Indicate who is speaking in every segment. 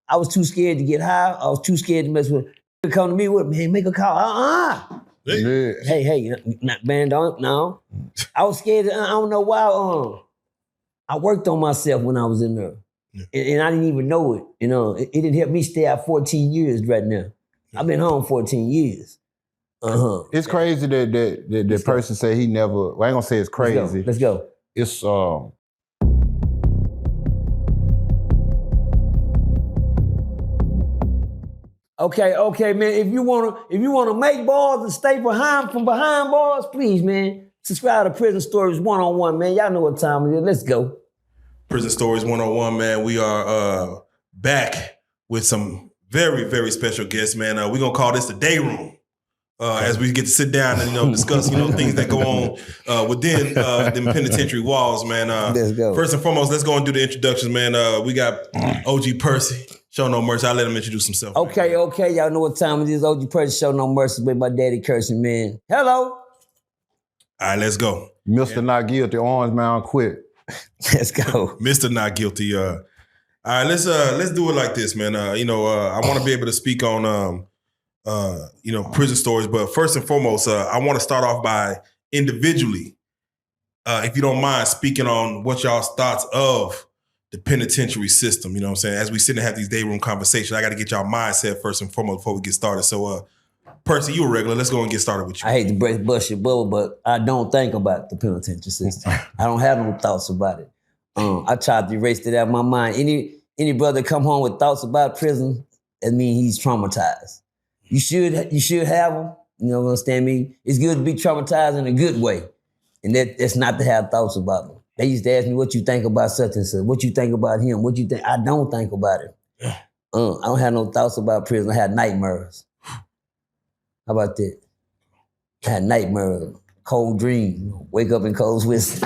Speaker 1: I was too scared to get high. I was too scared to mess with. Come to me with, man, make a call.
Speaker 2: Yeah.
Speaker 1: Hey, man, don't, no. I was scared. I don't know why. I worked on myself when I was in there. And I didn't even know it. You know, it didn't help me stay out 14 years right now. I've been home 14 years.
Speaker 2: It's crazy that the person say he never, well, I ain't gonna say it's crazy.
Speaker 1: Let's go.
Speaker 2: It's
Speaker 1: Okay, man. If you wanna make balls and stay from behind bars, please, man. Subscribe to Prison Stories 101, man. Y'all know what time it is. Let's go.
Speaker 3: Prison Stories 101, man. We are back with some very, very special guests, man. We're gonna call this the day room. As we get to sit down and discuss things that go on within the penitentiary walls, man.
Speaker 1: Let's go.
Speaker 3: First and foremost, let's go and do the introductions, man. We got OG Percy. Show no mercy. I'll let him introduce himself.
Speaker 1: Okay. Y'all know what time it is. OG Percy, Show No Mercy with my daddy cursing, man. Hello.
Speaker 3: All right, let's go.
Speaker 2: Mr. Not Guilty, Orange Man Quit.
Speaker 1: Let's go.
Speaker 3: Mr. Not Guilty. All right, let's do it like this, man. I want to be able to speak on prison stories, but first and foremost, I want to start off by individually, if you don't mind, speaking on what y'all's thoughts of the penitentiary system. You know what I'm saying? As we sit and have these day room conversations, I got to get y'all mindset first and foremost before we get started. So, Percy, you a regular. Let's go and get started with you.
Speaker 1: I hate to bust your bubble, but I don't think about the penitentiary system. I don't have no thoughts about it. I tried to erase it out of my mind. Any brother come home with thoughts about prison, that means he's traumatized. You should have them. You know what understand me? It's good to be traumatized in a good way. And that's not to have thoughts about them. They used to ask me, what you think about such and such? What you think about him? What you think? I don't think about it. I don't have no thoughts about prison. I had nightmares. How about that? I had nightmares, cold dreams, wake up in cold sweats.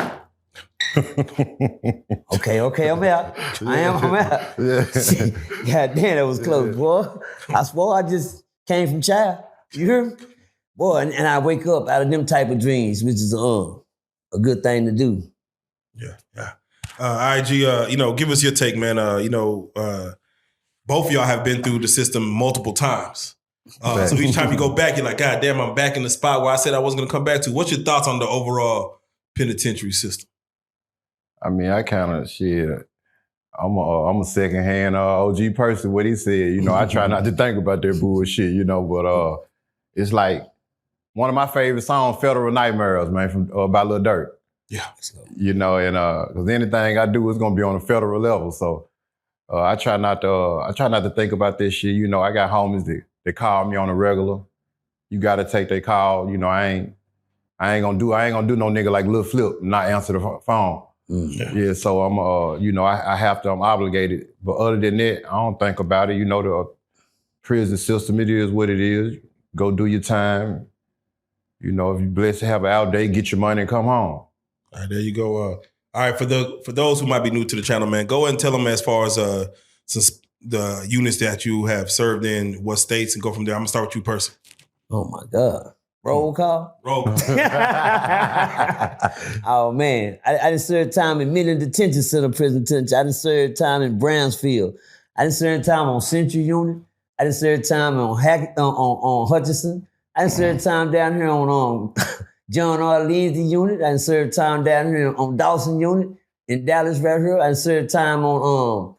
Speaker 1: Okay, I'm out. I'm out. God damn, that was close, boy. I swore I just came from child. You hear me? Boy, and I wake up out of them type of dreams, which is a good thing to do.
Speaker 3: Yeah. IG, give us your take, man. Both of y'all have been through the system multiple times. So each time you go back, you're like, God damn, I'm back in the spot where I said I wasn't going to come back to. What's your thoughts on the overall penitentiary system?
Speaker 2: I mean, I kind of I'm a secondhand OG person. What he said, I try not to think about that bullshit, but it's like one of my favorite songs, "Federal Nightmares," man, from by Lil Durk.
Speaker 3: Yeah,
Speaker 2: and because anything I do is gonna be on a federal level, so I try not to think about this shit. I got homies that call me on a regular. You got to take their call. I ain't gonna do no nigga like Lil Flip not answer the phone. Yeah, so I have to, I'm obligated. But other than that, I don't think about it. The prison system, it is what it is. Go do your time. If you're blessed to have an out day, get your money and come home.
Speaker 3: All right, there you go. All right, for those who might be new to the channel, man, go ahead and tell them as far as since the units that you have served in, what states, and go from there. I'm gonna start with you, Percy.
Speaker 1: Oh my God. Roll call?
Speaker 3: Roll call.
Speaker 1: Oh, man. I done served time in Midland Detention Center, Prison Detention. I done served time in Brownsfield. I done served time on Central Unit. I done served time on Hutchinson. I done served time down here on John R. Lindsay Unit. I done served time down here on Dawson Unit in Dallas right here. I done served time on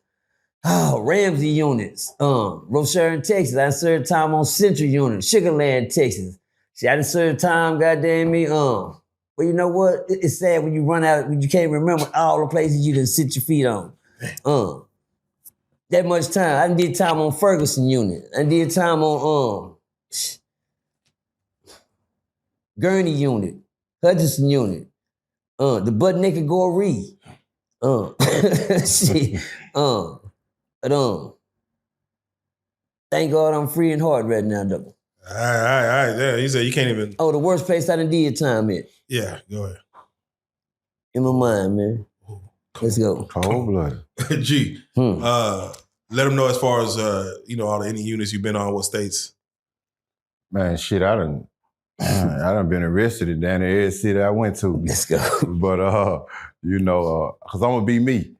Speaker 1: Ramsey Units, Rochelle, Texas. I done served time on Central Unit, Sugarland, Texas. See, I done served time, goddamn me, But you know what? It's sad when you run out, when you can't remember all the places you done sit your feet on. That much time. I done did time on Ferguson Unit. I done did time on Gurney Unit, Hutchinson Unit, the Butt Naked Goree. Thank God I'm free and hard right now, though.
Speaker 3: All right. Yeah, you said you can't even.
Speaker 1: Oh, the worst place I done did time in.
Speaker 3: Yeah, go ahead.
Speaker 1: In my mind, man. Let's go.
Speaker 2: Cold blood.
Speaker 3: G, let them know as far as any units you've been on, what states.
Speaker 2: Man, shit, I done been arrested in down in every city I went to.
Speaker 1: Let's go.
Speaker 2: But because I'm gonna be me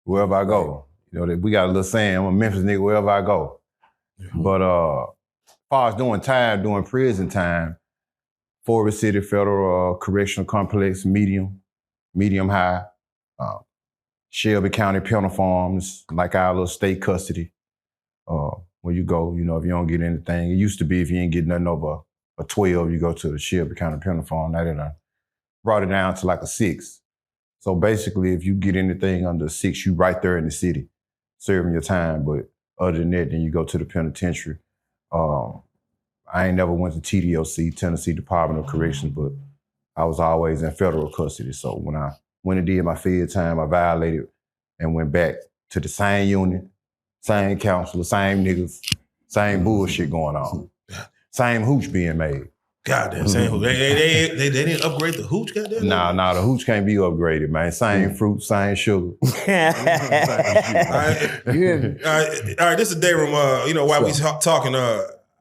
Speaker 2: wherever I go. You know, we got a little saying, I'm a Memphis nigga wherever I go. But as far as doing prison time, Forest City Federal Correctional Complex, medium high, Shelby County Penal Farms, like our little state custody. Where you go, you know, if you don't get anything. It used to be if you ain't get nothing over a 12, you go to the Shelby County Penal Farm. Now they done brought it down to like a 6. So basically, if you get anything under a 6, you right there in the city, serving your time. But other than that, then you go to the penitentiary. I ain't never went to TDOC, Tennessee Department of Corrections, but I was always in federal custody. So when I went and did my field time, I violated and went back to the same unit, same counselor, same niggas, same bullshit going on. Same hooch being made.
Speaker 3: Goddamn, same hooch. They didn't upgrade the hooch, goddamn?
Speaker 2: Nah, the hooch can't be upgraded, man. Same fruit, same sugar.
Speaker 3: All right, this is day room. While we talking,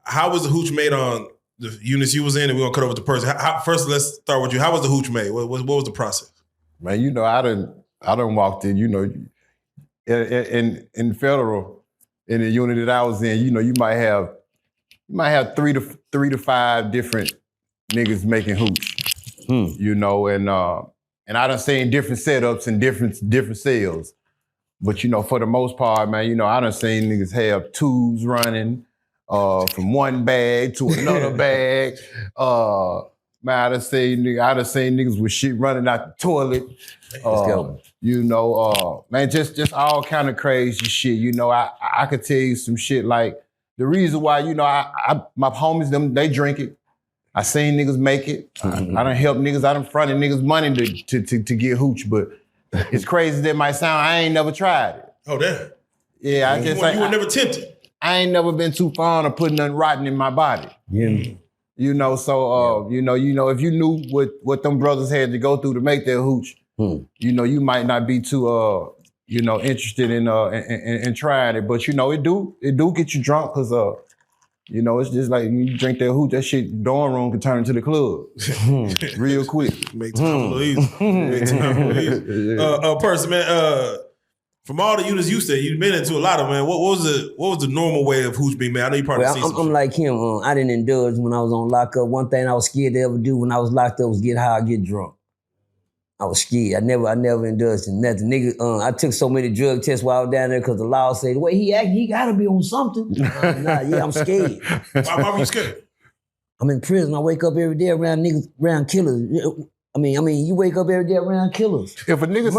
Speaker 3: how was the hooch made on the units you was in? And we're gonna cut over to Percy. First, let's start with you. How was the hooch made? What was the process?
Speaker 2: Man, you know, I done walked in, you know, in federal, in the unit that I was in, you know, you might have 3 to 5 different niggas making hooch. You know, and I done seen different setups and different cells. But you know, for the most part, man, you know, I done seen niggas have tubes running from one bag to another bag. Man, I done seen niggas with shit running out the toilet.
Speaker 1: Let's go.
Speaker 2: You know, man, just all kind of crazy shit. You know, I could tell you some shit like the reason why, you know, my homies, they drink it. I seen niggas make it. I done helped niggas. I done fronted niggas money to get hooch. But it's crazy that might sound, I ain't never tried it.
Speaker 3: Oh, damn.
Speaker 2: Yeah,
Speaker 3: you were never tempted.
Speaker 2: I ain't never been too fond of putting nothing rotten in my body.
Speaker 1: Yeah.
Speaker 2: You know, so you know, if you knew what them brothers had to go through to make their hooch, you know, you might not be too interested in trying it. But you know, it do get you drunk because you know, it's just like when you drink that hooch, that shit dorm room can turn into the club real quick.
Speaker 3: Make time a little easy. Percy, man, from all the units you said, you've been into a lot of, man. What was the normal way of hooch being made? I know you probably seen some
Speaker 1: I'm
Speaker 3: shit.
Speaker 1: like him. I didn't indulge when I was on lockup. One thing I was scared to ever do when I was locked up was get high or get drunk. I was scared. I never indulged in nothing. Nigga, I took so many drug tests while I was down there because the law said the way he acting, he gotta be on something. I'm scared.
Speaker 3: Why were you scared?
Speaker 1: I'm in prison. I wake up every day around niggas, around killers. I mean, you wake up every day around killers.
Speaker 2: If a nigga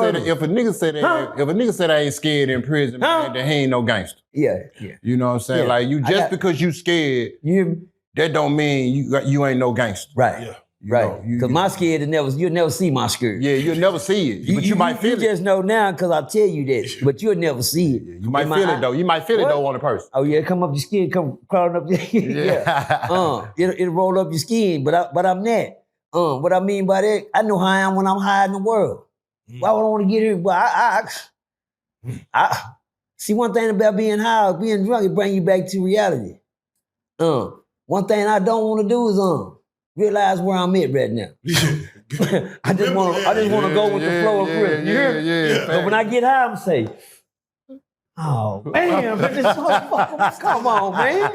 Speaker 2: said I ain't scared in prison, man, then he ain't no gangster.
Speaker 1: Yeah.
Speaker 2: You know what I'm saying?
Speaker 1: Yeah.
Speaker 2: Like because you scared,
Speaker 1: You hear me?
Speaker 2: that don't mean you ain't no gangster.
Speaker 1: Right.
Speaker 3: Yeah.
Speaker 1: Right. Because my scared you'll never see my skirt.
Speaker 2: Yeah, you'll never see it, but you might feel it.
Speaker 1: You just know now because I'll tell you that, but you'll never see it.
Speaker 2: You might feel it though. You might feel it though on a person.
Speaker 1: Oh yeah, come up your skin, come crawling up your it'll roll up your skin, but I'm that. What I mean by that, I know how I am when I'm high in the world. Why would I want to get here? Well, I see one thing about being high or being drunk, it bring you back to reality. One thing I don't want to do is realize where I'm at right now. I just want to go with the flow of grip. You hear me?
Speaker 2: Yeah.
Speaker 1: But when I get high, I'm say, oh man, but this motherfucker, come on, man.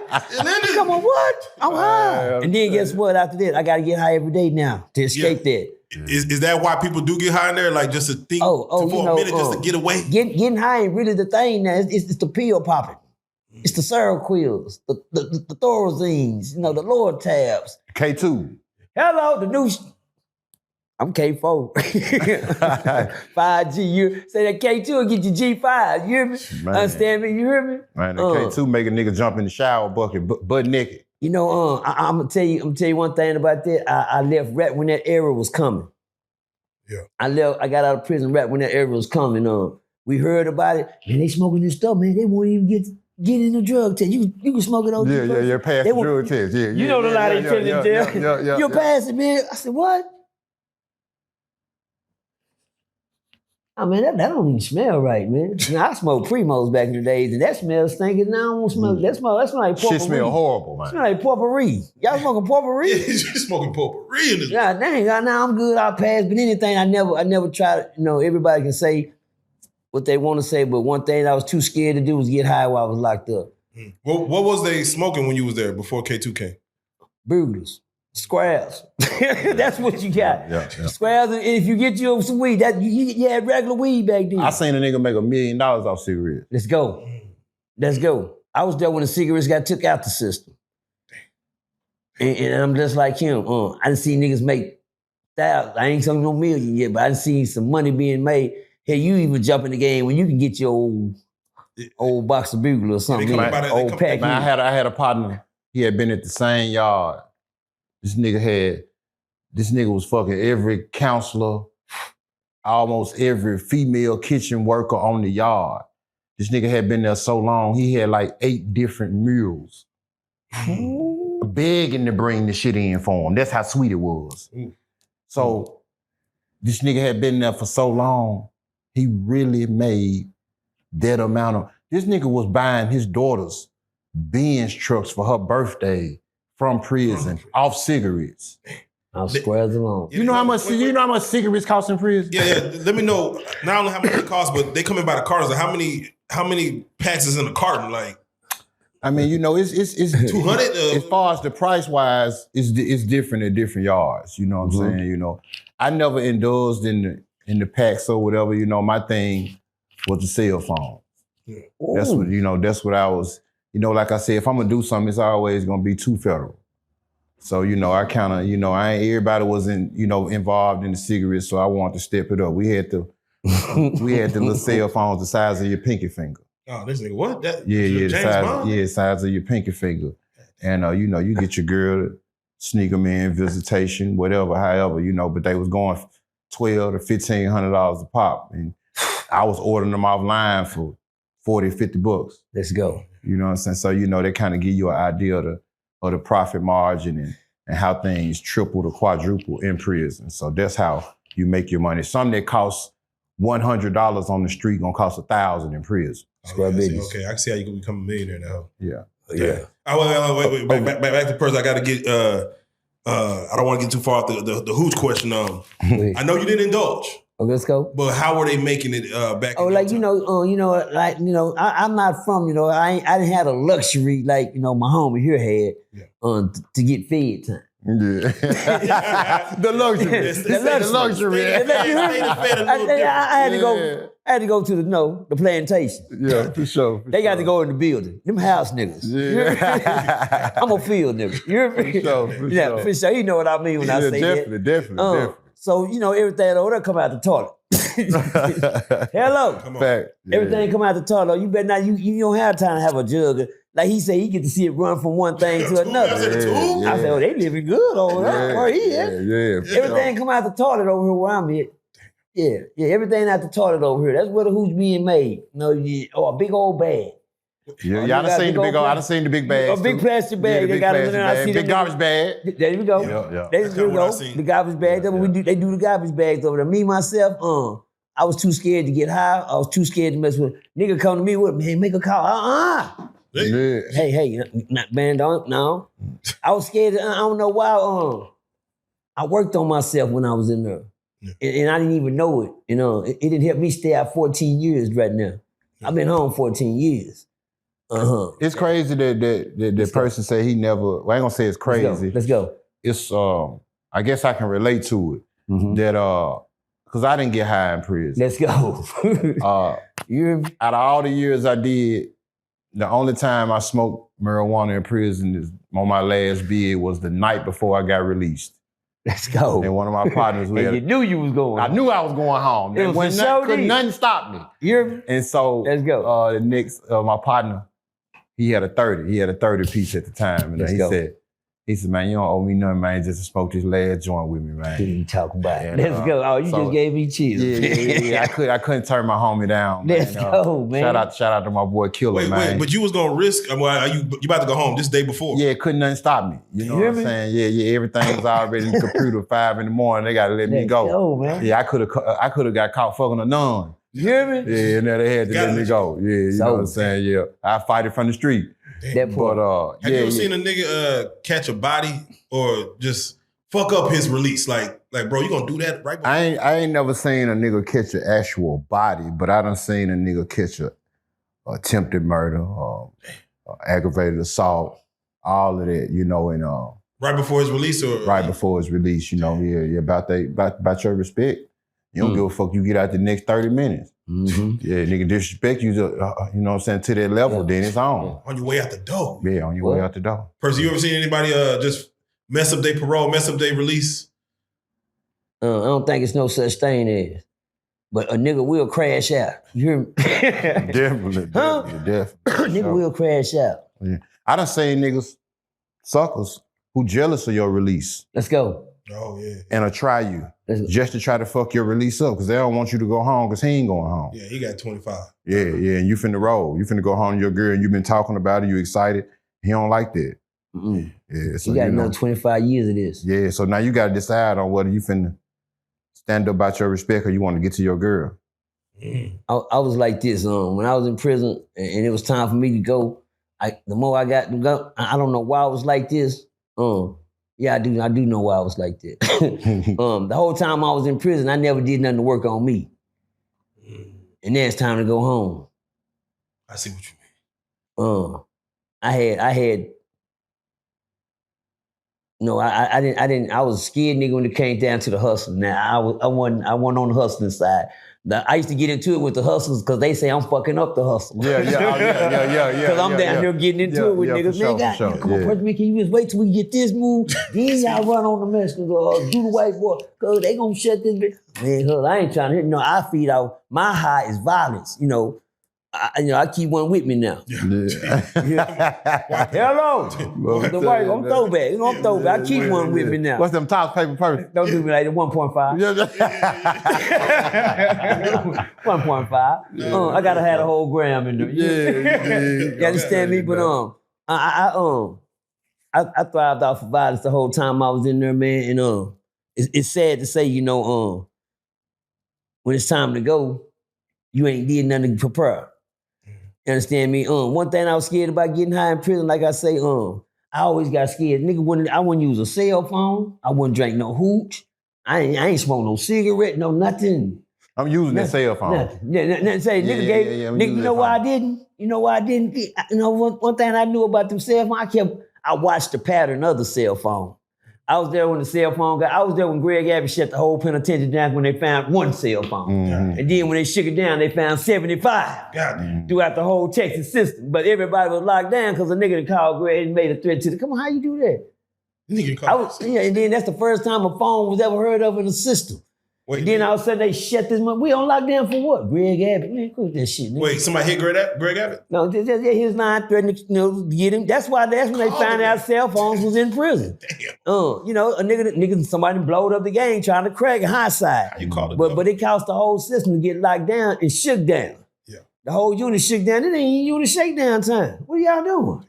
Speaker 1: Come on, what? I'm high. And then guess what? After that, I gotta get high every day now to escape that.
Speaker 3: Is that why people do get high in there? Like just to think for a minute just to get away?
Speaker 1: Getting high ain't really the thing now. It's the pill popping. It's the Seroquels, the Thorazines, the lower tabs.
Speaker 2: K2.
Speaker 1: Hello, the new. I'm K4. 5G. You say that K2 will get you G5. You hear me?
Speaker 2: Man.
Speaker 1: Understand me? You hear me?
Speaker 2: Man, the K2 make a nigga jump in the shower bucket butt naked.
Speaker 1: I'm gonna tell you one thing about that. I left right when that era was coming.
Speaker 3: Yeah.
Speaker 1: I got out of prison right when that era was coming. We heard about it. Man, they smoking this stuff, man. They won't even get in the drug test. You can smoke it on
Speaker 2: Yeah, pass the drug test. Yeah,
Speaker 1: you know the lie they tell in jail.
Speaker 2: Yeah.
Speaker 1: You'll pass it, man. I said, what? I mean, that don't even smell right, man. Now, I smoked Primos back in the days, and that smell stinking. Now I don't smoke. That smell like potpourri.
Speaker 2: Shit smell horrible, man.
Speaker 1: Smell like potpourri. Y'all smoking potpourri?
Speaker 3: Yeah, you smoking potpourri in this.
Speaker 1: God dang, now I'm good. I'll pass. But anything, I never tried. Everybody can say what they want to say, but one thing I was too scared to do was get high while I was locked up.
Speaker 3: What was they smoking when you was there before K2 came?
Speaker 1: Burglars, squares. That's what you got.
Speaker 2: Yeah.
Speaker 1: Squares, and if you get you some weed, that you had regular weed back then.
Speaker 2: I seen a nigga make $1 million off cigarettes.
Speaker 1: Let's go. I was there when the cigarettes got took out the system. And I'm just like him. I didn't see niggas make thousands. I ain't seen no million yet, but I didn't see some money being made. Hell, you even jump in the game when you can get your old box of bugle or something. Old pack.
Speaker 2: Man, I had a partner. He had been at the same yard. This nigga was fucking every counselor, almost every female kitchen worker on the yard. This nigga had been there so long, he had like 8 different mules. Begging to bring the shit in for him. That's how sweet it was. So this nigga had been there for so long, he really made that amount of... This nigga was buying his daughter's Benz trucks for her birthday from prison off cigarettes.
Speaker 1: I'll square them on.
Speaker 2: You know how much cigarettes cost in prison?
Speaker 3: Yeah. Let me know not only how much it costs, but they come in by the cartons. Like how many packs is in a carton? Like,
Speaker 2: I mean, you know, it's
Speaker 3: 200.
Speaker 2: As far as the price wise, it's different at different yards. You know what I'm saying? You know, I never indulged in the packs or whatever. You know, my thing was the cell phone.
Speaker 3: Yeah.
Speaker 2: That's what I was. You know, like I said, if I'm gonna do something, it's always gonna be too federal. So, you know, I kind of, everybody wasn't, involved in the cigarettes, so I wanted to step it up. We had the little cell phones the size of your pinky finger.
Speaker 3: Oh, this nigga, what?
Speaker 2: Size of your pinky finger. And, you get your girl to sneak them in, visitation, whatever, however, but they was going $1,200 to $1,500 a pop. And I was ordering them offline for $40, $50.
Speaker 1: Let's go.
Speaker 2: You know what I'm saying? So, they kind of give you an idea of the profit margin and how things triple to quadruple in prison. So that's how you make your money. Something that costs $100 on the street gonna cost $1,000 in prison.
Speaker 3: Okay, I can see how you can become a millionaire now.
Speaker 2: Yeah.
Speaker 3: Wait. Back to Percy. I got to get. I don't want to get too far off the hooch question. I know you didn't indulge.
Speaker 1: Okay, let's go.
Speaker 3: But how were they making it back?
Speaker 1: Oh, like I'm not from I didn't have the luxury like my homie here had to get fed time.
Speaker 2: Yeah, the luxury. The luxury.
Speaker 1: I had to go to the plantation.
Speaker 2: Yeah, for sure.
Speaker 1: They got to go in the building. Them house niggas. Yeah. I'm a field nigga. You hear me? For sure. You know what I mean when I say that.
Speaker 2: Definitely.
Speaker 1: So, everything over there come out the toilet. Hello.
Speaker 3: Come on.
Speaker 2: Fact.
Speaker 1: Everything come out the toilet. You better not, you don't have time to have a jug. Like he said, he get to see it run from one thing to another. I said, oh, they living good over there. Where he at?
Speaker 2: Yeah.
Speaker 1: Everything come out the toilet over here where I'm at. Yeah, everything out the toilet over here. That's where the hooch being made. A big old bag.
Speaker 2: Yeah, y'all done seen the big old, I done seen the big bags.
Speaker 1: A big plastic bag.
Speaker 2: They got it in there. Big garbage bag.
Speaker 1: There we go.
Speaker 2: Yeah.
Speaker 1: There we go. The garbage bag. That's what we do. They do the garbage bags over there. Me, myself, I was too scared to get high. I was too scared to mess with it. Nigga come to me with, man, make a call. Hey, man, don't, no. I was scared. I don't know why. I worked on myself when I was in there. Yeah. And I didn't even know it. It didn't help me stay out 14 years right now. I've been home 14 years.
Speaker 2: It's crazy that the person say he never, well, I ain't gonna say it's crazy.
Speaker 1: Let's go.
Speaker 2: It's, I guess I can relate to it. That, because I didn't get high in prison.
Speaker 1: Let's go.
Speaker 2: Out of all the years I did, the only time I smoked marijuana in prison is on my last bid was the night before I got released.
Speaker 1: Let's go.
Speaker 2: And one of my partners,
Speaker 1: you knew you was going.
Speaker 2: I knew I was going home. Couldn't nothing stop me. And so,
Speaker 1: let's go.
Speaker 2: The next, my partner, he had a 30. He had a 30 piece at the time, and he said, man, you don't owe me nothing, man. Just to smoke this last joint with me, man.
Speaker 1: What you talking about? And, let's go. Oh, you just gave me chills.
Speaker 2: Yeah. I couldn't turn my homie down.
Speaker 1: Let's go, man.
Speaker 2: Shout out to my boy Killer, man.
Speaker 3: Wait, but you was gonna risk? Are you about to go home this day before?
Speaker 2: Yeah, couldn't nothing stop me. You know what I'm saying? Yeah. Everything was already in the computer 5 in the morning. They gotta let me go.
Speaker 1: Let's go, man.
Speaker 2: Yeah, I could have got caught fucking a nun.
Speaker 1: You hear me?
Speaker 2: Yeah, and then they had to let me go. Yeah, you know what I'm saying? Yeah, I fight it from the street.
Speaker 1: Have
Speaker 3: you ever seen a nigga catch a body or just fuck up his release? Like, bro, you gonna do that right?
Speaker 2: I ain't never seen a nigga catch an actual body, but I done seen a nigga catch a attempted murder, aggravated assault, all of that, you know, and
Speaker 3: right before his release, or
Speaker 2: right before his release, you know, yeah, about your respect. You don't give a fuck. You get out the next 30 minutes.
Speaker 1: Mm-hmm.
Speaker 2: Yeah, nigga disrespect you, you know what I'm saying, to that level, then it's on.
Speaker 3: On your way out the door.
Speaker 2: Yeah, on your way out the door.
Speaker 3: Percy, you ever seen anybody just mess up their parole, mess up their release?
Speaker 1: I don't think it's no such thing as. But a nigga will crash out. You hear me?
Speaker 2: Definitely.
Speaker 1: Nigga will crash out.
Speaker 2: Yeah. I done seen niggas, suckers, who jealous of your release.
Speaker 1: Let's go.
Speaker 3: Oh, yeah.
Speaker 2: And try you. Just to try to fuck your release up because they don't want you to go home because he ain't going home.
Speaker 3: Yeah, he got 25.
Speaker 2: Yeah, and you finna roll. You finna go home to your girl and you been talking about it, you excited. He don't like that.
Speaker 1: Mm-mm.
Speaker 2: Yeah, so
Speaker 1: you got another 25 years of this.
Speaker 2: Yeah, so now you gotta decide on whether you finna stand up about your respect or you want to get to your girl.
Speaker 1: I was like this when I was in prison and it was time for me to go. The more I got to go, I don't know why I was like this. Yeah, I do know why I was like that. The whole time I was in prison, I never did nothing to work on me. And then it's time to go home.
Speaker 3: I see what you mean.
Speaker 1: I had. No, I didn't. I was a scared nigga when it came down to the hustle. Now I wasn't on the hustling side. I used to get into it with the hustlers because they say I'm fucking up the hustle.
Speaker 2: Yeah.
Speaker 1: Because I'm down there getting into it with niggas. Man, come on, Percy, can you just wait till we get this move? Then y'all run on the messenger do the white boy because they gonna shut this bitch. Man, I ain't trying to hit. No, I feed out. My high is violence. I keep one with me now.
Speaker 2: Yeah.
Speaker 1: Hello. The white, I'm throwback. I'm throwback. I keep one with me now.
Speaker 2: What's them top paper purse?
Speaker 1: Don't do me like that. 1.5. 1.5. I gotta have a whole gram in there. You understand me? But I thrived off of violence the whole time I was in there, man. And it's sad to say, when it's time to go, you ain't did nothing to prepare. You understand me? One thing I was scared about getting high in prison, like I say, I always got scared. Nigga, I wouldn't use a cell phone. I wouldn't drink no hooch. I ain't smoke no cigarette, no nothing.
Speaker 2: I'm using that cell phone.
Speaker 1: Nothing. Nigga, you know why I didn't? You know why I didn't? One thing I knew about them cell phones, I watched the pattern of the cell phone. I was there when the cell phone I was there when Greg Abbott shut the whole penitentiary down when they found one cell phone. Mm-hmm. And then when they shook it down, they found 75 throughout the whole Texas system. But everybody was locked down because a nigga that called Greg and made a threat to them. Come on, how you do that? And then that's the first time a phone was ever heard of in the system. Wait, and then all of a sudden they shut this money. We on lockdown for what? Greg Abbott. Man, quit that shit. Man.
Speaker 3: Wait, somebody hit Greg Abbott?
Speaker 1: No, his line threatening to get him. That's when they found out cell phones was in prison. Damn. A nigga, somebody blowed up the game trying to crack in hindsight.
Speaker 3: How you call it?
Speaker 1: But it caused the whole system to get locked down and shook down. Yeah. The whole unit shook down. It ain't unit shakedown time. What are y'all doing?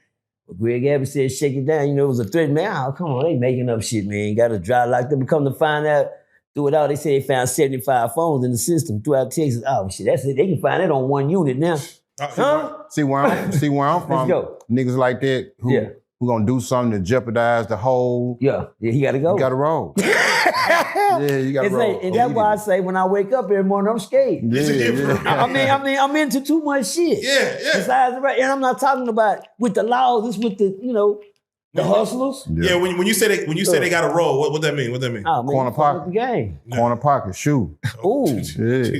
Speaker 1: But Greg Abbott said shake it down. It was a threat. Man, come on, they making up shit, man. Got to dry locked up. Come to find out. Through it all, they say they found 75 phones in the system throughout Texas. Oh shit, that's it. They can find that on one unit now.
Speaker 2: See where I'm from. Niggas like that who gonna do something to jeopardize the whole.
Speaker 1: Yeah, he gotta go.
Speaker 2: You gotta roll. You gotta roll.
Speaker 1: And that's why I say when I wake up every morning, I'm scared. I'm into too much shit.
Speaker 3: Yeah.
Speaker 1: Besides, and I'm not talking about with the laws. It's with the hustlers.
Speaker 3: Yeah, when you say they got to roll, what that mean? What that mean?
Speaker 1: Oh, man,
Speaker 2: corner pocket.
Speaker 1: The game.
Speaker 2: Corner pocket, shoe.
Speaker 1: Ooh.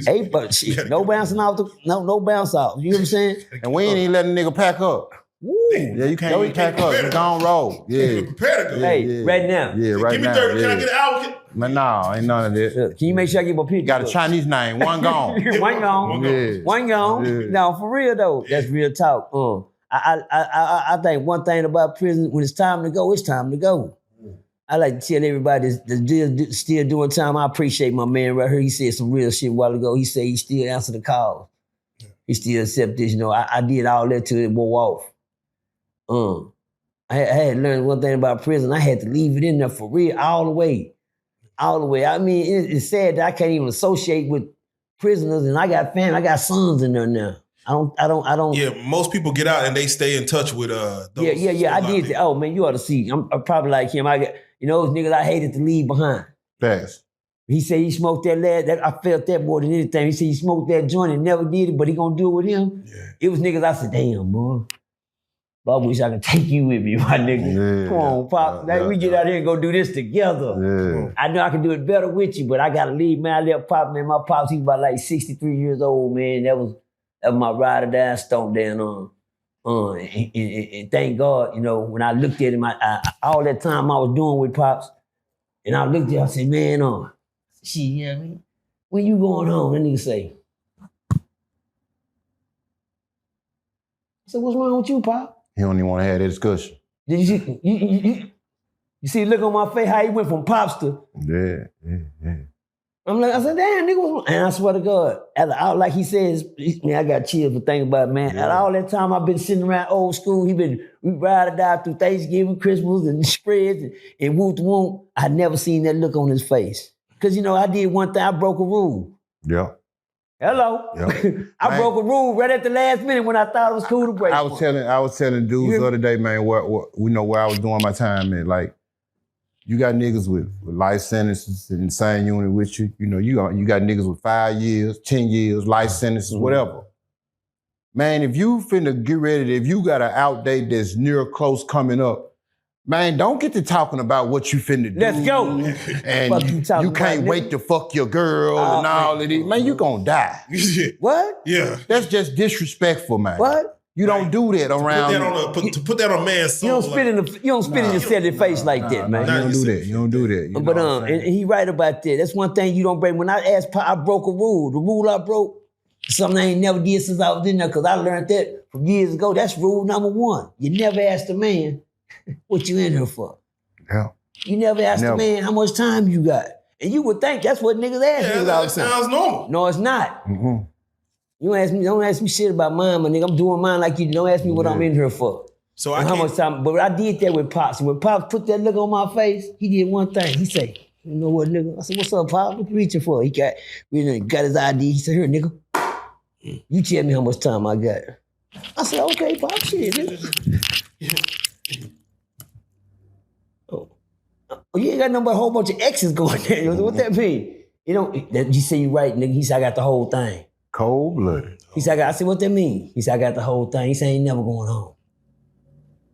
Speaker 1: Hey, but shit, no bouncing off no bounce off. You know what I'm saying?
Speaker 2: And we ain't even letting a nigga pack up.
Speaker 1: Ooh.
Speaker 2: Yeah, you can't pack up. You gon' roll. Yeah.
Speaker 3: Prepare to go.
Speaker 1: Hey, right now.
Speaker 2: Yeah, right now.
Speaker 3: Give me 30. Can I get an hour?
Speaker 2: Man, no, ain't none of that.
Speaker 1: Can you make sure I get my picture?
Speaker 2: Got a Chinese name. One gone.
Speaker 1: One gone.
Speaker 2: Yeah.
Speaker 1: One gone.
Speaker 2: Yeah.
Speaker 1: No, for real though. That's real talk. I think one thing about prison, when it's time to go, it's time to go. I like to tell everybody that's still doing time. I appreciate my man right here. He said some real shit a while ago. He said he still answer the calls. He still accept this. I did all that till it wore off. I had learned one thing about prison. I had to leave it in there for real all the way. All the way. I mean, it's sad that I can't even associate with prisoners, and I got family. I got sons in there now. I don't.
Speaker 3: Yeah, most people get out and they stay in touch with those.
Speaker 1: Yeah. I did that. Oh man, you ought to see. I'm probably like him. You know, those niggas I hated to leave behind.
Speaker 2: Facts.
Speaker 1: He said he smoked that last, I felt that more than anything. He said he smoked that joint and never did it, but he gonna do it with him.
Speaker 3: Yeah.
Speaker 1: It was niggas I said, damn, boy. But I wish I could take you with me, my nigga.
Speaker 2: Yeah,
Speaker 1: Come on, Pop. We get out here and go do this together.
Speaker 2: Yeah.
Speaker 1: I know I can do it better with you, but I gotta leave, man. I left Pop, man. My Pops, he was about like 63 years old, man. That was my ride or die stomp down on. And thank God, you know, when I looked at him, all that time I was doing with Pops, and I looked at him, I said, man, shit, yeah, man, when you going home? That nigga say, I said, what's wrong with you, Pop?
Speaker 2: He don't even want to have that discussion.
Speaker 1: Did you see the look on my face, how he went from Pops to,
Speaker 2: Yeah.
Speaker 1: I'm like, I said, damn, nigga, what's wrong? And I swear to God, like he says, man, I got chills for thinking about it, man.
Speaker 2: Yeah.
Speaker 1: At all that time I've been sitting around old school, we ride or die through Thanksgiving, Christmas, and spreads, and whoop. I never seen that look on his face. Because, you know, I did one thing, I broke a rule.
Speaker 2: Yeah.
Speaker 1: Hello.
Speaker 2: Yep.
Speaker 1: I broke a rule right at the last minute when I thought it was cool to break
Speaker 2: I was telling dudes the other day, man, where I was doing my time at. Like, you got niggas with life sentences in the same unit with you. You know, you got niggas with 5 years, 10 years, life sentences, whatever. Man, if you finna get ready, if you got an outdate that's near close coming up, man, don't get to talking about what you finna do.
Speaker 1: Let's go.
Speaker 2: And you can't wait to fuck your girl and all of this. Man, you gonna die.
Speaker 1: What?
Speaker 3: Yeah.
Speaker 2: That's just disrespectful, man.
Speaker 1: What?
Speaker 2: You don't do that around.
Speaker 3: To put that on man's soul.
Speaker 1: You don't spit in your silly face like that, man.
Speaker 2: You don't do that. You don't do that. You
Speaker 1: But
Speaker 2: know what I'm
Speaker 1: and
Speaker 2: saying?
Speaker 1: he right about that. That's one thing you don't break. When I asked Pop, I broke a rule. The rule I broke, something I ain't never did since I was in there, because I learned that from years ago. That's rule number 1. You never ask the man what you in here for.
Speaker 2: Yeah.
Speaker 1: You never ask the man how much time you got. And you would think that's what niggas ask niggas all the
Speaker 3: That
Speaker 1: time.
Speaker 3: sounds normal.
Speaker 1: No, it's not.
Speaker 2: Mm-hmm.
Speaker 1: You don't ask me shit about mine, my nigga. I'm doing mine like you. Don't ask me what I'm in here for.
Speaker 3: So
Speaker 1: And how much time? But I did that with Pops. And when Pops put that look on my face, he did one thing. He said, "You know what, nigga?" I said, "What's up, Pop? What you reaching for?" He got his ID. He said, "Here, nigga. You tell me how much time I got." I said, "Okay, Pop, shit, nigga." Oh, you ain't got no but a whole bunch of X's going there. What that mean? You know, you say you right, nigga. He said, "I got the whole thing."
Speaker 2: Cold-blooded.
Speaker 1: He said, I said, "What that mean?" He said, "I got the whole thing." He said, "I ain't never going home."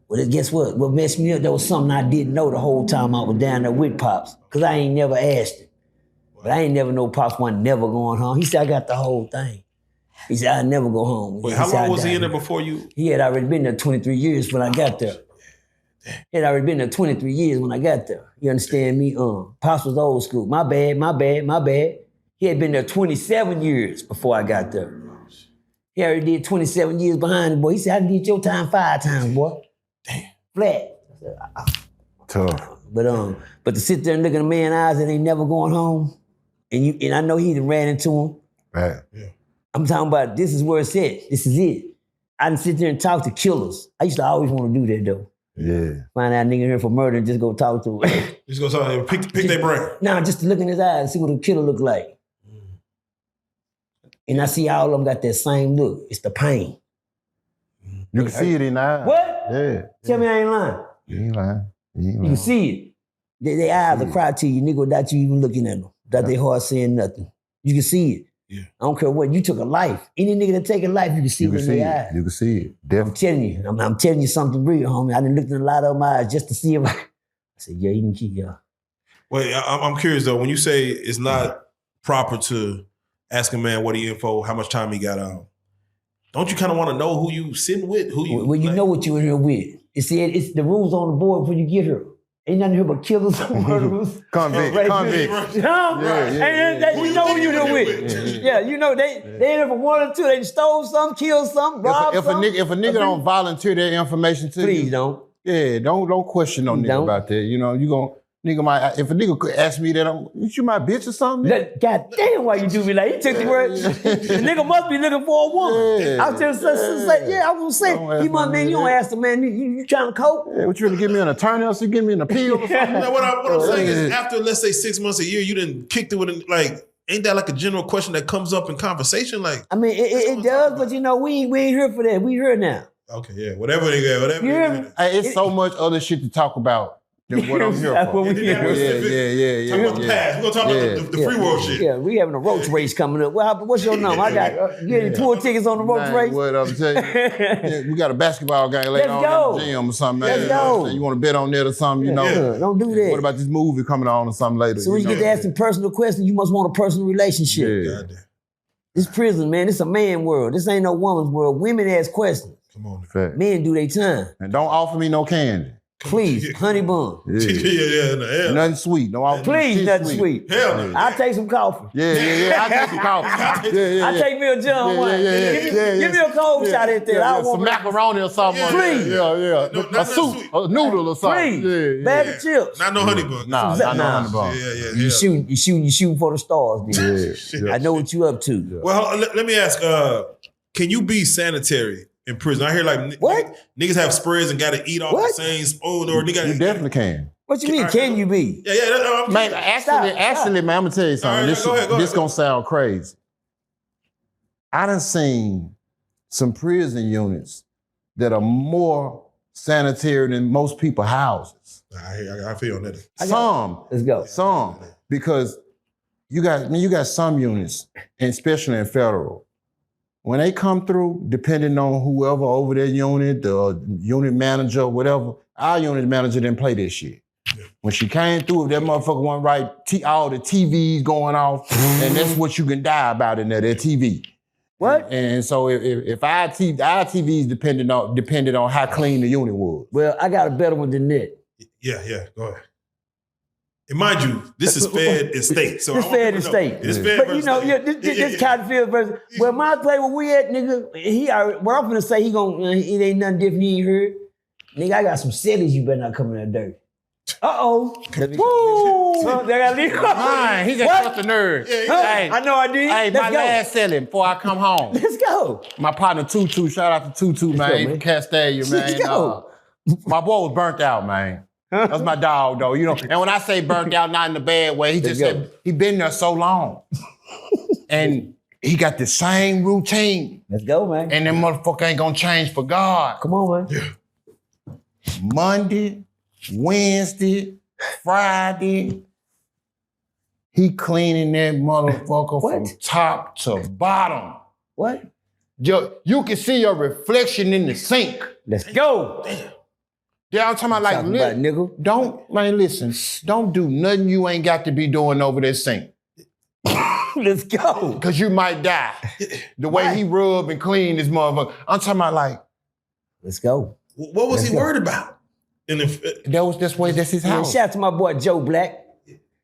Speaker 1: Well, guess what? What messed me up, there was something I didn't know the whole time I was down there with Pops, because I ain't never asked him. But I ain't never know Pops wasn't never going home. He said, "I got the whole thing." He said, "I never go home."
Speaker 3: Wait, how long was he in there before you?
Speaker 1: He had already been there 23 years when I got there. He had already been there 23 years when I got there. You understand me? Pops was old school. My bad. He had been there 27 years before I got there. He already did 27 years behind the boy. He said, "I did your time 5 times, boy."
Speaker 3: Damn.
Speaker 1: Flat.
Speaker 2: Tough.
Speaker 1: But to sit there and look in a man's eyes and ain't never going home, and I know he done ran into him.
Speaker 2: Right.
Speaker 3: Yeah.
Speaker 1: I'm talking about this is where it's at. This is it. I done sit there and talk to killers. I used to always want to do that though.
Speaker 2: Yeah.
Speaker 1: Find out a nigga here for murder and just go talk to him.
Speaker 3: Just go talk to him, pick their brain.
Speaker 1: Nah, just to look in his eyes and see what a killer look like. And I see all of them got that same look. It's the pain.
Speaker 2: You can see it in the eyes.
Speaker 1: What?
Speaker 2: Yeah.
Speaker 1: Tell me I ain't lying.
Speaker 2: You ain't lying.
Speaker 1: You can see it. Their eyes will cry to you, nigga, without you even looking at them. Without their heart saying nothing. You can see it.
Speaker 3: Yeah.
Speaker 1: I don't care what. You took a life. Any nigga that take a life, you can see
Speaker 2: You
Speaker 1: it
Speaker 2: can
Speaker 1: in
Speaker 2: see
Speaker 1: their
Speaker 2: it.
Speaker 1: eyes.
Speaker 2: You can see it.
Speaker 1: I'm
Speaker 2: Definitely.
Speaker 1: telling you. I'm telling you something real, homie. I done looked in a lot of my eyes just to see if I said, yeah, he didn't kill y'all.
Speaker 3: Wait, I'm curious though. When you say it's not proper to ask a man what he in for, how much time he got on, don't you kind of want to know who you sitting with? Who you?
Speaker 1: Well, you know what you in here with. It's the rules on the board when you get here. Ain't nothing here but killers and murderers.
Speaker 2: Convict.
Speaker 1: Right.
Speaker 2: Convict.
Speaker 1: Huh?
Speaker 2: Yeah.
Speaker 1: You know who you there with. Yeah, you know they in here for 1 or 2. They stole some, killed some, robbed
Speaker 2: If a nigga don't volunteer that information to
Speaker 1: please
Speaker 2: you,
Speaker 1: don't.
Speaker 2: yeah, don't question no nigga
Speaker 1: Don't.
Speaker 2: about that. You know, you gon' nigga might, if a nigga could ask me that, you my bitch or something?
Speaker 1: God damn, why you do me like he took the word. The nigga must be looking for a woman.
Speaker 2: Yeah.
Speaker 1: I was just say, yeah, I was gonna
Speaker 2: Don't
Speaker 1: say,
Speaker 2: ask
Speaker 1: he must
Speaker 2: me
Speaker 1: be, you don't
Speaker 2: that.
Speaker 1: ask the man, you trying to cope?
Speaker 2: Yeah, what you gonna give me an attorney or you give me an appeal or something?
Speaker 3: No, what I'm saying is, after let's say 6 months, a year, you didn't kick it with it. Like, ain't that like a general question that comes up in conversation? Like,
Speaker 1: I mean, it does, but you know, we ain't here for that. We here now.
Speaker 3: okay, yeah, whatever they got, whatever.
Speaker 1: You hear me?
Speaker 3: They got.
Speaker 2: Hey, it's so much other shit to talk about That's what I'm here
Speaker 1: That's
Speaker 2: for.
Speaker 1: what we
Speaker 3: Yeah,
Speaker 2: Yeah.
Speaker 3: Talk about the past. We're gonna talk about the free world shit.
Speaker 1: Yeah, we having a roach race coming up. What's your number? I got you any pool tickets on the roach race?
Speaker 2: What I'm telling you, we got a basketball game later
Speaker 1: Let's
Speaker 2: on
Speaker 1: go.
Speaker 2: in the gym or something. Man.
Speaker 1: Let's go.
Speaker 2: You want to bet on that or something? You know?
Speaker 1: Yeah, don't do that.
Speaker 2: What about this movie coming on or something later?
Speaker 1: So when you get to asking personal questions, you must want a personal relationship.
Speaker 2: Yeah.
Speaker 3: Goddamn.
Speaker 1: This prison, man, this a man world. This ain't no woman's world. Women ask questions.
Speaker 3: Come on.
Speaker 2: Fact.
Speaker 1: Men do their time.
Speaker 2: And don't offer me no candy.
Speaker 1: Please, honey bun.
Speaker 3: Yeah.
Speaker 2: Nothing sweet. Don't offer me
Speaker 1: Please,
Speaker 2: shit
Speaker 1: nothing sweet.
Speaker 3: Hell no.
Speaker 1: I'll take some coffee.
Speaker 2: Yeah. I take some coffee. Yeah.
Speaker 1: I take me a John wine. Give me a cold shot at that. I
Speaker 2: Some
Speaker 1: want
Speaker 2: macaroni or something.
Speaker 1: Please.
Speaker 2: Yeah.
Speaker 3: No,
Speaker 2: A
Speaker 3: not
Speaker 2: soup,
Speaker 3: sweet.
Speaker 2: a noodle or something.
Speaker 1: Please. Bag of chips.
Speaker 3: Not no honey bun.
Speaker 2: Nah, not no honey bun.
Speaker 3: Yeah.
Speaker 1: You shooting for the stars, dude. I know what you up to.
Speaker 3: Well, let me ask. Can you be sanitary in prison? I hear like
Speaker 1: What?
Speaker 3: niggas have spreads and got to eat off
Speaker 1: What?
Speaker 3: the same spoon, or nigga.
Speaker 2: You definitely can.
Speaker 1: What you mean, can you be?
Speaker 3: Yeah.
Speaker 2: Man, actually, man, I'm gonna tell you something.
Speaker 3: All right, go ahead.
Speaker 2: This gonna sound crazy. I done seen some prison units that are more sanitary than most people's houses.
Speaker 3: I feel on that.
Speaker 1: Let's go.
Speaker 2: Some, because you got some units, and especially in federal, when they come through, depending on whoever over that unit, the unit manager, whatever, our unit manager didn't play this shit. When she came through, if that motherfucker wasn't right, all the TVs going off, and that's what you can die about in there, that TV.
Speaker 1: What?
Speaker 2: And so if our TVs depended on how clean the unit was.
Speaker 1: Well, I got a better one than that.
Speaker 3: Yeah. Go ahead. And mind you, this is Fed and state. So
Speaker 1: This Fed and state.
Speaker 3: This Fed
Speaker 1: But you
Speaker 3: versus
Speaker 1: know,
Speaker 3: state.
Speaker 1: this Cotton Field versus. Well, my play where we at, nigga. He already, what I'm gonna say, it ain't nothing different you ain't heard. Nigga, I got some cities you better not come in that dirt. Uh-oh. Woo! They got leave.
Speaker 2: Man, he just
Speaker 1: What?
Speaker 2: cut the nerve.
Speaker 1: Huh? I know I did.
Speaker 2: Hey,
Speaker 1: Let's
Speaker 2: my
Speaker 1: go.
Speaker 2: last selling before I come home.
Speaker 1: Let's go.
Speaker 2: My partner Tutu, shout out to Tutu,
Speaker 1: Let's
Speaker 2: man.
Speaker 1: go,
Speaker 2: He
Speaker 1: man.
Speaker 2: from Castalia, man.
Speaker 1: Let's go.
Speaker 2: My boy was burnt out, man. That's my dog, though. You know, and when I say burnt out, not in a bad way, he just said he been there so long. And he got the same routine.
Speaker 1: Let's go, man.
Speaker 2: And that motherfucker ain't gonna change for God.
Speaker 1: Come on, man.
Speaker 2: Monday, Wednesday, Friday, he cleaning that motherfucker from
Speaker 1: What?
Speaker 2: top to bottom.
Speaker 1: What?
Speaker 2: You can see your reflection in the sink.
Speaker 1: Let's go.
Speaker 2: Yeah, I'm talking about like,
Speaker 1: Talking about, nigga.
Speaker 2: don't do nothing you ain't got to be doing over that sink.
Speaker 1: Let's go.
Speaker 2: Cause you might die. The way he rub and clean this motherfucker. I'm talking about like,
Speaker 1: Let's go.
Speaker 3: What was
Speaker 1: Let's
Speaker 3: he
Speaker 1: go.
Speaker 3: worried about?
Speaker 2: that's his
Speaker 1: Yeah,
Speaker 2: house.
Speaker 1: shout out to my boy Joe Black.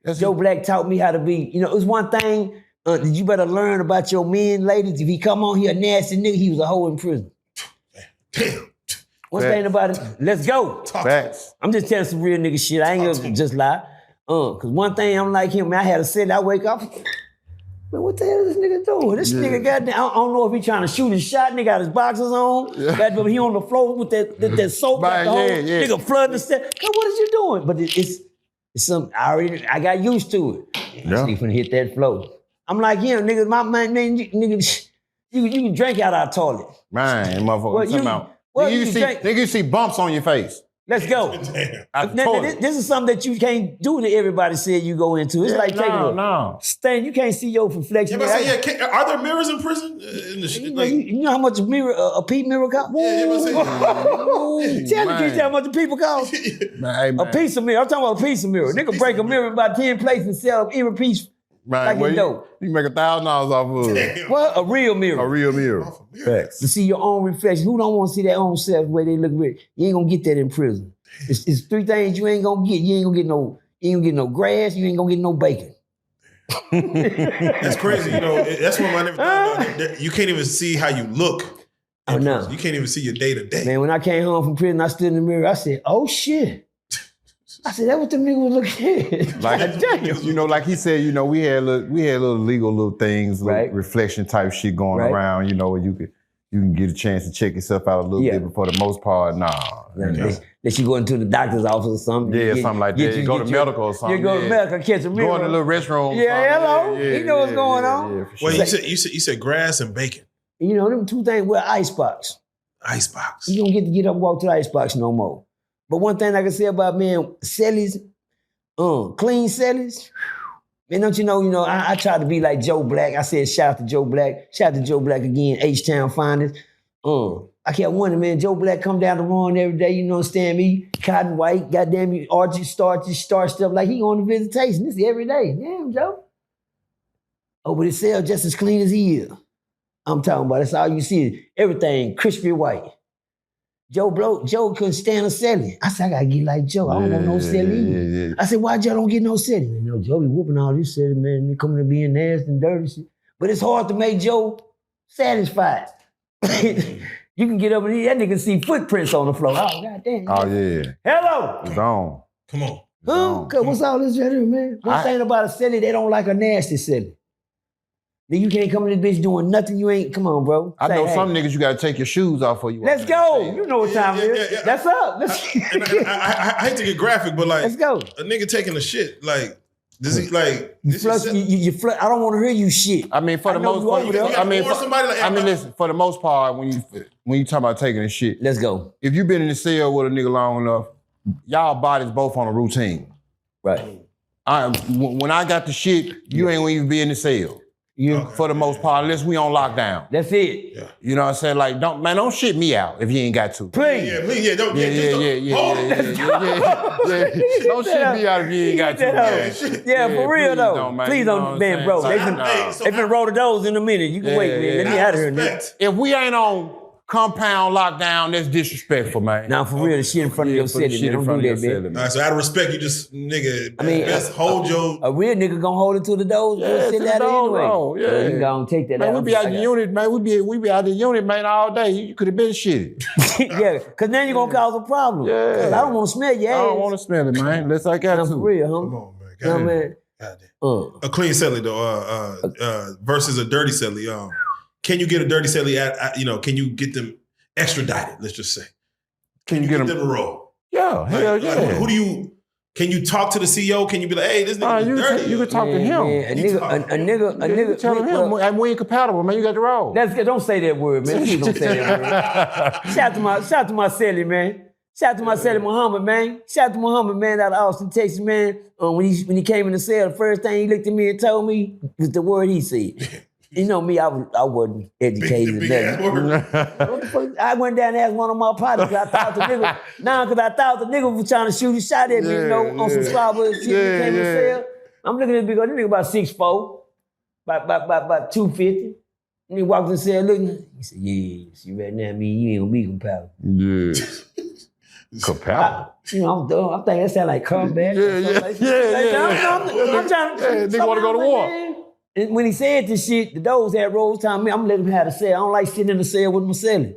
Speaker 2: That's
Speaker 1: Joe Black taught me how to be, it was one thing that you better learn about your men, ladies. If he come on here a nasty nigga, he was a hoe in prison.
Speaker 3: Damn.
Speaker 1: One thing about it, let's go.
Speaker 2: Facts.
Speaker 1: I'm just telling some real nigga shit. I ain't gonna just lie. Cause one thing I'm like him, man, I had a set, I wake up, man, what the hell is this nigga doing? This nigga goddamn, I don't know if he trying to shoot his shot, nigga got his boxers on, goddamn, he on the floor with that soap,
Speaker 2: Right,
Speaker 1: got the whole
Speaker 2: yeah.
Speaker 1: nigga flooding the set. Man, what is you doing? But it's something, I got used to it.
Speaker 2: Yeah.
Speaker 1: He finna hit that flow. I'm like, nigga, my man, nigga, you can drink out our toilet.
Speaker 2: Man, motherfucker,
Speaker 1: Well,
Speaker 2: I'm talking about.
Speaker 1: well,
Speaker 2: Nigga,
Speaker 1: you
Speaker 2: you see bumps on your face.
Speaker 1: Let's go.
Speaker 3: Damn.
Speaker 2: At the
Speaker 1: Now,
Speaker 2: toilet.
Speaker 1: this is something that you can't do that everybody said you go into. It's like taking a stand. You can't see your reflection.
Speaker 3: Yeah, but I say, are there mirrors in prison? In the
Speaker 1: You know how much a peep mirror cost?
Speaker 3: Yeah, but say-
Speaker 1: Tell the
Speaker 2: man.
Speaker 1: kids how much a people cost.
Speaker 2: Man, hey,
Speaker 1: A
Speaker 2: man.
Speaker 1: piece of mirror. I'm talking about a piece of mirror. Nigga break a mirror about 10 places and sell every piece
Speaker 2: Man,
Speaker 1: like
Speaker 2: well,
Speaker 1: it's dope.
Speaker 2: you can make $1,000 off of it.
Speaker 1: What? A real mirror.
Speaker 2: A real mirror. Facts.
Speaker 1: To see your own reflection. Who don't want to see their own self the way they look rich? You ain't gonna get that in prison. It's three things you ain't gonna get. You ain't gonna get no grass, you ain't gonna get no bacon.
Speaker 3: That's crazy. That's one I never thought about. You can't even see how you look.
Speaker 1: Oh, no.
Speaker 3: You can't even see your day to day.
Speaker 1: Man, when I came home from prison, I stood in the mirror. I said, "Oh shit!" I said, "That what the nigga was looking at."
Speaker 2: Like,
Speaker 1: damn.
Speaker 2: like he said, we had little legal little things, little
Speaker 1: Right.
Speaker 2: reflection type shit going
Speaker 1: Right.
Speaker 2: around, where you can get a chance to check yourself out a little
Speaker 1: Yeah.
Speaker 2: bit, but for the most part, nah.
Speaker 1: That you go into the doctor's office or something.
Speaker 2: Yeah, something like that. You go to medical or something.
Speaker 1: You go to
Speaker 2: yeah.
Speaker 1: medical, catch a mirror.
Speaker 2: Go in the little restroom.
Speaker 1: Yeah,
Speaker 2: something.
Speaker 1: hello. He know what's going on.
Speaker 2: Yeah, for
Speaker 3: Well,
Speaker 2: sure.
Speaker 3: you said grass and bacon.
Speaker 1: Them two things. Well, icebox.
Speaker 3: Icebox.
Speaker 1: You don't get to get up and walk to the icebox no more. But one thing I can say about, man, cellies, clean cellies, man, don't you know, I tried to be like Joe Black. I said, shout out to Joe Black. Shout out to Joe Black again, H-Town finest. I kept wondering, man, Joe Black come down the run every day, you know, understand me? Cotton White, goddamn you, Archie starch stuff like he on the visitation. This is every day. Damn, Joe. Oh, but it sells just as clean as he is. I'm talking about, that's all you see. Everything crispy white. Joe couldn't stand a celly. I said, I gotta get like Joe. I don't want no celly.
Speaker 2: Yeah.
Speaker 1: I said, why Joe don't get no celly? You know, Joe be whooping all this celly, man. They coming to being nasty and dirty shit. But it's hard to make Joe satisfied. You can get up and that nigga see footprints on the floor. Oh, goddamn.
Speaker 2: Oh, yeah.
Speaker 1: Hello.
Speaker 2: It's on.
Speaker 3: Come on.
Speaker 1: Huh? Cause what's all this right here, man? One thing about a celly, they don't like a nasty celly. Then you can't come in this bitch doing nothing you ain't, come on, bro.
Speaker 2: I know some niggas you gotta take your shoes off for you.
Speaker 1: Let's go. You know what time it is.
Speaker 3: Yeah.
Speaker 1: That's up.
Speaker 3: I hate to get graphic, but like,
Speaker 1: let's go.
Speaker 3: A nigga taking a shit, like, does he like?
Speaker 1: You flush, you flush. I don't want to hear you shit.
Speaker 2: I mean, for the most part, listen, for the most part, when you talk about taking a shit,
Speaker 1: let's go.
Speaker 2: If you've been in the cell with a nigga long enough, y'all bodies both on a routine.
Speaker 1: Right.
Speaker 2: When I got the shit, you ain't gonna even be in the cell. For the most part, unless we on lockdown.
Speaker 1: That's it.
Speaker 2: Yeah. You know what I'm saying? Like, don't shit me out if you ain't got to.
Speaker 1: Please.
Speaker 3: Don't
Speaker 2: shit me out if you ain't got to.
Speaker 1: Yeah, for real though. Please don't, man, bro. They finna roll the doors in a minute. You can wait, man. Let me out of here, nigga.
Speaker 2: If we ain't on compound lockdown, that's disrespectful, man.
Speaker 1: Now, for real, the shit in front of your city, man. Don't do that, man.
Speaker 3: All right, so out of respect, you just, nigga,
Speaker 1: I mean,
Speaker 3: best hold your...
Speaker 1: A real nigga gonna hold it to the doors.
Speaker 2: Yeah,
Speaker 1: sit out anyway.
Speaker 2: Yeah.
Speaker 1: You gonna take that
Speaker 2: man,
Speaker 1: out.
Speaker 2: we be out the unit, man. We be out the unit, man, all day. You could have been shitty.
Speaker 1: Yeah, because then you're gonna cause a problem. Yeah. Because I don't want to smell your ass.
Speaker 2: I don't want to smell it, man. Unless I got to.
Speaker 1: For real, huh?
Speaker 3: Come on, man. God, man. A clean celly, though, versus a dirty celly. Can you get a dirty celly can you get them extradited, let's just say? Can you get them a roll?
Speaker 2: Yeah, hell yeah.
Speaker 3: Who can you talk to the CEO? Can you be like, hey, this nigga is dirty?
Speaker 2: You can talk to him.
Speaker 1: A nigga.
Speaker 2: Tell him, we ain't compatible, man. You got the roll.
Speaker 1: Don't say that word, man. Please don't say that word. Shout out to my celly, man. Shout out to my celly Muhammad, man. Shout out to Muhammad, man, out of Austin, Texas, man. When he came in the cell, the first thing he looked at me and told me was the word he said. You know me, I wasn't educated. What the fuck? I went down and asked one of my partners because I thought the nigga was trying to shoot a shot at me, on some slobber shit. He came in the cell. I'm looking at this nigga about 6'4", about 250. And he walked in the cell looking. He said, yeah, see right now, me, you ain't gonna be compatible.
Speaker 2: Yeah. Compatible?
Speaker 1: I'm dumb. I think that sound like combat. I'm trying to...
Speaker 2: Nigga want to go to war.
Speaker 1: And when he said this shit, the doors had rolls telling me, I'm letting him have the cell. I don't like sitting in the cell with my celly.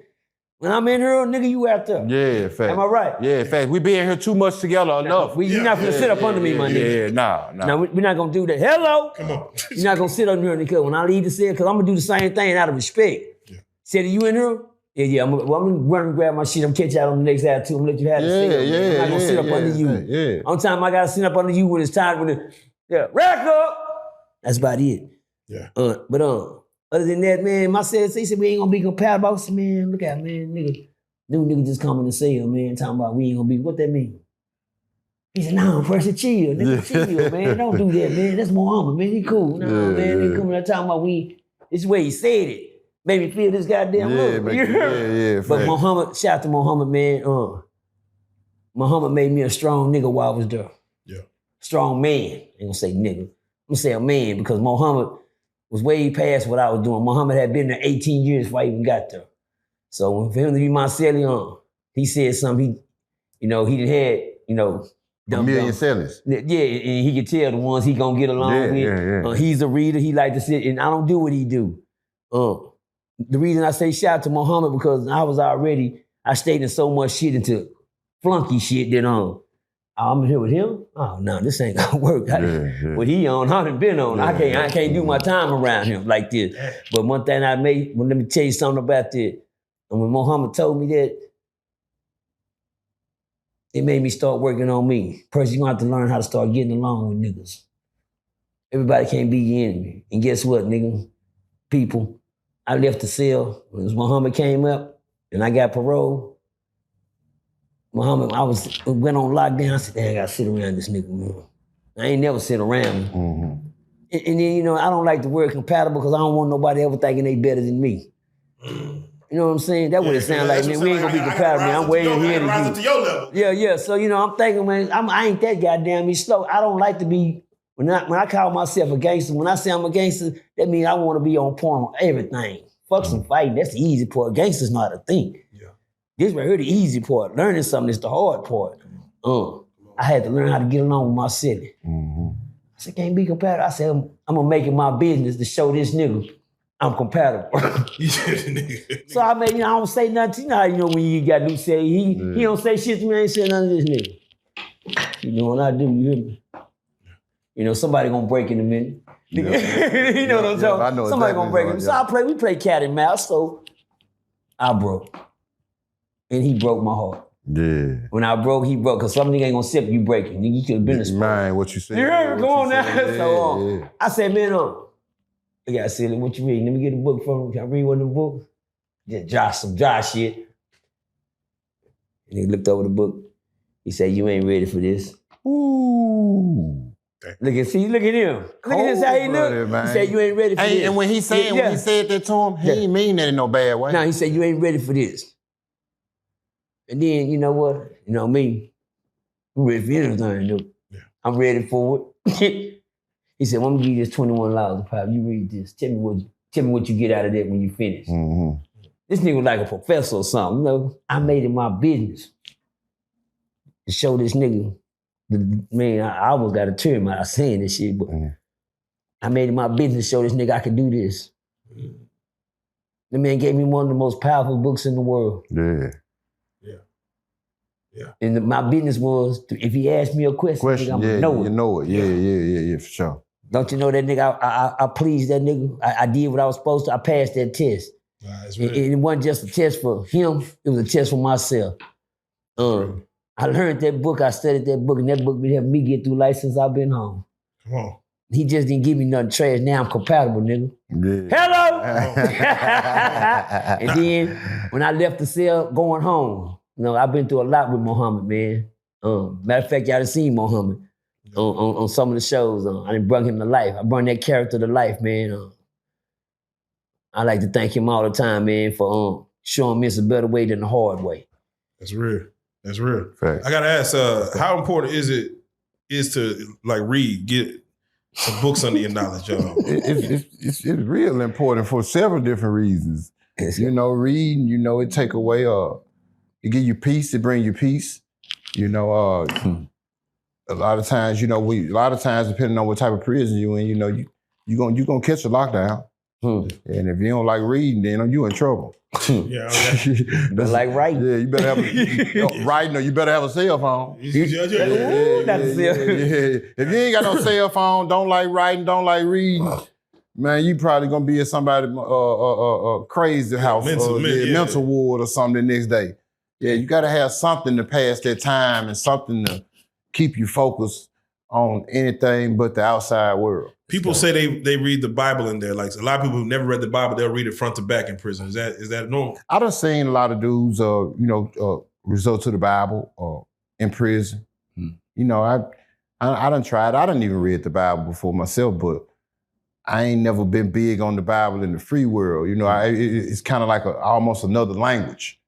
Speaker 1: When I'm in here, nigga, you out there.
Speaker 2: Yeah, fact.
Speaker 1: Am I right?
Speaker 2: Yeah, fact. We be in here too much together enough.
Speaker 1: You're not gonna sit up under me, my nigga.
Speaker 2: Yeah, nah.
Speaker 1: Now, we're not gonna do that. Hello?
Speaker 3: Come on.
Speaker 1: You're not gonna sit up here because when I leave the cell, because I'm gonna do the same thing out of respect. Yeah. Said, you in here? Yeah, I'm gonna run and grab my shit. I'm gonna catch you out on the next side too. I'm gonna let you have the cell. I'm not gonna sit up under you.
Speaker 2: Yeah.
Speaker 1: On time I gotta sit up under you when it's time rack up. That's about it.
Speaker 3: Yeah.
Speaker 1: But other than that, man, my cell, he said we ain't gonna be compatible. I said, man, look at man, nigga. New nigga just coming to cell, man, talking about we ain't gonna be. What that mean? He said, nah, Percy, chill. Nigga, chill, man. Don't do that, man. That's Muhammad, man. He cool. Nah, man, they coming there talking about this is the way he said it. Made me feel this goddamn look. But Muhammad, shout out to Muhammad, man. Muhammad made me a strong nigga while I was there.
Speaker 3: Yeah. Strong
Speaker 1: man. I ain't gonna say nigga. I'm gonna say a man because Muhammad was way past what I was doing. Muhammad had been there 18 years before I even got there. So for him to be my celly, he said something, he done had,
Speaker 2: a million cellies.
Speaker 1: Yeah, and he could tell the ones he gonna get along with.
Speaker 2: Yeah.
Speaker 1: He's a reader, he like to sit, and I don't do what he do. The reason I say shout out to Muhammad because I stayed in so much shit into flunky shit that I'm here with him. Oh no, this ain't gonna work. What he on, I done been on. I can't do my time around him like this. But one thing let me tell you something about that. And when Muhammad told me that, it made me start working on me. Percy, you're gonna have to learn how to start getting along with niggas. Everybody can't be your enemy. And guess what, nigga? People, I left the cell when Muhammad came up and I got parole. Muhammad, went on lockdown. I said, "Dang, I gotta sit around this nigga, man." I ain't never sit around him.
Speaker 2: Mm-hmm.
Speaker 1: And then, you know, I don't like the word compatible because I don't want nobody ever thinking they better than me. You know what I'm saying? That's what it sounds like, man. We ain't gonna be compatible, man. I'm way in here
Speaker 3: to your level.
Speaker 1: Yeah. So, you know, I'm thinking, man, I ain't that goddamn slow. I don't like to be, when I call myself a gangster, when I say I'm a gangster, that means I want to be on point on everything. Fuck some fighting, that's the easy part. Gangsters know how to think.
Speaker 3: Yeah.
Speaker 1: This right here the easy part. Learning something is the hard part. I had to learn how to get along with my city.
Speaker 2: Mm-hmm.
Speaker 1: I said, can't be compatible. I said, I'm gonna make it my business to show this nigga I'm compatible. So I mean, you know, I don't say nothing. You know how you know when you got to say he don't say shit to me. I ain't say nothing to this nigga. You know what I do? You hear me? You know somebody gonna break in a minute. Yeah. You know what I'm talking?
Speaker 2: I know
Speaker 1: somebody
Speaker 2: exactly
Speaker 1: gonna break him. So we play cat and mouse. So I broke, and he broke my heart.
Speaker 2: Yeah.
Speaker 1: When I broke, he broke. Cause some nigga ain't gonna sip you breaking. Nigga, you could have been a sport.
Speaker 2: Man, what you said?
Speaker 1: Yeah, go on now.
Speaker 2: Yeah,
Speaker 1: So I said, man, I got silly. What you read? Let me get a book from him. Can I read one of the books? Just some dry shit. And he looked over the book. He said, you ain't ready for this.
Speaker 2: Ooh.
Speaker 1: Look at him. Look at this how he look.
Speaker 2: Man.
Speaker 1: He said, you ain't ready for this.
Speaker 2: And when he said that to him, he ain't mean that in no bad way.
Speaker 1: No, he said, you ain't ready for this. And then, you know what? You know me. I'm ready for anything, dude. Yeah. I'm ready for it. He said, well, I'm gonna give you this $21 pop. You read this. Tell me what you get out of that when you finish.
Speaker 2: Mm-hmm.
Speaker 1: This nigga was like a professor or something. You know, I made it my business to show this nigga. Man, I almost got a tear out saying this shit, but I made it my business to show this nigga I could do this. The man gave me one of the most powerful books in the world.
Speaker 2: Yeah.
Speaker 1: And my business was, if he asked me a question nigga, I'm gonna know it.
Speaker 2: You know it. Yeah, for sure.
Speaker 1: Don't you know that nigga? I pleased that nigga. I did what I was supposed to. I passed that test. And it wasn't just a test for him. It was a test for myself. I learned that book. I studied that book, and that book been helping me get through life since I've been home.
Speaker 3: Come on.
Speaker 1: He just didn't give me nothing trash. Now I'm compatible, nigga.
Speaker 2: Yeah.
Speaker 1: Hello! And then when I left the cell going home, you know, I've been through a lot with Muhammad, man. Matter of fact, y'all done seen Muhammad on some of the shows. I done brought him to life. I brought that character to life, man. I like to thank him all the time, man, for showing me it's a better way than the hard way.
Speaker 3: That's real. That's real.
Speaker 2: Fact.
Speaker 3: I gotta ask, how important is to like read, get some books under your knowledge, y'all?
Speaker 2: It's real important for several different reasons. You know, reading, you know, it take away, it give you peace, it bring you peace. You know, a lot of times, you know, depending on what type of prison you in, you know, you gonna catch a lockdown. And if you don't like reading, then you in trouble.
Speaker 3: Yeah,
Speaker 1: That's like writing.
Speaker 2: Yeah, you better have writing, or you better have a cell phone.
Speaker 1: Not a cell.
Speaker 2: If you ain't got no cell phone, don't like writing, don't like reading, man, you probably gonna be at somebody crazy house, mental ward or something the next day. Yeah, you gotta have something to pass that time and something to keep you focused on anything but the outside world.
Speaker 3: People say they read the Bible in there. Like a lot of people who've never read the Bible, they'll read it front to back in prison. Is that normal?
Speaker 2: I done seen a lot of dudes, resort to the Bible in prison. You know, I done tried. I done even read the Bible before myself, but I ain't never been big on the Bible in the free world. You know, it's kind of like almost another language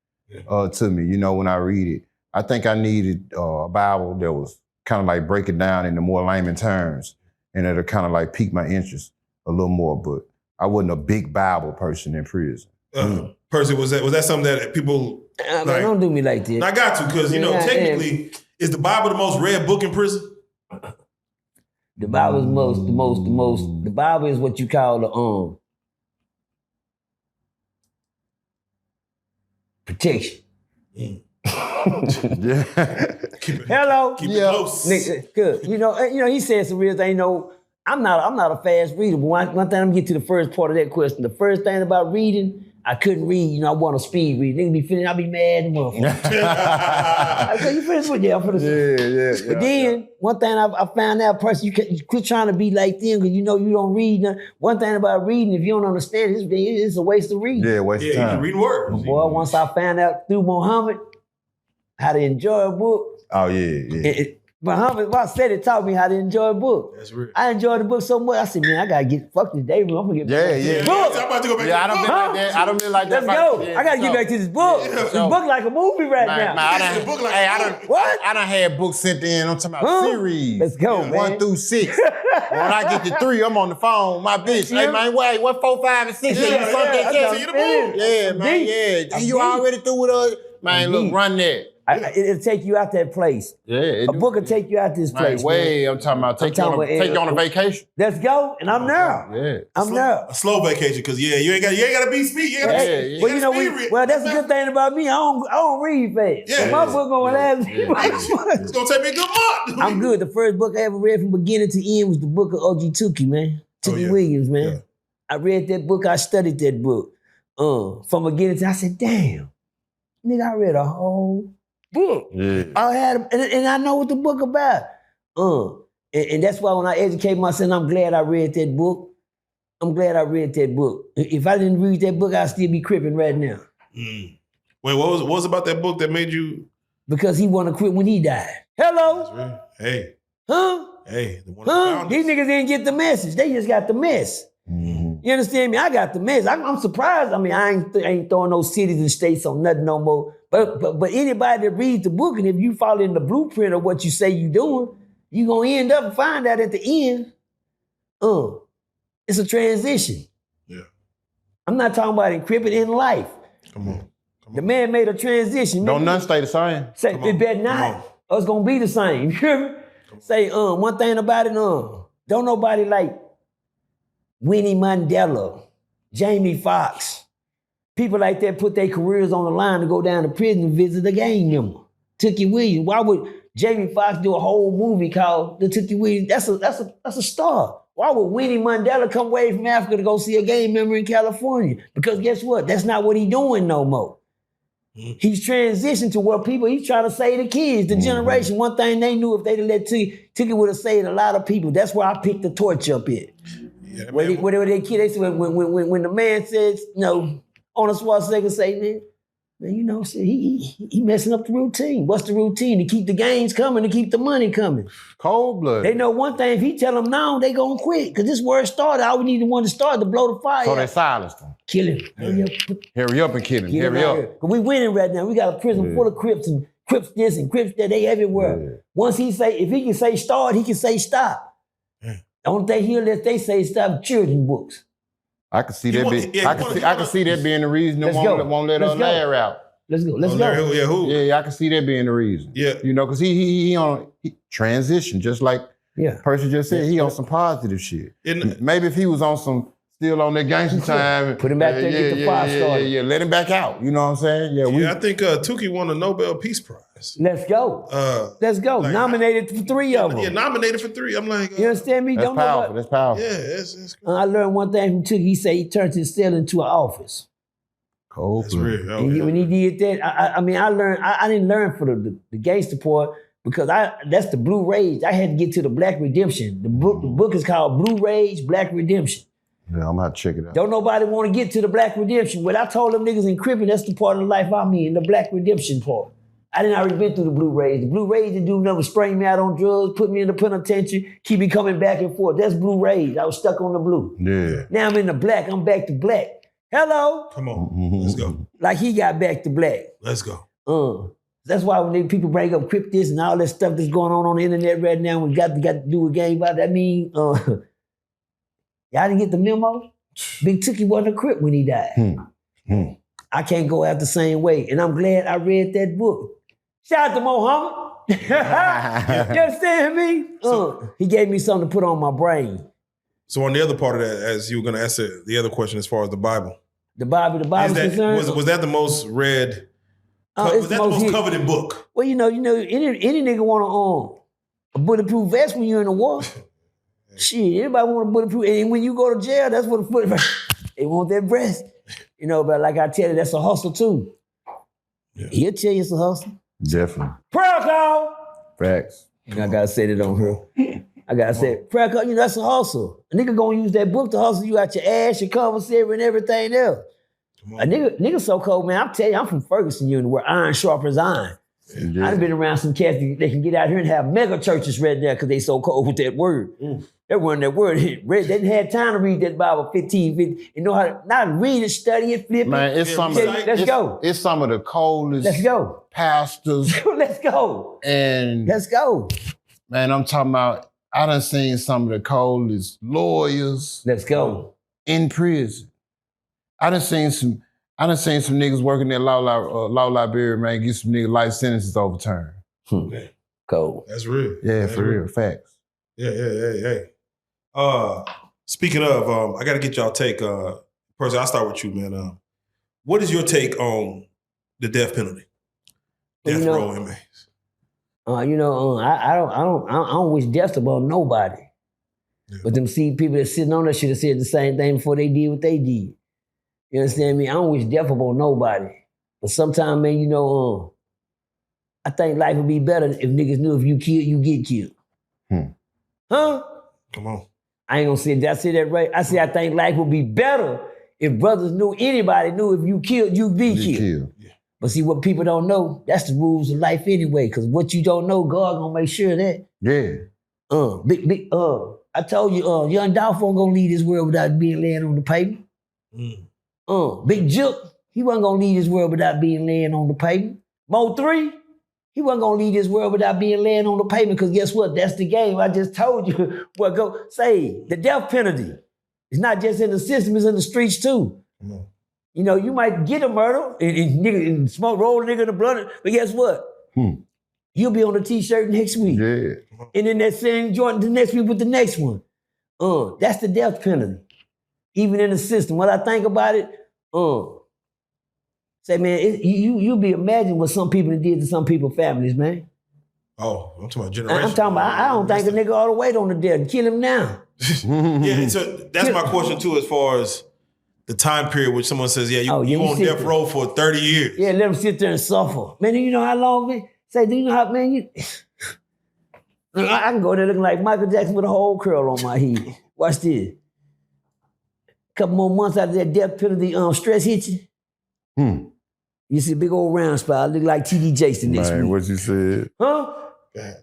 Speaker 2: to me. You know, when I read it, I think I needed a Bible that was kind of like break it down into more layman terms. And it'll kind of like pique my interest a little more, but I wasn't a big Bible person in prison.
Speaker 3: Percy, was that something that people
Speaker 1: like, don't do me like that.
Speaker 3: I got to, because you know, technically, is the Bible the most read book in prison?
Speaker 1: The Bible is the most. The Bible is what you call the protection.
Speaker 2: Yeah.
Speaker 1: Hello.
Speaker 3: Keep it close.
Speaker 1: Nigga, good. You know, he said some real thing. You know, I'm not a fast reader, but one thing I'm gonna get to the first part of that question. The first thing about reading, I couldn't read. You know, I want to speed read. Nigga be finished, I'll be mad and motherfucker. I said, you finished with that?
Speaker 2: Yeah.
Speaker 1: But then one thing I found out, person, you quit trying to be like them because you know you don't read. One thing about reading, if you don't understand it, it's a waste of reading.
Speaker 2: Yeah, waste of time.
Speaker 3: You can read words.
Speaker 1: Boy, once I found out through Muhammad, how to enjoy a book.
Speaker 2: Oh yeah.
Speaker 1: Muhammad said it taught me how to enjoy a book.
Speaker 3: That's real.
Speaker 1: I enjoyed the book so much. I said, man, I gotta get fuck this day room. I'm gonna get back to this book.
Speaker 3: I'm about to go back
Speaker 2: Yeah,
Speaker 3: to the book.
Speaker 2: I don't been like that.
Speaker 1: Let's go. I gotta get back to this book. This book like a movie right now.
Speaker 2: I done had books sent in. I'm talking about series.
Speaker 1: Let's go, man.
Speaker 2: 1 through 6. When I get to 3, I'm on the phone. My bitch, hey man, wait, what 4, 5, and 6? Yeah, man, yeah. You already through with us, man. Look, run that.
Speaker 1: It'll take you out that place.
Speaker 2: Yeah,
Speaker 1: a book will take you out this place.
Speaker 2: I'm talking about take you on a vacation.
Speaker 1: Let's go, and I'm there.
Speaker 2: Yeah,
Speaker 1: I'm there.
Speaker 3: A slow vacation, because you ain't gotta be speed. You gotta
Speaker 1: well, you know, that's a good thing about me. I don't read fast.
Speaker 3: Yeah,
Speaker 1: my book gonna last me.
Speaker 3: It's gonna take me a good month.
Speaker 1: I'm good. The first book I ever read from beginning to end was the book of O.G. Tookie, man. Tookie Williams, man. Yeah. I read that book. I studied that book. From beginning to I said, damn, nigga, I read a whole book.
Speaker 2: Yeah.
Speaker 1: I had, and I know what the book about. And that's why when I educate myself, I'm glad I read that book. I'm glad I read that book. If I didn't read that book, I'd still be cripping right now.
Speaker 3: Wait, what was about that book that made you?
Speaker 1: Because he wanted to quit when he died. Hello?
Speaker 3: Hey.
Speaker 1: Huh?
Speaker 3: Hey.
Speaker 1: These niggas didn't get the message. They just got the mess.
Speaker 2: Mm-hmm.
Speaker 1: You understand me? I got the mess. I'm surprised. I mean, I ain't throwing no cities and states on nothing no more. But anybody that reads the book, and if you follow in the blueprint of what you say you doing, you gonna end up and find out at the end. It's a transition. Yeah. I'm not talking about encrypted in life.
Speaker 3: Come on.
Speaker 1: The man made a transition.
Speaker 2: Don't nothing stay the same.
Speaker 1: Say it better not. Or it's gonna be the same. You hear me? Say one thing about it. Don't nobody like Winnie Mandela, Jamie Foxx. People like that put their careers on the line to go down to prison and visit a gang member. Tookie Williams. Why would Jamie Foxx do a whole movie called The Tookie Williams? That's a star. Why would Winnie Mandela come away from Africa to go see a gang member in California? Because guess what? That's not what he's doing no more. He's transitioned to what he's trying to save the kids, the generation. One thing they knew, if they'd have let Tookie would have saved a lot of people. That's where I picked the torch up at. Yeah, whatever they kid, they said when the man says, Arnold Schwarzenegger say, man, he messing up the routine. What's the routine? To keep the gains coming, to keep the money coming.
Speaker 2: Cold blood.
Speaker 1: They know one thing, if he tell them no, they gonna quit. Because this where it started. All we need one to start to blow the fire.
Speaker 2: So they silenced him.
Speaker 1: Kill him.
Speaker 2: Hurry up and kill him. Hurry up.
Speaker 1: Because we winning right now. We got a prison full of Crips and Crips this and Crips that. They everywhere. Yeah. Once if he can say start, he can say stop. Yeah. The only thing he'll let they say stop children books.
Speaker 2: I can see that. I can see that being the reason they won't let us layer out.
Speaker 1: Let's go.
Speaker 2: Yeah, I can see that being the reason. Yeah, because he on transition, just like Percy just said. He on some positive shit. Maybe if he was on some still on that gangster time,
Speaker 1: put him back there, get the fire started.
Speaker 2: Yeah, let him back out. You know what I'm saying?
Speaker 3: I think Tookie won a Nobel Peace Prize.
Speaker 1: Let's go. Let's go. Like, nominated for 3 of them.
Speaker 3: Yeah, nominated for 3. I'm like,
Speaker 1: you understand me?
Speaker 2: That's powerful. That's powerful.
Speaker 3: Yeah, it's
Speaker 1: I learned one thing from Tookie. He said he turned his cell into an office.
Speaker 2: Cold.
Speaker 3: That's real.
Speaker 1: When he did that, I mean, I learned. I didn't learn for the gangster part because that's the Blue Rage. I had to get to the Black Redemption. The book is called Blue Rage, Black Redemption.
Speaker 2: Yeah, I'm gonna have to check it out.
Speaker 1: Don't nobody want to get to the Black Redemption. What I told them niggas in Crippin', that's the part of the life I'm in, the Black Redemption part. I didn't already been through the Blue Rage. The Blue Rage didn't do nothing, spray me out on drugs, put me in the penitentiary, keep me coming back and forth. That's Blue Rage. I was stuck on the blue.
Speaker 2: Yeah.
Speaker 1: Now I'm in the black. I'm back to black. Hello.
Speaker 3: Come on, let's go.
Speaker 1: Like he got back to black.
Speaker 3: Let's go.
Speaker 1: That's why when people bring up Crip this and all that stuff that's going on the internet right now, we got to do a game about that. I mean, y'all didn't get the memo? Big Tookie wasn't a Crip when he died. I can't go out the same way. And I'm glad I read that book. Shout out to Mohammed. You understand me? He gave me something to put on my brain.
Speaker 3: So on the other part of that, as you were going to answer the other question as far as the Bible.
Speaker 1: The Bible concerned?
Speaker 3: Was that the most read? Was that the most coveted book?
Speaker 1: Well, any nigga want a bulletproof vest when you're in the war. Shit, everybody want a bulletproof. And when you go to jail, that's what they want that breast. But like I tell you, that's a hustle too. Yeah. He'll tell you it's a hustle.
Speaker 2: Definitely.
Speaker 1: Prayer call.
Speaker 2: Facts.
Speaker 1: I gotta say that on her. I gotta say, prayer call, that's a hustle. A nigga gonna use that book to hustle you out your ass, your commissary, and everything else. A nigga so cold, man. I'm telling you, I'm from Ferguson, where iron sharpens iron.
Speaker 2: Yeah.
Speaker 1: I've been around some cats that can get out here and have mega churches right there because they so cold with that word. That word, they didn't have time to read that Bible 15. You know how to not read it, study it, flip
Speaker 2: Man,
Speaker 1: it.
Speaker 2: it's some of
Speaker 1: Let's go.
Speaker 2: It's some of the coldest
Speaker 1: Let's go.
Speaker 2: pastors.
Speaker 1: Let's go.
Speaker 2: And
Speaker 1: Let's go.
Speaker 2: man, I'm talking about, I done seen some of the coldest lawyers
Speaker 1: Let's go.
Speaker 2: in prison. I done seen some niggas working at law library, man, get some niggas life sentences overturned.
Speaker 1: Cold.
Speaker 3: That's real.
Speaker 2: Yeah,
Speaker 3: That's
Speaker 2: for real, facts.
Speaker 3: Yeah. Speaking of, I got to get y'all take. Percy, I'll start with you, man. What is your take on the death penalty? Death row inmates.
Speaker 1: I don't wish death upon nobody. Yeah. But them people that sitting on that should have said the same thing before they did what they did. You understand me? I don't wish death upon nobody. But sometimes, man, I think life would be better if niggas knew if you kill, you get killed. Huh?
Speaker 3: Come on.
Speaker 1: I ain't gonna say that. I say that right. I say I think life would be better if brothers knew, anybody knew if you killed, you be killed. Yeah. But see, what people don't know, that's the rules of life anyway. Because what you don't know, God gonna make sure of that.
Speaker 2: Yeah.
Speaker 1: I told you, Young Dolph wasn't gonna leave this world without being laying on the pavement. Big Jook, he wasn't gonna leave this world without being laying on the pavement. Mo 3, he wasn't gonna leave this world without being laying on the pavement, because guess what? That's the game. I just told you. Well, go say the death penalty. It's not just in the system, it's in the streets too. You know, you might get a murder and smoke, roll a nigga in the blunt, but guess what? You'll be on a t-shirt next week.
Speaker 2: Yeah.
Speaker 1: And then that same joint the next week with the next one. That's the death penalty. Even in the system. When I think about it, say, man, you'll be imagining what some people did to some people's families, man.
Speaker 3: Oh, I'm talking about generation.
Speaker 1: I'm talking about, I don't think a nigga ought to wait on the death. Kill him now.
Speaker 3: Yeah, so that's my question too, as far as the time period which someone says, you on death row for 30 years.
Speaker 1: Yeah, let them sit there and suffer. Man, do you know how long, man? Say, do you know how, man, I can go there looking like Michael Jackson with a whole curl on my head. Watch this. Couple more months after that death penalty stress hit you. You see a big old round spot. I look like T.D. Jason next week.
Speaker 2: What you said?
Speaker 1: Huh?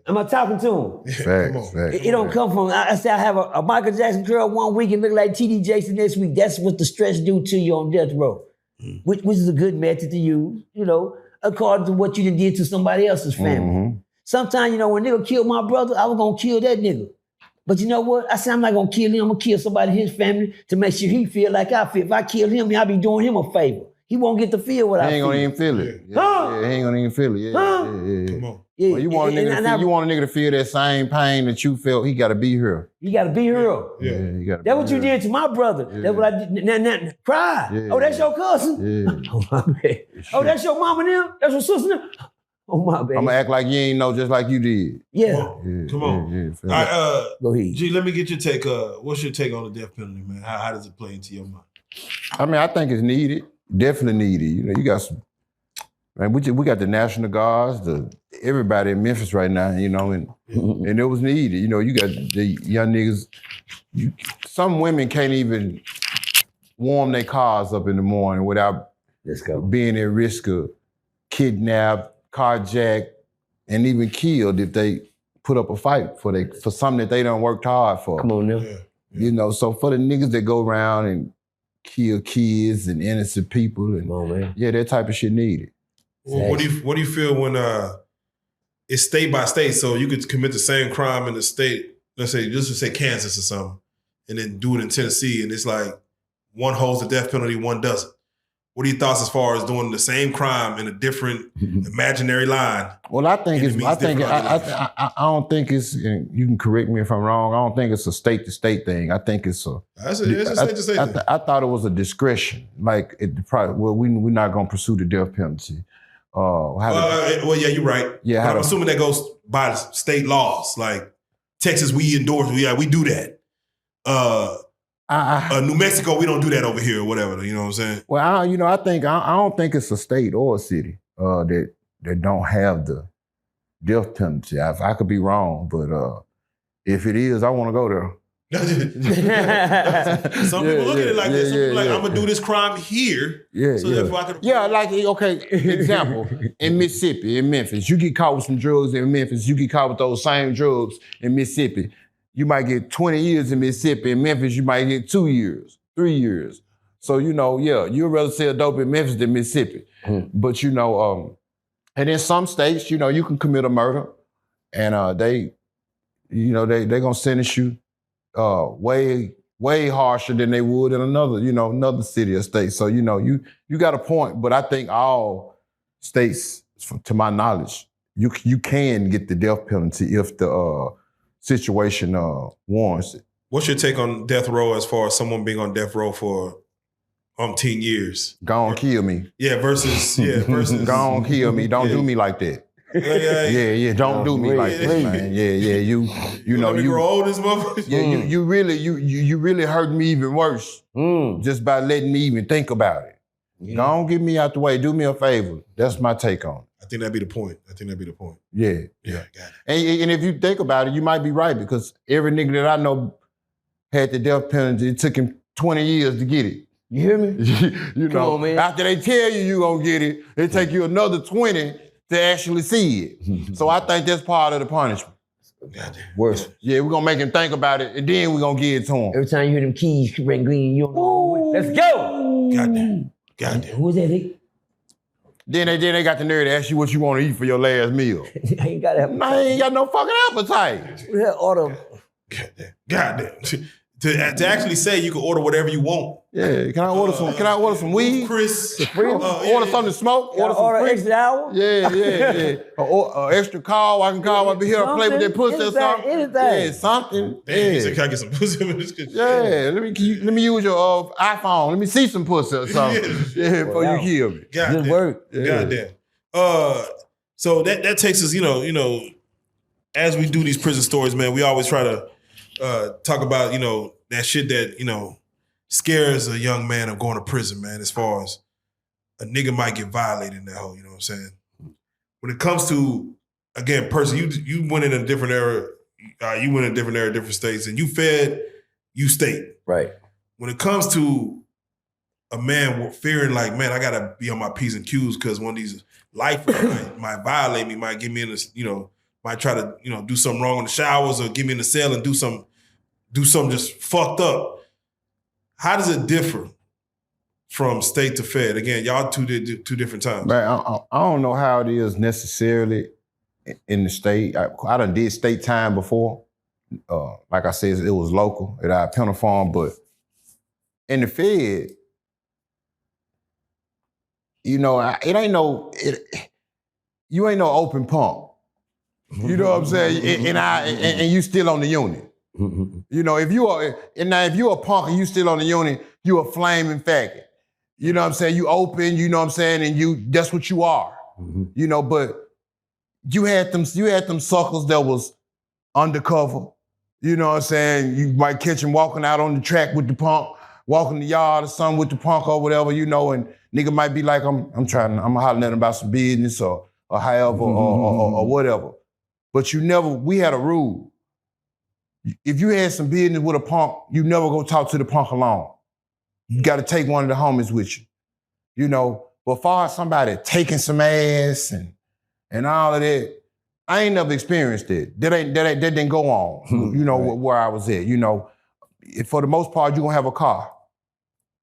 Speaker 1: Am I talking to him?
Speaker 2: Facts.
Speaker 1: It don't come from, I say I have a Michael Jackson curl one week and look like T.D. Jason next week. That's what the stress do to you on death row. Which is a good method to use, according to what you did to somebody else's family. Sometimes, when nigga killed my brother, I was gonna kill that nigga. But you know what? I said, I'm not gonna kill him. I'm gonna kill somebody in his family to make sure he feel like I feel. If I kill him, I'll be doing him a favor. He won't get to feel what I feel.
Speaker 2: He ain't gonna even feel it. Yeah, he ain't gonna even feel it. Yeah.
Speaker 3: Come on.
Speaker 1: Yeah.
Speaker 2: Well, you want a nigga to feel that same pain that you felt. He gotta be here.
Speaker 1: You gotta be here.
Speaker 3: Yeah.
Speaker 2: He gotta.
Speaker 1: That's what you did to my brother. Yeah. That's what I did. Cry.
Speaker 2: Yeah.
Speaker 1: Oh, that's your cousin.
Speaker 2: Yeah.
Speaker 1: Oh my bad. Oh, that's your mama now. That's your sister now. Oh my bad.
Speaker 2: I'm gonna act like you ain't know, just like you did.
Speaker 1: Yeah.
Speaker 3: Come on.
Speaker 2: All right,
Speaker 1: go ahead.
Speaker 3: G, let me get your take. What's your take on the death penalty, man? How does it play into your mind?
Speaker 2: I mean, I think it's needed. Definitely needed. You got some. Man, we got the National Guards, everybody in Memphis right now, and it was needed. You got the young niggas. Some women can't even warm their cars up in the morning without being at risk of kidnapped, carjacked, and even killed if they put up a fight for something that they done worked hard for.
Speaker 1: Come on now.
Speaker 3: Yeah.
Speaker 2: So for the niggas that go around and kill kids and innocent people, and
Speaker 1: come on, man.
Speaker 2: Yeah, that type of shit needed.
Speaker 3: Well, what do you feel when it's state by state? So you could commit the same crime in the state, let's say Kansas or something, and then do it in Tennessee, and it's like one holds the death penalty, one doesn't. What are your thoughts as far as doing the same crime in a different imaginary line?
Speaker 2: Well, I don't think it's. And you can correct me if I'm wrong. I don't think it's a state to state thing. I think it's a.
Speaker 3: It's a state to state thing.
Speaker 2: I thought it was a discretion. Like we're not gonna pursue the death penalty.
Speaker 3: Yeah, you're right.
Speaker 2: Yeah,
Speaker 3: I'm assuming that goes by state laws. Like Texas, we endorse. We do that. New Mexico, we don't do that over here or whatever. You know what I'm saying?
Speaker 2: Well, I don't think it's a state or a city that don't have the death penalty. I could be wrong, but if it is, I want to go there.
Speaker 3: Some people look at it like that. Some people like, I'm gonna do this crime here. Therefore I can.
Speaker 2: Like, okay, example, in Mississippi, in Memphis, you get caught with some drugs in Memphis, you get caught with those same drugs in Mississippi. You might get 20 years in Mississippi. In Memphis, you might get 2 years, 3 years. So, you'd rather sell dope in Memphis than Mississippi. But, and in some states, you can commit a murder and they gonna sentence you way harsher than they would in another city or state. So, you got a point, but I think all states, to my knowledge, you can get the death penalty if the situation warrants it.
Speaker 3: What's your take on death row as far as someone being on death row for 10 years?
Speaker 2: Go on, kill me.
Speaker 3: Versus.
Speaker 2: Go on, kill me. Don't do me like that. Don't do me like this, man. You know, you grow old as motherfucker. You really hurt me even worse just by letting me even think about it. Don't get me out the way. Do me a favor. That's my take on it.
Speaker 3: I think that'd be the point.
Speaker 2: Yeah.
Speaker 3: Got it.
Speaker 2: And if you think about it, you might be right because every nigga that I know had the death penalty. It took him 20 years to get it.
Speaker 1: You hear me?
Speaker 2: Come on, man. After they tell you gonna get it, it take you another 20 to actually see it. So I think that's part of the punishment.
Speaker 1: Worse.
Speaker 2: Yeah, we're gonna make him think about it, and then we're gonna give it to him.
Speaker 1: Every time you hear them keys ring green, you don't know. Let's go!
Speaker 3: Goddamn.
Speaker 1: Who was that, Nick?
Speaker 2: Then they got the nerve to ask you what you want to eat for your last meal.
Speaker 1: I ain't got that.
Speaker 2: I ain't got no fucking appetite.
Speaker 1: Order.
Speaker 3: Goddamn. To actually say you can order whatever you want.
Speaker 2: Yeah, can I order some weed?
Speaker 3: Chris.
Speaker 2: Order something to smoke?
Speaker 1: Order extra hour?
Speaker 2: Yeah. Or extra call. I can call up here and play with that pussy or something.
Speaker 1: Anything.
Speaker 2: Yeah, something.
Speaker 3: Damn, he said, can I get some pussy?
Speaker 2: Yeah, let me use your iPhone. Let me see some pussy or something. Before you kill me.
Speaker 1: Good work.
Speaker 3: Goddamn. So that takes us, as we do these prison stories, man, we always try to talk about, that shit that, scares a young man of going to prison, man, as far as a nigga might get violated in that hole, you know what I'm saying? When it comes to, again, Percy, you went in a different era, different states, and you state.
Speaker 1: Right.
Speaker 3: When it comes to a man fearing like, man, I gotta be on my P's and Q's because one of these lifers might violate me, might get me in this, might try to, do something wrong in the showers or get me in the cell and do something just fucked up. How does it differ from state to fed? Again, y'all two different times.
Speaker 2: Man, I don't know how it is necessarily in the state. I done did state time before. Like I said, it was local at our penal farm, but in the fed, it ain't no open pump. You know what I'm saying? And you still on the unit. If you are a punk and you still on the unit, you a flaming faggot. You know what I'm saying? You open, you know what I'm saying, and that's what you are. But you had them suckers that was undercover. You know what I'm saying? You might catch them walking out on the track with the punk, walking the yard or something with the punk or whatever, and nigga might be like, I'm hollering at him about some business or however or whatever. But we had a rule. If you had some business with a punk, you never go talk to the punk alone. You got to take one of the homies with you. But far as somebody taking some ass and all of that, I ain't never experienced it. That didn't go on, right. Where I was at. For the most part, you're going to have a car.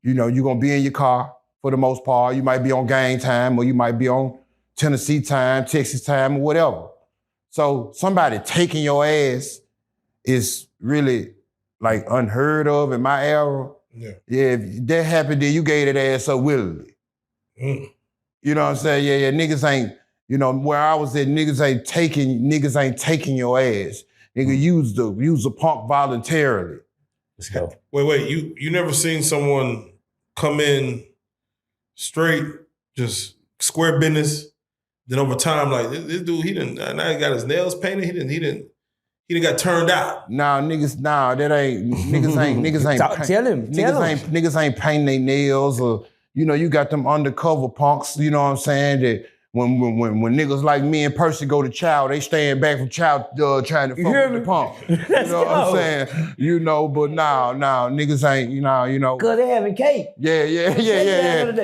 Speaker 2: You're going to be in your car for the most part. You might be on gang time or you might be on Tennessee time, Texas time, or whatever. So somebody taking your ass is really like unheard of in my era. Yeah, if that happened, then you gave that ass up willingly. You know what I'm saying? Yeah, niggas ain't, where I was at, niggas ain't taking your ass. Nigga use the punk voluntarily.
Speaker 1: Let's go.
Speaker 3: Wait, you never seen someone come in straight, just square business, then over time, like this dude, now he got his nails painted, he didn't got turned out.
Speaker 2: That ain't niggas
Speaker 1: Tell him.
Speaker 2: Niggas ain't painting their nails or you got them undercover punks, you know what I'm saying, that when niggas like me and Percy go to chow, they stand back from chow trying to fuck with the pump. You know what I'm saying? You know, but now niggas ain't, you know.
Speaker 1: Cause they having cake.
Speaker 2: Yeah.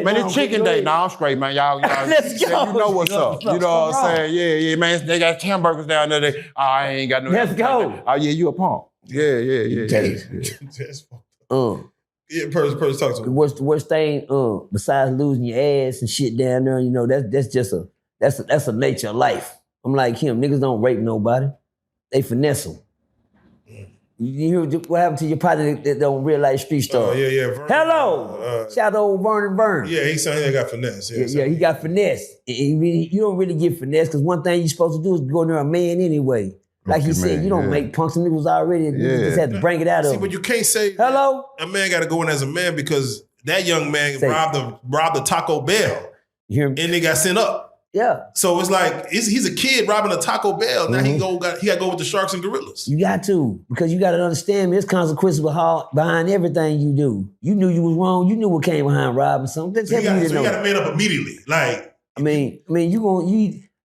Speaker 2: Man, it's chicken day. Nah, I'm straight, man. Y'all
Speaker 1: Let's go.
Speaker 2: You know what's up. You know what I'm saying? Yeah, man. They got hamburgers down there. I ain't got no.
Speaker 1: Let's go.
Speaker 2: Oh yeah, you a pump. Yeah.
Speaker 3: Yeah, Percy, talk to me.
Speaker 1: The worst thing, besides losing your ass and shit down there, you know, that's just that's a nature of life. I'm like him. Niggas don't rape nobody. They finesse them. You hear what happened to your partner that don't realize street story?
Speaker 3: Yeah. Vernon,
Speaker 1: Hello. Shout out to old Vernon.
Speaker 3: Yeah, he's saying he got finesse.
Speaker 1: Yeah, he got finesse. You don't really get finesse because one thing you're supposed to do is go near a man anyway. Like he said, you don't make punks. Some niggas already. You just have to bring it out of them.
Speaker 3: But you can't say
Speaker 1: hello.
Speaker 3: A man got to go in as a man because that young man robbed the Taco Bell.
Speaker 1: You hear me?
Speaker 3: And they got sent up.
Speaker 1: Yeah.
Speaker 3: So it's like he's a kid robbing a Taco Bell. Now he got to go with the Sharks and Gorillas.
Speaker 1: You got to, because you got to understand there's consequences behind everything you do. You knew you was wrong. You knew what came behind robbing something.
Speaker 3: So you got to man up immediately. Like
Speaker 1: I mean,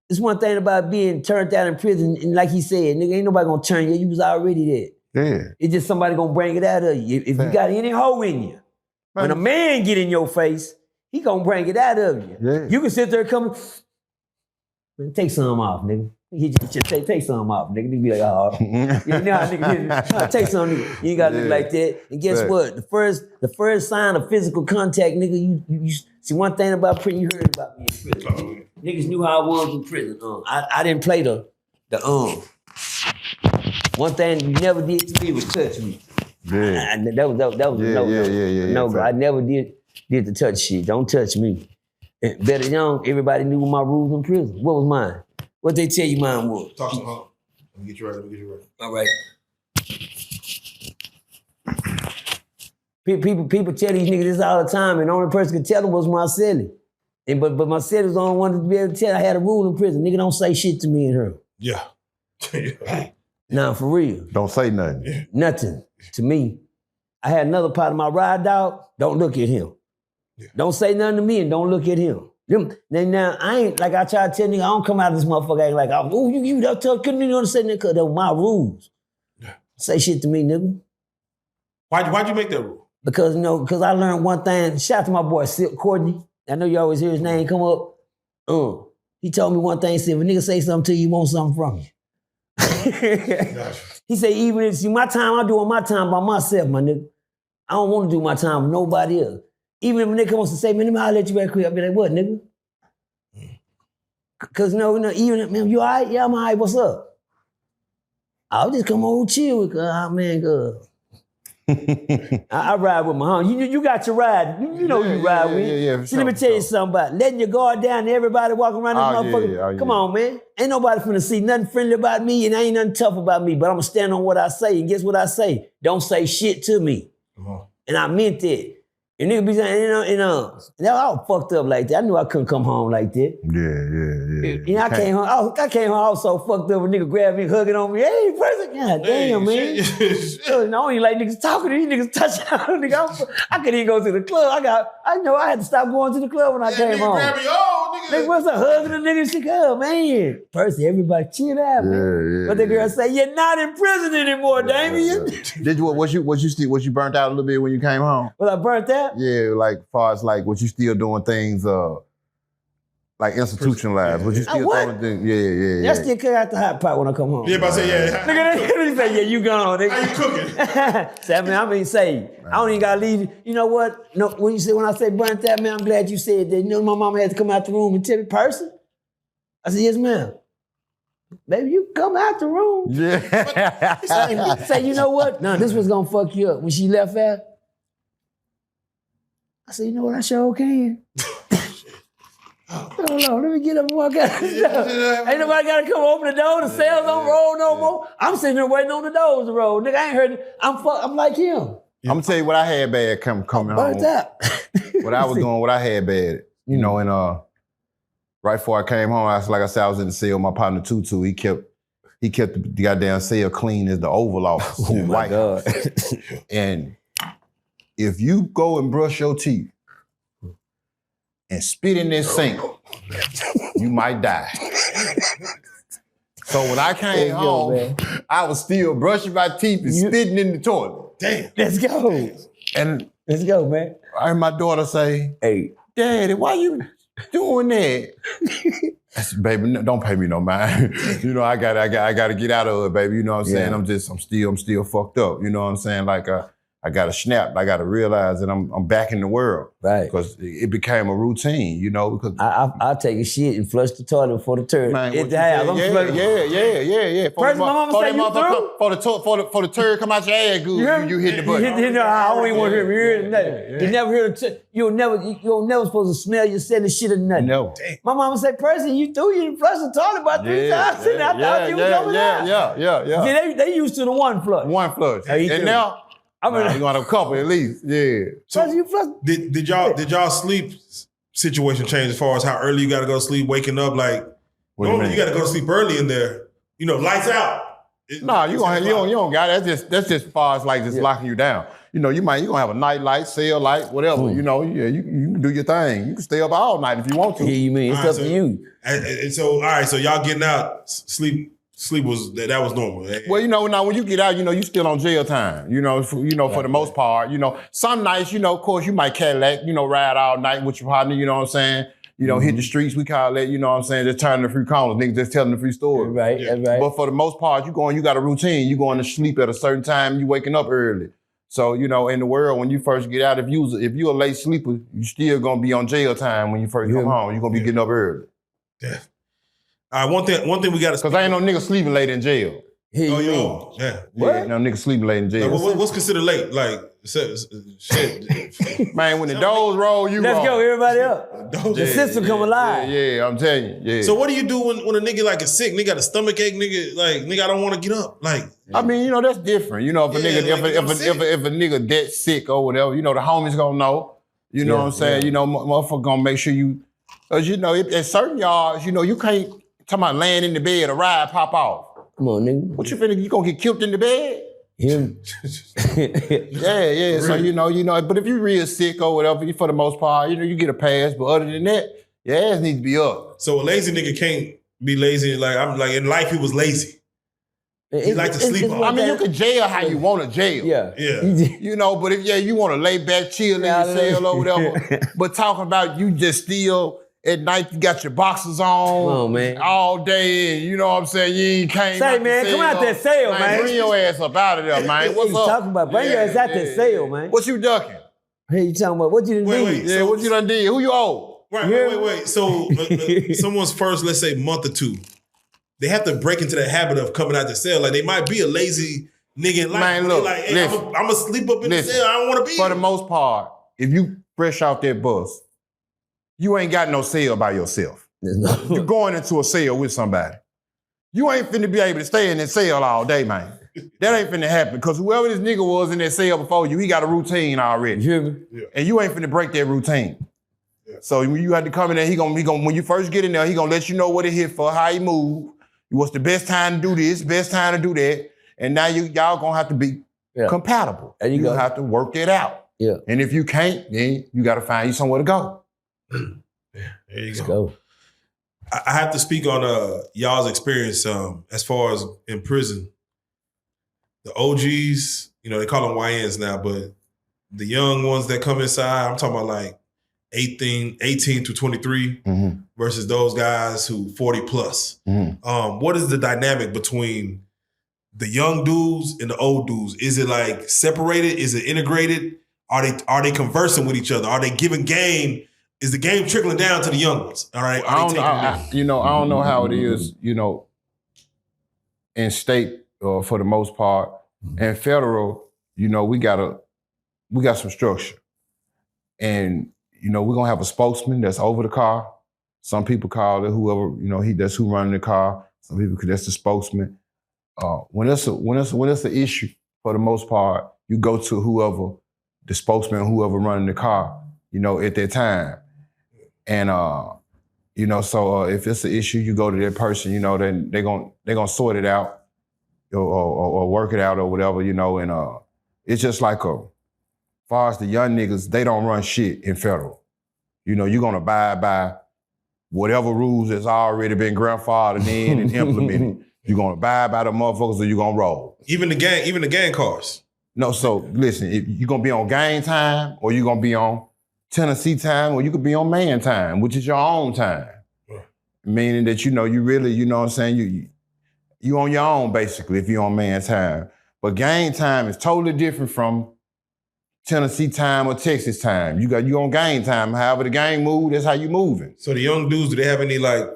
Speaker 1: it's one thing about being turned out in prison, and like he said, nigga, ain't nobody gonna turn you. You was already there.
Speaker 2: Yeah.
Speaker 1: It's just somebody gonna bring it out of you. If you got any hoe in you, when a man get in your face, he gonna bring it out of you.
Speaker 2: Yeah.
Speaker 1: You can sit there coming, take some off, nigga. He just take some off, nigga. Nigga be like, oh, you know how nigga take some, nigga. You ain't gotta look like that. And guess what? The first sign of physical contact, nigga, you see one thing about prison, you heard about me in prison. Niggas knew how I was in prison. I didn't play the One thing you never did to me was touch me.
Speaker 2: Yeah.
Speaker 1: That was no, bro. I never did the touch shit. Don't touch me. And better young, everybody knew my rules in prison. What was mine? What they tell you mine was?
Speaker 3: Talk to him. Let me get you right.
Speaker 1: All right. People tell these niggas this all the time, and the only person could tell them was Marcelli. But Marcelli was the only one to be able to tell I had a rule in prison. Nigga, don't say shit to me and her.
Speaker 3: Yeah.
Speaker 1: Nah, for real.
Speaker 2: Don't say nothing.
Speaker 3: Yeah.
Speaker 1: Nothing to me. I had another part of my ride dog. Don't look at him. Yeah. Don't say nothing to me and don't look at him. Now I ain't like I try to tell nigga, I don't come out of this motherfucker acting like, oh, you couldn't even understand that because they were my rules. Yeah. Say shit to me, nigga.
Speaker 3: Why'd you make that rule?
Speaker 1: Because I learned one thing. Shout out to my boy Silk Courtney. I know you always hear his name come up. He told me one thing. He said, if a nigga say something to you, you want something from you. He said, even if it's my time, I'm doing my time by myself, my nigga. I don't want to do my time with nobody else. Even if a nigga wants to say, man, I'll let you back quick. I'll be like, what, nigga? Because, even, man, you all right? Yeah, I'm all right. What's up? I'll just come over and chill with man, I ride with my homie. You got your ride. You know who you ride with.
Speaker 2: Yeah,
Speaker 1: so let me tell you something about letting your guard down and everybody walking around this motherfucker. Come on, man. Ain't nobody finna see nothing friendly about me and ain't nothing tough about me, but I'm gonna stand on what I say. And guess what I say? Don't say shit to me. And I meant that. And nigga be saying, I was fucked up like that. I knew I couldn't come home like that.
Speaker 2: Yeah.
Speaker 1: I came home. I was so fucked up. A nigga grabbed me, hugging on me. Hey, person, God damn, man. I don't even like niggas talking to these niggas touching on nigga. I couldn't even go to the club. I had to stop going to the club when I came home. Nigga, what's up? Hugging a nigga, shit, oh man. Percy, everybody chill out, man. But the girl say, you're not in prison anymore, Damien.
Speaker 2: Was you burnt out a little bit when you came home?
Speaker 1: Was I burnt out?
Speaker 2: Yeah, like far as like was you still doing things like institutionalized? Was you still doing things? Yeah.
Speaker 1: I still cook out the hot pot when I come home.
Speaker 3: Yeah, but I say, yeah.
Speaker 1: Nigga, say, yeah, you gone. Nigga.
Speaker 3: How you cooking?
Speaker 1: Say, I don't even gotta leave. You know what? No, when I say burnt out, man, I'm glad you said that. You know, my mama had to come out the room and tell me, Percy. I said, yes, ma'am. Baby, you come out the room.
Speaker 2: Yeah.
Speaker 1: Say, you know what? No, this was gonna fuck you up. When she left out, I said, you know what? I sure can. Hold on, let me get up and walk out. Ain't nobody got to come open the door. The cells don't roll no more. I'm sitting there waiting on the doors to roll. Nigga, I ain't heard it. I'm like him.
Speaker 2: I'm gonna tell you what I had bad coming home.
Speaker 1: Burnt out.
Speaker 2: What I was doing, what I had bad, and right before I came home, I was in the cell with my partner Tutu. He kept the goddamn cell clean as the Oval Office.
Speaker 1: Oh my God.
Speaker 2: And if you go and brush your teeth and spit in this sink You might die. So when I came home, I was still brushing my teeth and spitting in the toilet.
Speaker 3: Damn.
Speaker 1: Let's go.
Speaker 2: And
Speaker 1: Let's go, man.
Speaker 2: I heard my daughter say,
Speaker 1: Hey.
Speaker 2: Daddy, why you doing that? I said, baby, don't pay me no mind. You know, I gotta get out of it, baby. You know what I'm saying? I'm still fucked up. You know what I'm saying? Like I gotta snap. I gotta realize that I'm back in the world.
Speaker 1: Right.
Speaker 2: Because it became a routine, you know, because
Speaker 1: I'll take a shit and flush the toilet before the turd.
Speaker 2: man,
Speaker 1: At the house. I'm flushing.
Speaker 2: yeah.
Speaker 1: First, my mama say you through?
Speaker 2: For the turd come out your ass, good, you hit the button.
Speaker 1: I don't even want to hear you hear nothing. You never hear the you're never supposed to smell yourself and shit or nothing.
Speaker 2: No.
Speaker 1: My mama say, Percy, you threw, you flushed the toilet about 3 times. And I thought you was over there.
Speaker 2: Yeah.
Speaker 1: See, they used to the one flush.
Speaker 2: One flush.
Speaker 1: How you
Speaker 2: And
Speaker 1: doing?
Speaker 2: now, you're gonna have a couple at least. Yeah.
Speaker 1: So you flush.
Speaker 3: Did y'all sleep situation change as far as how early you got to go to sleep, waking up? Like normally you got to go to sleep early in there. You know, lights out.
Speaker 2: Nah, you don't got it. That's just as far as like just locking you down. You know, you gonna have a night light, cell light, whatever. You know, you can do your thing. You can stay up all night if you want to.
Speaker 1: Yeah, you mean it's up to you.
Speaker 3: And so, all right, so y'all getting out, sleep was that was normal.
Speaker 2: Well, you know, now when you get out, you know, you still on jail time. You know, for the most part. You know, some nights, you know, of course, you might Cadillac, you know, ride all night with your partner. You know what I'm saying? You know, hit the streets, we call that, you know what I'm saying, just turning the free corners, niggas just telling the free story.
Speaker 1: Right, that's right.
Speaker 2: But for the most part, you got a routine. You going to sleep at a certain time, you waking up early. So, you know, in the world, when you first get out, if you're a late sleeper, you still gonna be on jail time when you first come home. You're gonna be getting up early.
Speaker 3: Yeah. All right, one thing we got to...
Speaker 2: Because ain't no nigga sleeping late in jail.
Speaker 3: Yeah.
Speaker 2: Yeah, no nigga sleeping late in jail.
Speaker 3: Like, what's considered late? Like, shit.
Speaker 2: Man, when the doors roll, you
Speaker 1: Let's
Speaker 2: roll.
Speaker 1: go, everybody up. The system come alive.
Speaker 2: Yeah, I'm telling you. Yeah.
Speaker 3: So what do you do when a nigga like is sick? Nigga got a stomach ache. Nigga, I don't want to get up. Like,
Speaker 2: I mean, you know, that's different. You know, if a nigga that sick or whatever, you know, the homies gonna know. You know what I'm saying? You know, motherfucker gonna make sure you, cause you know, at certain yards, you know, you can't talking about laying in the bed, a ride pop off.
Speaker 1: Come on, nigga.
Speaker 2: What you finna? You gonna get killed in the bed?
Speaker 1: Him.
Speaker 2: Yeah. So you know. But if you real sick or whatever, for the most part, you know, you get a pass. But other than that, your ass needs to be up.
Speaker 3: So a lazy nigga can't be lazy. Like I'm like in life, he was lazy. He like to sleep.
Speaker 2: I mean, you can jail how you want to jail.
Speaker 3: Yeah.
Speaker 2: You know, but if you want to lay back, chill in your cell or whatever. But talking about you just still. At night, you got your boxers on all day, and you know what I'm saying? You ain't came
Speaker 1: Say, man, come out that cell, man.
Speaker 2: Bring your ass up out of there, man. What's up?
Speaker 1: Talking about, bring your ass out that cell, man.
Speaker 2: What you ducking?
Speaker 1: Hey, you talking about, what you done did?
Speaker 2: Yeah, what you done did? Who you owe?
Speaker 3: Wait. So someone's first, let's say, month or two, they have to break into the habit of coming out the cell. Like, they might be a lazy nigga in life.
Speaker 2: Man, look,
Speaker 3: like, hey, I'm going to sleep up in the cell. I don't want to be
Speaker 2: For the most part, if you fresh out that bus, you ain't got no cell by yourself. You're going into a cell with somebody. You ain't finna be able to stay in that cell all day, man. That ain't finna happen, because whoever this nigga was in that cell before you, he got a routine already.
Speaker 1: Yeah.
Speaker 2: And you ain't finna break that routine. Yeah. So when you had to come in there, he gonna when you first get in there, he gonna let you know what it hit for, how he move, what's the best time to do this, best time to do that. And now y'all gonna have to be compatible.
Speaker 1: And you
Speaker 2: have to work that out.
Speaker 1: Yeah.
Speaker 2: And if you can't, then you gotta find you somewhere to go.
Speaker 3: There you
Speaker 1: go.
Speaker 3: I have to speak on y'all's experience as far as in prison. The OGs, you know, they call them YNs now, but the young ones that come inside, I'm talking about like 18 to 23 versus those guys who 40 plus. What is the dynamic between the young dudes and the old dudes? Is it like separated? Is it integrated? Are they conversing with each other? Are they giving game? Is the game trickling down to the young ones? All right.
Speaker 2: I don't know how it is, you know, in state for the most part. And federal, you know, we got some structure. And, you know, we're gonna have a spokesman that's over the car. Some people call it whoever, you know, that's who running the car. Some people, that's the spokesman. When it's an issue, for the most part, you go to whoever, the spokesman, whoever running the car, you know, at that time. And you know, so if it's an issue, you go to that person, you know, then they're gonna sort it out or work it out or whatever, you know. And it's just like as far as the young niggas, they don't run shit in federal. You know, you're gonna abide by whatever rules has already been grandfathered in and implemented. You gonna abide by the motherfuckers or you gonna roll.
Speaker 3: Even the gang cars.
Speaker 2: No, so listen, if you gonna be on gang time or you gonna be on Tennessee time or you could be on man time, which is your own time. Meaning that, you really, you know what I'm saying, you on your own basically if you're on man time. But gang time is totally different from Tennessee time or Texas time. You on gang time. However the gang move, that's how you moving.
Speaker 3: So the young dudes, do they have any like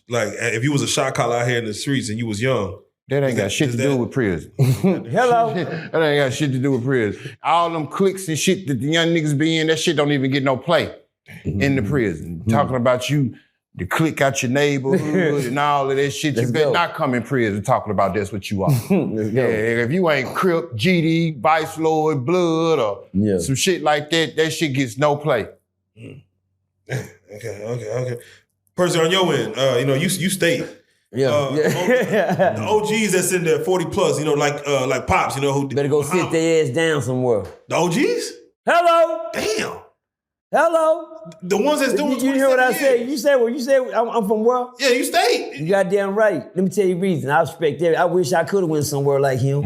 Speaker 3: if you was a shot caller out here in the streets and you was young?
Speaker 2: That ain't got shit to do with prison.
Speaker 1: Hello.
Speaker 2: That ain't got shit to do with prison. All them cliques and shit that the young niggas be in, that shit don't even get no play in the prison. Talking about you, the clique out your neighborhood and all of that shit. You better not come in prison talking about that's what you are. If you ain't Crip, GD, Vice Lord, Blood, or some shit like that, that shit gets no play.
Speaker 3: Okay. Percy, on your end, you state. The OGs that's in there, 40 plus, like Pops, who
Speaker 1: better go sit their ass down somewhere.
Speaker 3: The OGs?
Speaker 1: Hello.
Speaker 3: Damn.
Speaker 1: Hello.
Speaker 3: The ones that's doing.
Speaker 1: You hear what I said? You said I'm from where?
Speaker 3: Yeah, you stayed.
Speaker 1: You goddamn right. Let me tell you the reason. I respect that. I wish I could have went somewhere like him.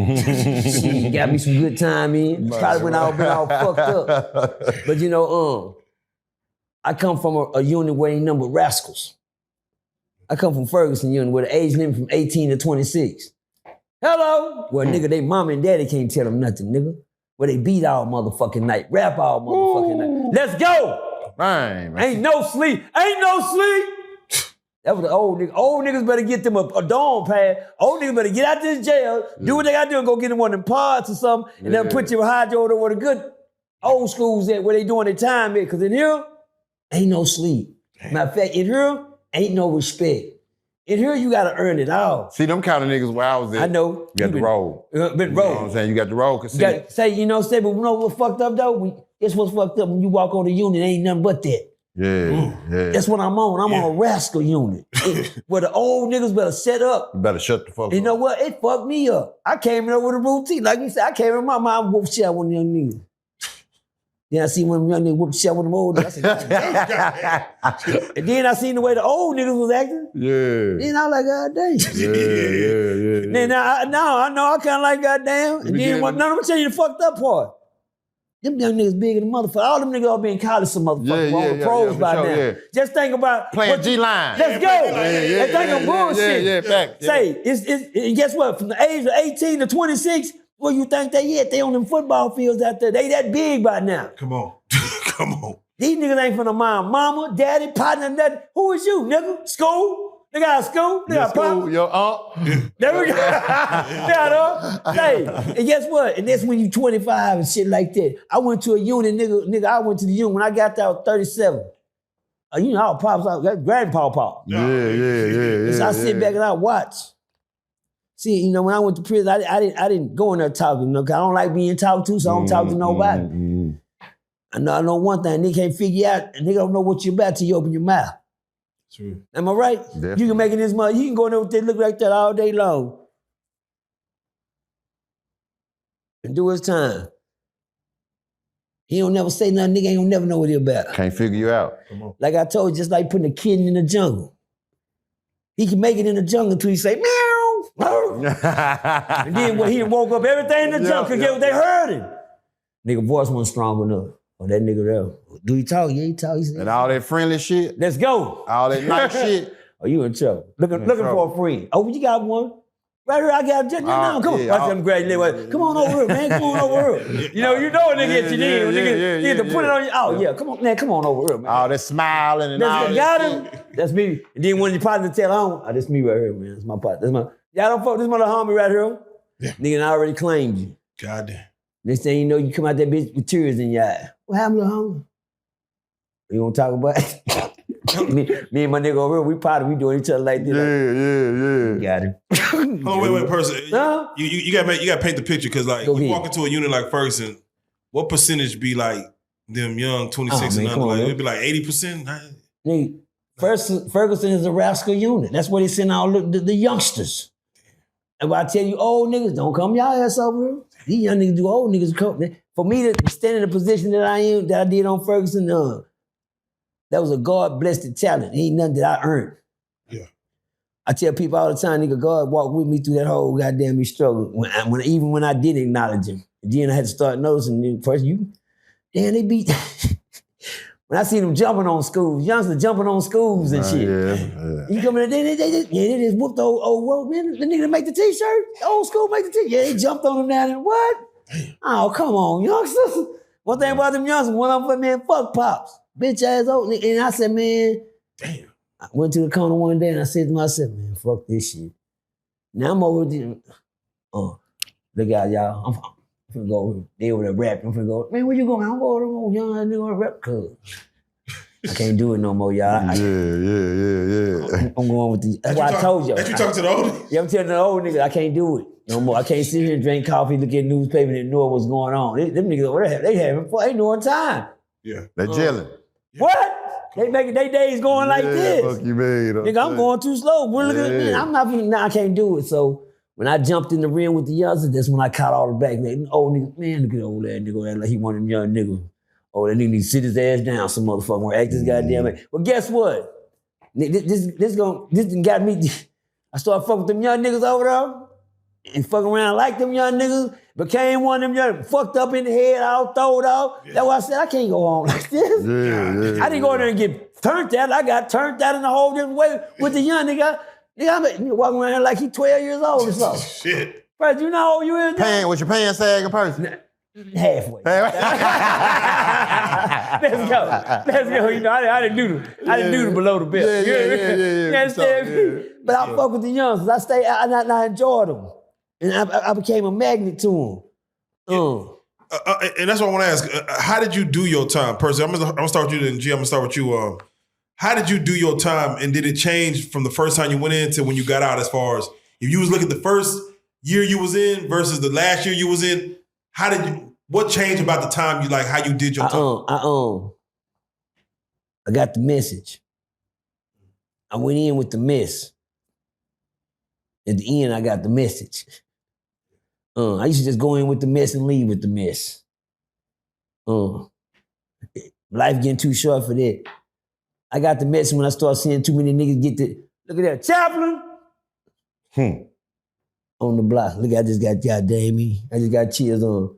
Speaker 1: She got me some good time in. Probably when I been all fucked up. But I come from a unit where ain't number rascals. I come from Ferguson unit where the age limit from 18 to 26. Hello. Well, nigga, they mom and daddy can't tell them nothing, nigga. Where they beat all motherfucking night, rap all motherfucking night. Let's go.
Speaker 2: Man.
Speaker 1: Ain't no sleep. That was the old niggas. Old niggas better get them a dorm pad. Old niggas better get out this jail, do what they gotta do, and go get them one of them pods or something, and then put you hide you over where the good old schools at, where they doing their time at. Because in here, ain't no sleep. Matter of fact, in here, ain't no respect. In here, you gotta earn it all.
Speaker 2: See, them kind of niggas where I was at.
Speaker 1: I know.
Speaker 2: You got the roll.
Speaker 1: Been
Speaker 2: roll. You know what I'm saying? You got the roll.
Speaker 1: But but you know what's fucked up though? It's what's fucked up when you walk on the unit, ain't nothing but that.
Speaker 2: Yeah.
Speaker 1: That's what I'm on. I'm on a rascal unit. Where the old niggas better set up.
Speaker 2: You better shut the fuck up.
Speaker 1: You know what? It fucked me up. I came in there with a routine. Like you said, I came in my mind, whoop shit with young niggas. Then I see one young nigga whoop shit with them old niggas. I said, and then I seen the way the old niggas was acting.
Speaker 2: Yeah.
Speaker 1: Then I was like, God damn.
Speaker 2: Yeah.
Speaker 1: Then now I know I kind of like goddamn. And then let me tell you the fucked up part. Them young niggas bigger than motherfucker. All them niggas all be in college some motherfuckers. All the pros by now. Yeah. Just think about
Speaker 2: playing G-line.
Speaker 1: Let's go. And think of bullshit.
Speaker 2: Yeah, back.
Speaker 1: Say, it's guess what? From the age of 18 to 26, where you think they at? They on them football fields out there. They that big by now.
Speaker 3: Come on.
Speaker 1: These niggas ain't from the mama, daddy, partner, nothing. Who is you, nigga? School? They got a school? They got
Speaker 2: school, your aunt.
Speaker 1: There we go. Hey, and guess what? And that's when you 25 and shit like that. I went to a unit, nigga, I went to the unit when I got there, I was 37. Our pops, grandpa pop.
Speaker 2: Yeah.
Speaker 1: So I sit back and I watch. See, when I went to prison, I didn't go in there talking, because I don't like being talked to, so I don't talk to nobody. I know one thing, nigga can't figure out, and nigga don't know what you're about till you open your mouth.
Speaker 3: True.
Speaker 1: Am I right?
Speaker 2: Definitely. You
Speaker 1: can make it this money. You can go in there with that look like that all day long. And do his time. He don't never say nothing, nigga ain't gonna never know what he about.
Speaker 2: Can't figure you out.
Speaker 1: Like I told you, just like putting a kitten in the jungle. He can make it in the jungle until he say, meow. And then when he woke up, everything in the jungle could get what they heard him. Nigga voice wasn't strong enough. Oh, that nigga there. Do he talk? Yeah, he talk. He said,
Speaker 2: and all that friendly shit.
Speaker 1: Let's go.
Speaker 2: All that nice shit.
Speaker 1: Oh, you in trouble. Looking for a friend. Oh, you got one? Right here, I got just now. Come on. Watch them graduate. Come on over here, man. Come on over here. You know a nigga at you then. Nigga to put it on you. Oh, yeah. Come on, man. Come on over here, man.
Speaker 2: All that smiling and all that.
Speaker 1: Got him. That's me. And then when your partner tell home, that's me right here, man. That's my partner. Y'all don't fuck this mother homie right here. Yeah. Nigga, I already claimed you.
Speaker 3: Goddamn.
Speaker 1: Next thing you know, you come out that bitch with tears in your eye. What happened to homie? You gonna talk about it? me and my nigga over here, we doing each other like this.
Speaker 2: Yeah.
Speaker 1: Got him.
Speaker 3: Oh, wait, Percy. No? You gotta paint the picture, because like you walk into a unit like Ferguson, what percentage be like them young 26 and under? Like, it'd be like 80%?
Speaker 1: Nigga, Ferguson is a rascal unit. That's where they send all the youngsters. And when I tell you old niggas, don't come y'all ass over here. These young niggas do old niggas come. For me to stand in the position that I did on Ferguson, the That was a God-blessed talent. It ain't nothing that I earned.
Speaker 3: Yeah.
Speaker 1: I tell people all the time, nigga, God walked with me through that whole goddamn me struggle. Even when I didn't acknowledge him. And then I had to start noticing, damn, they beat... When I see them jumping on schools, youngsters jumping on schools and shit.
Speaker 2: Yeah.
Speaker 1: You come in there, they just whooped the old road, man. The nigga that make the t-shirt, the old school make the t-shirt. Yeah, they jumped on them down and what? Oh, come on, youngsters. One thing about them youngsters, one of them, man, fuck Pops. Bitch ass old nigga. And I said, man,
Speaker 3: damn.
Speaker 1: I went to the corner one day and I said to myself, man, fuck this shit. Now I'm over there. Look out, y'all. I'm finna go, they over there rapping. I'm finna go, man, where you going? I'm going to the young nigga on the rap club. I can't do it no more, y'all.
Speaker 2: Yeah.
Speaker 1: I'm going with the. That's why I told you.
Speaker 3: That you talk to the old?
Speaker 1: Yeah, I'm telling the old nigga, I can't do it no more. I can't sit here and drink coffee, look at newspaper, and ignore what's going on. Them niggas over there, they having fun. They doing time.
Speaker 3: Yeah.
Speaker 2: They gelling.
Speaker 1: What? They making their days going like this.
Speaker 2: Fuck you, man.
Speaker 1: Nigga, I'm going too slow. I'm not finna, nah, I can't do it. So when I jumped in the ring with the youngsters, that's when I caught all the back. Man, old nigga, man, look at the old ass nigga, like he one of them young niggas. Oh, that nigga need to sit his ass down, some motherfucker wanna act this goddamn way. Well, guess what? This done got me. I started fucking with them young niggas over there and fucking around like them young niggas. Became one of them young, fucked up in the head, all throwed out. Yeah. That's why I said I can't go on like this. I didn't go in there and get turned out. I got turned out in a whole different way with the young nigga. I'm walking around here like he 12 years old or something.
Speaker 3: Shit.
Speaker 1: Right, you know how old you is?
Speaker 2: Was your pants sagging, Percy?
Speaker 1: Halfway. Let's go. You know, I didn't do the below the belt.
Speaker 2: Yeah.
Speaker 1: You understand? But I fuck with the youngsters. I enjoyed them. And I became a magnet to them.
Speaker 3: And that's what I want to ask. How did you do your time, Percy? I'm gonna start with you, then G. I'm gonna start with you. How did you do your time, and did it change from the first time you went in to when you got out? As far as if you was looking at the first year you was in versus the last year you was in, what changed about the time you like how you did your time?
Speaker 1: I got the message. I went in with the mess. At the end, I got the message. I used to just go in with the mess and leave with the mess. Life getting too short for that. I got the message when I started seeing too many niggas get the, look at that, chaplain. On the block. Look, I just got goddamn me. I just got cheers on.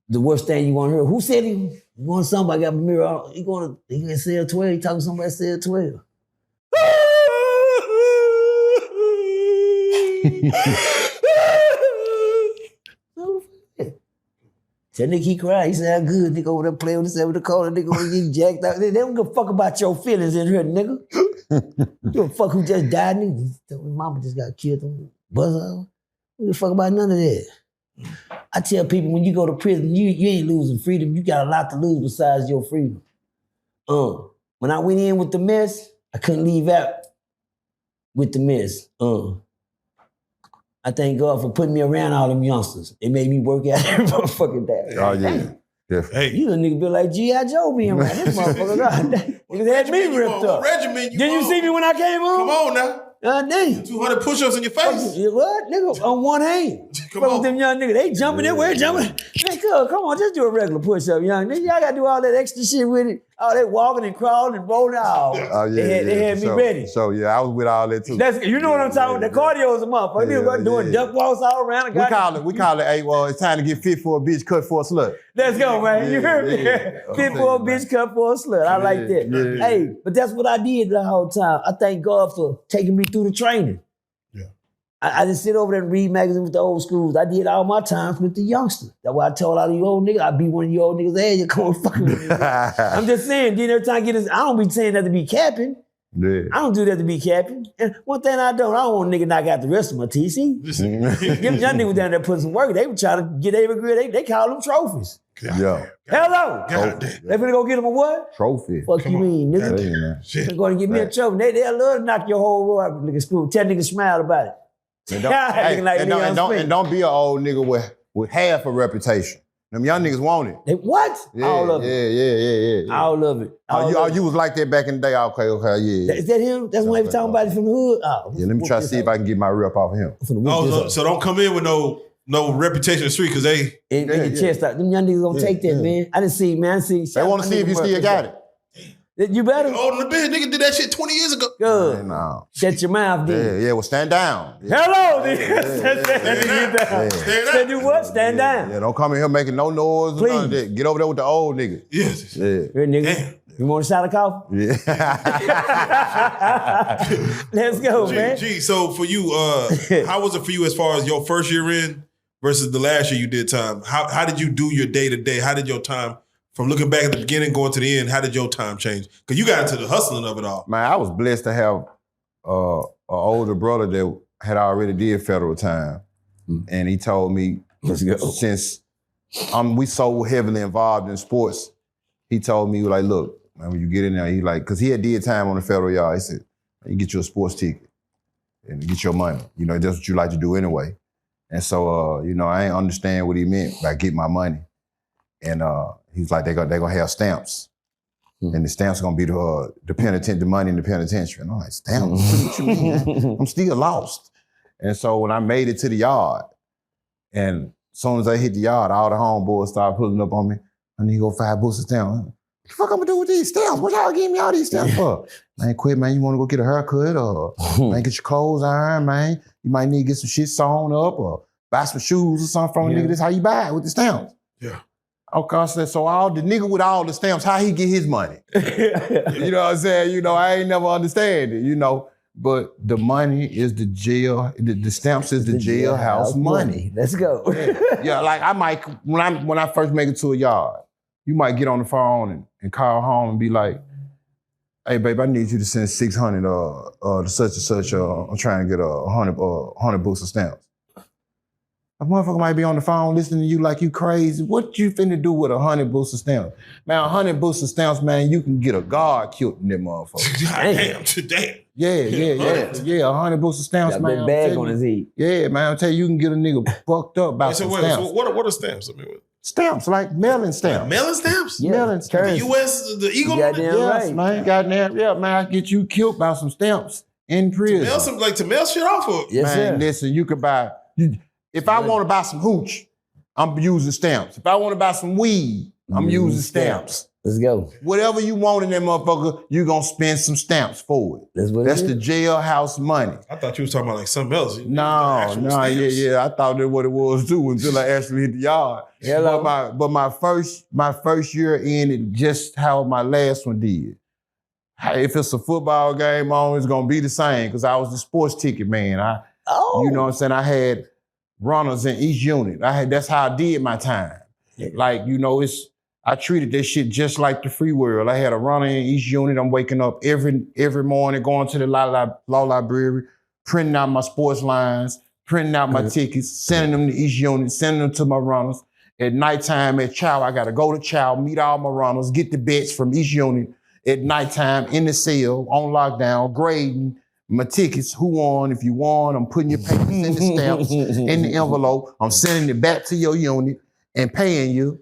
Speaker 1: The worst thing you want to hear. Who said he want somebody got a mirror on? He gonna sell 12. He talking to somebody sell 12. That nigga, he cried. He said, how good, nigga, over there playing with this, over the corner, nigga, over there getting jacked out. They don't give a fuck about your feelings in here, nigga. You give a fuck who just died, nigga. His mama just got killed. Buzz out. You give a fuck about none of that. I tell people, when you go to prison, you ain't losing freedom. You got a lot to lose besides your freedom. When I went in with the mess, I couldn't leave out with the mess. I thank God for putting me around all them youngsters. It made me work out every motherfucking day.
Speaker 2: Oh, yeah. Definitely.
Speaker 3: Hey,
Speaker 1: You the nigga be like G.I. Joe being around this motherfucker. Niggas had me ripped up.
Speaker 3: Regiment,
Speaker 1: Did you see me when I came home?
Speaker 3: Come on now.
Speaker 1: Damn.
Speaker 3: 200 push-ups in your face.
Speaker 1: What? Nigga, on one hand.
Speaker 3: Come
Speaker 1: Fuck
Speaker 3: on.
Speaker 1: with them young niggas. They jumping everywhere, jumping. Man, come on, just do a regular push-up, young nigga. Y'all gotta do all that extra shit with it. All that walking and crawling and rolling out.
Speaker 2: Oh, yeah.
Speaker 1: They had me ready.
Speaker 2: So, yeah, I was with all that, too.
Speaker 1: You know what I'm talking about? The cardio is a motherfucker. Niggas doing duck walks all around.
Speaker 2: We call it, hey, well, it's time to get fit for a bitch, cut for a slut.
Speaker 1: Let's go, man. You heard me? Fit for a bitch, cut for a slut. I like that.
Speaker 2: Yeah.
Speaker 1: Hey, but that's what I did the whole time. I thank God for taking me through the training.
Speaker 3: Yeah.
Speaker 1: I didn't sit over there and read magazines with the old schools. I did all my times with the youngsters. That's why I told all you old niggas, I be one of you old niggas' ass, you come and fuck with me. I'm just saying, then every time I get this, I don't be saying that to be capping.
Speaker 2: Yeah.
Speaker 1: I don't do that to be capping. And one thing I don't want a nigga knock out the rest of my TC. Them young niggas down there putting some work. They were trying to get every girl. They call them trophies.
Speaker 2: Yeah.
Speaker 1: Hello.
Speaker 3: God damn.
Speaker 1: They finna go get them a what?
Speaker 2: Trophy.
Speaker 1: Fuck you mean, nigga?
Speaker 2: Damn.
Speaker 3: Shit.
Speaker 1: They're going to give me a trophy. They'll love to knock your whole row out, nigga. School. Tell niggas smile about it.
Speaker 2: And don't be an old nigga with half a reputation. Them young niggas want it.
Speaker 1: They what?
Speaker 2: Yeah,
Speaker 1: all of it.
Speaker 2: Yeah.
Speaker 1: All of it.
Speaker 2: You was like that back in the day. Okay, yeah.
Speaker 1: Is that him? That's when they were talking about it from the hood? Oh,
Speaker 2: Yeah, let me try to see if I can get my rep off of him.
Speaker 3: So don't come in with no reputation in the street because they...
Speaker 1: And get your chest out. Them young niggas gonna take that, man. I didn't see, man.
Speaker 2: They want to see if you still got it.
Speaker 1: You better.
Speaker 3: Older than the bitch, nigga did that shit 20 years ago.
Speaker 1: Good.
Speaker 2: Man, no.
Speaker 1: Shut your mouth, then.
Speaker 2: Yeah, well, stand down. Yeah.
Speaker 1: Hello,
Speaker 3: Stand down.
Speaker 1: Stand do what? Stand down.
Speaker 2: Yeah, don't come in here making no noise or none of that. Get over there with the old nigga.
Speaker 3: Yes.
Speaker 2: Yeah.
Speaker 1: Here, nigga.
Speaker 3: Damn.
Speaker 1: You want a shot of coffee?
Speaker 2: Yeah.
Speaker 1: Let's go, man.
Speaker 3: G, so for you, how was it for you as far as your first year in versus the last year you did time? How did you do your day to day? How did your time, from looking back at the beginning going to the end, how did your time change? Because you got into the hustling of it all.
Speaker 2: Man, I was blessed to have an older brother that had already did federal time. And he told me, since we so heavily involved in sports, he told me, like, look, man, when you get in there, he like, because he had did time on the federal yard, he said, you get you a sports ticket and get your money. You know, that's what you like to do anyway. And so, you know, I ain't understand what he meant by get my money. And he's like, they're gonna have stamps. And the stamps gonna be the money in the penitentiary. And I'm like, stamps? What you mean? I'm still lost. And so when I made it to the yard, and as soon as I hit the yard, all the homeboys started pulling up on me. I need to go $5 of stamps. What the fuck I'm gonna do with these stamps? What y'all giving me all these stamps for? Man, quit, man. You wanna go get a haircut or man, get your clothes ironed, man. You might need to get some shit sewn up or buy some shoes or something from a nigga. That's how you buy it, with the stamps.
Speaker 3: Yeah.
Speaker 2: Okay, I said, so all the nigga with all the stamps, how he get his money? You know what I'm saying? You know, I ain't never understand it, you know. But the money is the jail, the stamps is the jailhouse money.
Speaker 1: Let's go.
Speaker 2: Yeah, like I might, when I first make it to a yard, you might get on the phone and call home and be like, hey, babe, I need you to send 600 to such and such. I'm trying to get 100 books of stamps. A motherfucker might be on the phone listening to you like you crazy. What you finna do with 100 books of stamps? Man, 100 books of stamps, man, you can get a guard killed in that motherfucker.
Speaker 3: Damn.
Speaker 2: Yeah, 100 books of stamps,
Speaker 1: Got
Speaker 2: man.
Speaker 1: a bag on his head.
Speaker 2: Yeah, man, I'll tell you can get a nigga fucked up by some stamps.
Speaker 3: So what are stamps? I mean,
Speaker 2: Stamps, like mailing stamps.
Speaker 3: Mailing stamps?
Speaker 1: Yeah.
Speaker 2: Mailing stamps.
Speaker 3: The U.S., the Eagle?
Speaker 1: Goddamn
Speaker 2: Yes,
Speaker 1: right.
Speaker 2: man, goddamn, yeah, man, I get you killed by some stamps in prison.
Speaker 3: To mail shit off of.
Speaker 1: Yes,
Speaker 2: Man,
Speaker 1: sir.
Speaker 2: listen, you could buy, if I want to buy some hooch, I'm using stamps. If I want to buy some weed, I'm using stamps.
Speaker 1: Let's go.
Speaker 2: Whatever you want in that motherfucker, you gonna spend some stamps for it.
Speaker 1: That's what
Speaker 2: That's
Speaker 1: it
Speaker 2: the
Speaker 1: is.
Speaker 2: jailhouse money.
Speaker 3: I thought you was talking about like something else.
Speaker 2: No, yeah. I thought that's what it was too until I actually hit the yard.
Speaker 1: Hello.
Speaker 2: But my first year in it, just how my last one did. If it's a football game on, it's gonna be the same because I was the sports ticket man. You know what I'm saying? I had runners in each unit. That's how I did my time. Like, you know, I treated this shit just like the free world. I had a runner in each unit. I'm waking up every morning, going to the law library, printing out my sports lines, printing out my tickets, sending them to each unit, sending them to my runners. At nighttime at chow, I gotta go to chow, meet all my runners, get the bets from each unit. At nighttime in the cell, on lockdown, grading my tickets, who won, if you won, I'm putting your papers in the stamps, in the envelope, I'm sending it back to your unit and paying you.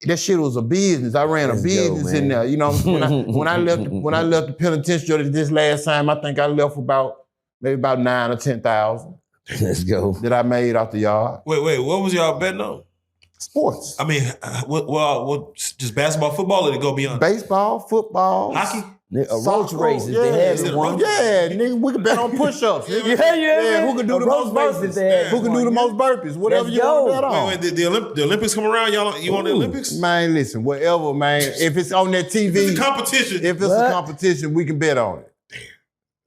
Speaker 2: That shit was a business. I ran a business in there. You know, when I left the penitentiary this last time, I think I left maybe about 9 or 10,000.
Speaker 1: Let's go.
Speaker 2: That I made off the yard.
Speaker 3: Wait, what was y'all betting on?
Speaker 2: Sports.
Speaker 3: I mean, what just basketball, football, or did it go beyond?
Speaker 2: Baseball, football.
Speaker 3: Hockey?
Speaker 1: Roach races.
Speaker 2: Yeah,
Speaker 1: They had
Speaker 3: Is it
Speaker 1: one.
Speaker 2: yeah, nigga, we can bet on push-ups.
Speaker 1: Yeah.
Speaker 2: Who can do the
Speaker 1: Roach
Speaker 2: most
Speaker 1: races
Speaker 2: burpees?
Speaker 1: they had
Speaker 2: Who can do the most burpees? Whatever
Speaker 1: Let's
Speaker 2: you want to
Speaker 1: go.
Speaker 2: bet on.
Speaker 3: Wait, the Olympics come around? You want the Olympics?
Speaker 2: Man, listen, whatever, man. If it's on that TV,
Speaker 3: It's a competition.
Speaker 2: if it's a competition, we can bet on it.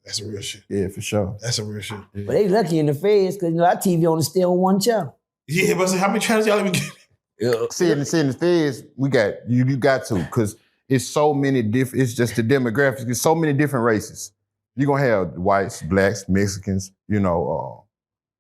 Speaker 3: That's some real shit.
Speaker 2: Yeah, for sure.
Speaker 3: That's some real shit.
Speaker 1: But they lucky in the feds because, you know, our TV only still on one channel.
Speaker 3: Yeah, but how many channels y'all even get?
Speaker 2: See, in the feds, we got you got to, because it's so many different. It's just the demographics. It's so many different races. You're gonna have whites, blacks, Mexicans. You know,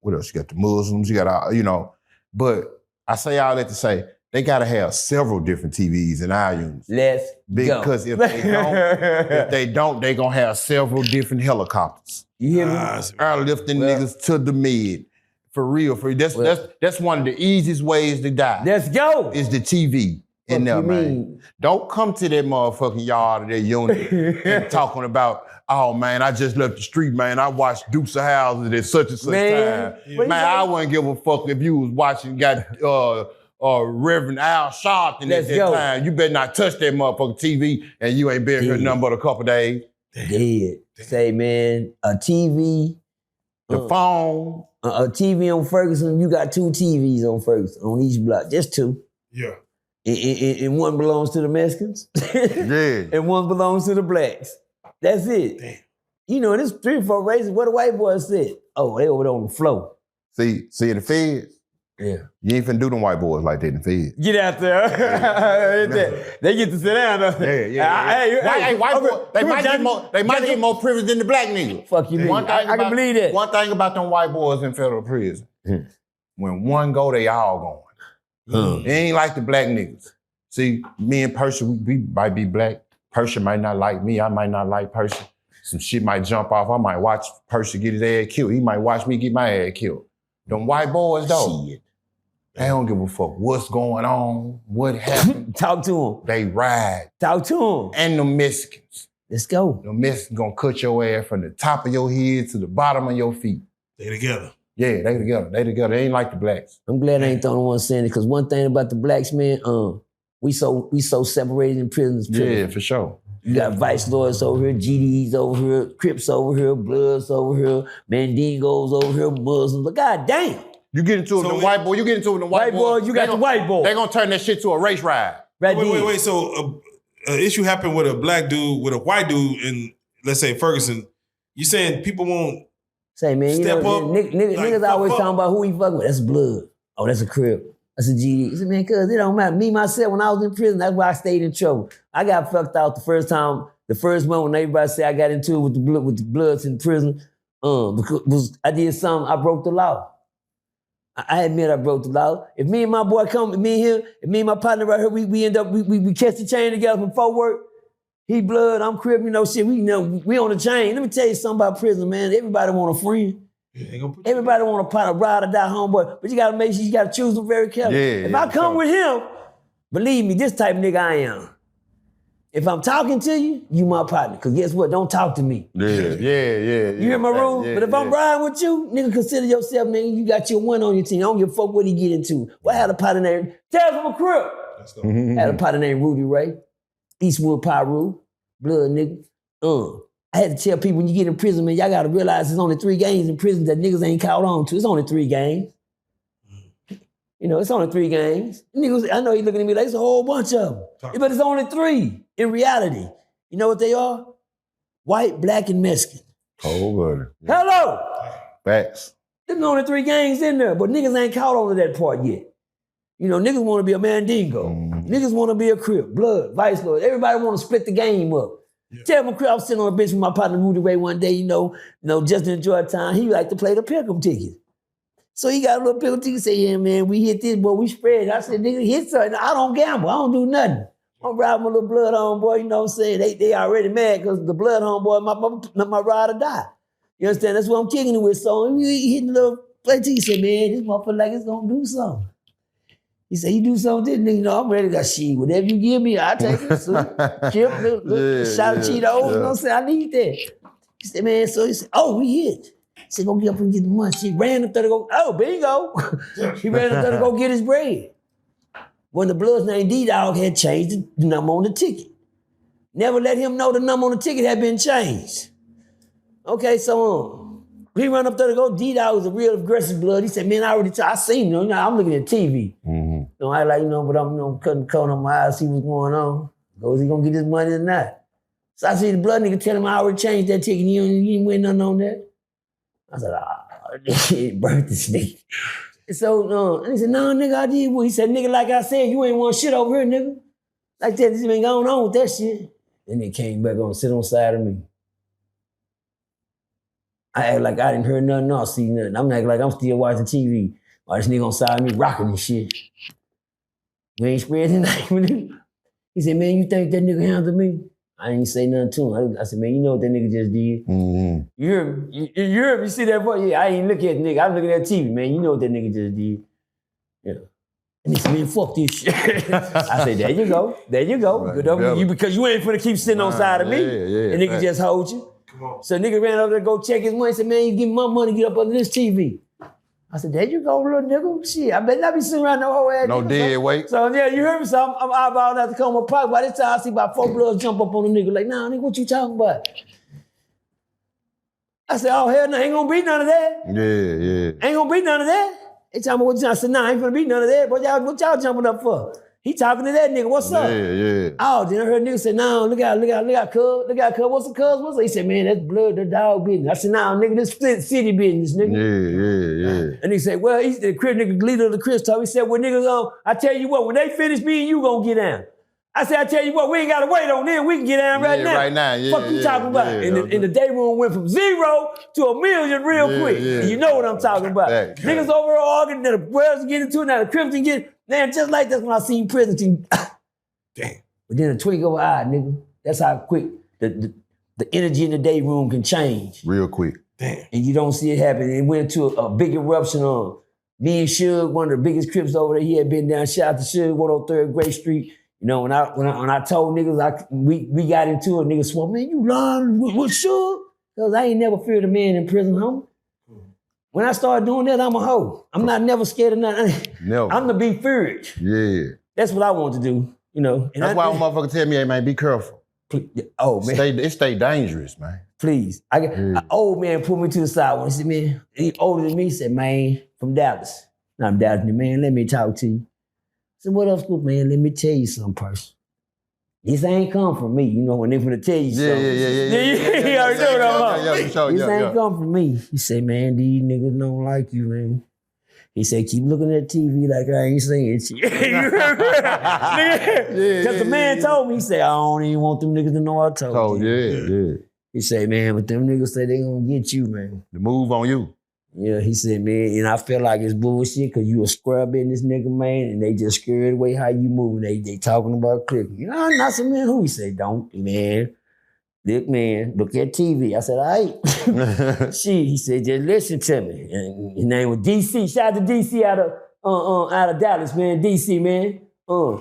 Speaker 2: what else? You got the Muslims. You got you know. But I say all that to say they gotta have several different TVs in our units.
Speaker 1: Let's
Speaker 2: Because
Speaker 1: go.
Speaker 2: if they don't, they gonna have several different helicopters.
Speaker 1: You hear me?
Speaker 2: Airlifting niggas to the mid. For real. That's one of the easiest ways to die.
Speaker 1: Let's go.
Speaker 2: Is the TV in there,
Speaker 1: you
Speaker 2: man.
Speaker 1: mean?
Speaker 2: Don't come to that motherfucking yard of that unit and talking about, oh man, I just left the street, man. I watched Dukes of Hazzard at such and such
Speaker 1: Man,
Speaker 2: time.
Speaker 1: what
Speaker 2: Man,
Speaker 1: you
Speaker 2: I wouldn't give a fuck if you was watching, got Reverend Al Sharpton at
Speaker 1: Let's
Speaker 2: that
Speaker 1: go.
Speaker 2: time. You better not touch that motherfucking TV and you ain't been here
Speaker 1: Dead.
Speaker 2: nothing but a couple days.
Speaker 1: Dead. Say, man, a TV.
Speaker 2: The phone.
Speaker 1: A TV on Ferguson, you got 2 TVs on Ferguson, on each block. Just 2.
Speaker 3: Yeah.
Speaker 1: And one belongs to the Mexicans.
Speaker 2: Yeah.
Speaker 1: And one belongs to the blacks. That's it.
Speaker 3: Damn.
Speaker 1: You know, there's 3 or 4 races. What the white boys said? Oh, they over there on the floor.
Speaker 2: See in the feds,
Speaker 1: Yeah.
Speaker 2: you ain't finna do them white boys like that in the feds.
Speaker 1: Get out there. They get to sit down.
Speaker 2: Hey, white boys, they might get more privilege than the black nigga.
Speaker 1: Fuck you, nigga. I can believe that.
Speaker 2: One thing about them white boys in federal prison, when one go, they all going. It ain't like the black niggas. See, me and Percy, we might be black. Percy might not like me. I might not like Percy. Some shit might jump off. I might watch Percy get his ass killed. He might watch me get my ass killed. Them white boys, though,
Speaker 1: Shit.
Speaker 2: they don't give a fuck what's going on, what happened.
Speaker 1: Talk to him.
Speaker 2: They ride.
Speaker 1: Talk to him.
Speaker 2: And them Mexicans.
Speaker 1: Let's go.
Speaker 2: Them Mexicans gonna cut your ass from the top of your head to the bottom of your feet.
Speaker 3: They together.
Speaker 2: Yeah, they together. They together. They ain't like the blacks.
Speaker 1: I'm glad I ain't the only one saying it, because one thing about the blacks, man, we so separated in prisons.
Speaker 2: Yeah, for sure.
Speaker 1: You got vice lords over here, GDs over here, Crips over here, Bloods over here, Mandingos over here, Muslims. But God damn.
Speaker 2: You get into it with the white boy, you get into it with the white boy.
Speaker 1: You got the white boy.
Speaker 2: They gonna turn that shit to a race ride.
Speaker 1: Right
Speaker 3: Wait. So an issue happened with a black dude, with a white dude in, let's say, Ferguson. You saying people won't
Speaker 1: say, man, you
Speaker 3: step
Speaker 1: know,
Speaker 3: up?
Speaker 1: niggas always talking about who he fucking with. That's blood. Oh, that's a Crip. That's a GD. He said, man, cuz it don't matter. Me, myself, when I was in prison, that's why I stayed in trouble. I got fucked out the first month when everybody said I got into it with the Bloods in prison. Because I did something, I broke the law. I admit I broke the law. If me and my boy come, me and my partner right here, we end up, we catch the chain together from Fort Worth. He Blood, I'm Crip, you know, shit, we on the chain. Let me tell you something about prison, man. Everybody want a friend. Everybody want a partner, ride or die homeboy, but you gotta make sure you gotta choose them very carefully. If I come with him, believe me, this type of nigga I am. If I'm talking to you, you my partner. Because guess what? Don't talk to me.
Speaker 2: Yeah.
Speaker 1: You hear my rule? But if I'm riding with you, nigga, consider yourself, nigga, you got your one on your team. I don't give a fuck what he get into. Well, I had a partner named, tell him a Crip. Had a partner named Rudy Ray. Eastwood Pyru. Blood nigga. I had to tell people when you get in prison, man, y'all gotta realize there's only 3 games in prison that niggas ain't caught on to. It's only 3 games. You know, it's only 3 games. Niggas, I know he looking at me like it's a whole bunch of them. But it's only 3 in reality. You know what they are? White, black, and Mexican.
Speaker 2: Oh, buddy.
Speaker 1: Hello!
Speaker 2: Facts.
Speaker 1: There's only 3 gangs in there, but niggas ain't caught on to that part yet. You know, niggas want to be a Mandingo. Niggas want to be a Crip, Blood, Vice Lord. Everybody want to split the game up. Yeah. Tell me, I was sitting on a bench with my partner Rudy Ray one day, you know, just to enjoy time. He like to play the pick'em ticket. So he got a little pick'em ticket, say, yeah, man, we hit this, boy, we spread. I said, nigga, hit something. I don't gamble. I don't do nothing. I'm riding my little Blood homeboy, you know what I'm saying? They already mad because the Blood homeboy, my ride or die. You understand? That's what I'm kicking it with. So he hit the little play ticket. He said, man, this motherfucker like it's going to do something. He said, you do something, nigga, you know, I'm ready to go, shit, whatever you give me, I'll take it. So, chip, shot of Cheetos, you know what I'm saying? I need that. He said, man, so he said, oh, we hit. He said, go get up and get the money. He ran up there to go, oh, bingo. He ran up there to go get his bread. When the Blood's name D-Dog had changed the number on the ticket. Never let him know the number on the ticket had been changed. Okay, so he run up there to go, D-Dog was a real aggressive Blood. He said, man, I seen him. You know, I'm looking at TV. You know, I like, you know, but I'm, you know, cutting the coat on my eyes, see what's going on. Go, is he gonna get his money or not? So I see the Blood nigga tell him I already changed that ticket. You ain't win nothing on that. I said, he burnt this nigga. And so, and he said, no, nigga, I did. Well, he said, nigga, like I said, you ain't want shit over here, nigga. Like that, this been going on with that shit. Then he came back on, sit on the side of me. I act like I didn't hear nothing or see nothing. I'm acting like I'm still watching TV. While this nigga on side of me rocking and shit. We ain't spreading nothing with him. He said, man, you think that nigga handled me? I ain't say nothing to him. I said, man, you know what that nigga just did? You hear me? You hear me? You see that boy? Yeah, I ain't looking at the nigga. I'm looking at TV, man. You know what that nigga just did. Yeah. And he said, man, fuck this shit. I said, there you go. There you go. Right, because you ain't finna keep sitting on side of me. And nigga just hold you. Come on. So nigga ran over there to go check his money. Said, man, you give me my money, get up under this TV. I said, there you go, little nigga. Shit, I better not be sitting around no whole ass
Speaker 2: No
Speaker 1: nigga.
Speaker 2: dead weight.
Speaker 1: So yeah, you heard me. So I'm eyeballing out to come my pocket. By this time, I see about 4 bloods jump up on the nigga. Like, nah, nigga, what you talking about? I said, oh, hell no, ain't gonna be none of that.
Speaker 2: Yeah.
Speaker 1: Ain't gonna be none of that. They talking about what you I said, nah, ain't gonna be none of that. What y'all jumping up for? He talking to that nigga, what's up?
Speaker 2: Yeah.
Speaker 1: Oh, then I heard nigga say, no, look out, cuz. What's the cuz? What's up? He said, man, that's blood, the dog business. I said, nah, nigga, this Flint City business, nigga.
Speaker 2: Yeah.
Speaker 1: And he said, well, he's the crib nigga, leader of the Chris talk. He said, well, niggas, I tell you what, when they finish, me and you gonna get down. I said, I tell you what, we ain't gotta wait on them. We can get down right now.
Speaker 2: Right now, yeah.
Speaker 1: Fuck you talking about? And the day room went from 0 to 1,000,000 real quick.
Speaker 2: Yeah.
Speaker 1: And you know what I'm talking about. Niggas over there arguing, then the Wells get into it, now the Crips get, man, just like that's when I seen prison.
Speaker 3: Damn.
Speaker 1: But then a twink of an eye, nigga. That's how quick the energy in the day room can change.
Speaker 2: Real quick.
Speaker 3: Damn.
Speaker 1: And you don't see it happen. It went to a big eruption on me and Suge, one of the biggest Crips over there. He had been down, shout out to Suge, 103rd Great Street. You know, when I told niggas we got into it, niggas swore, man, you lying with Suge? Because I ain't never feared a man in prison, homie. When I started doing that, I'm a hoe. I'm not never scared of nothing.
Speaker 2: Never.
Speaker 1: I'm to be feared.
Speaker 2: Yeah.
Speaker 1: That's what I want to do, you know. And
Speaker 2: that's why motherfucker tell me, hey, man, be careful.
Speaker 1: Oh, man.
Speaker 2: It stay dangerous, man.
Speaker 1: Please. An old man pulled me to the side one. He said, man, he older than me. He said, man, from Dallas. And I'm Dallas, man, let me talk to you. I said, what up, Scoop, man? Let me tell you something, person. This ain't come from me. You know, when they finna tell you something.
Speaker 2: Yeah.
Speaker 1: He already know what I'm about. This ain't
Speaker 2: Yeah.
Speaker 1: come from me. He said, man, these niggas don't like you, man. He said, keep looking at TV like I ain't saying shit. Because the man told me, he said, I don't even want them niggas to know I told you.
Speaker 2: Yeah.
Speaker 1: He said, man, but them niggas say they gonna get you, man.
Speaker 2: The move on you.
Speaker 1: Yeah, he said, man, and I feel like it's bullshit because you a scrub in this nigga, man, and they just scared away how you moving. They talking about clicking. You know, not some man who he said, don't, man. Look at TV. I said, all right. He said, just listen to me. And his name was DC. Shout out to DC out of Dallas, man. DC, man.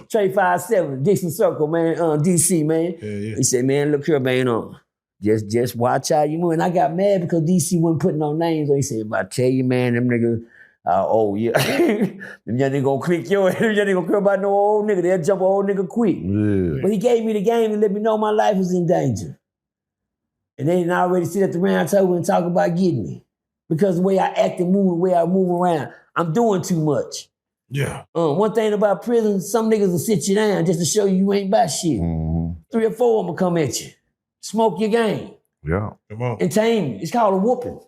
Speaker 1: Trey 57, Dixon Circle, man. DC, man.
Speaker 3: Yeah.
Speaker 1: He said, man, look here, man. Just watch how you move. And I got mad because DC wasn't putting no names on. He said, but I tell you, man, them niggas, them young niggas gonna click your head. Them young niggas gonna care about no old nigga. They'll jump an old nigga quick.
Speaker 2: Yeah.
Speaker 1: But he gave me the game and let me know my life was in danger. And they didn't already sit at the round table and talk about getting me. Because the way I act and move, the way I move around, I'm doing too much.
Speaker 3: Yeah.
Speaker 1: One thing about prison, some niggas will sit you down just to show you ain't about shit.
Speaker 2: Mm-hmm.
Speaker 1: 3 or 4 of them will come at you. Smoke your game.
Speaker 2: Yeah.
Speaker 3: Come on.
Speaker 1: And tame you. It's called a whooping.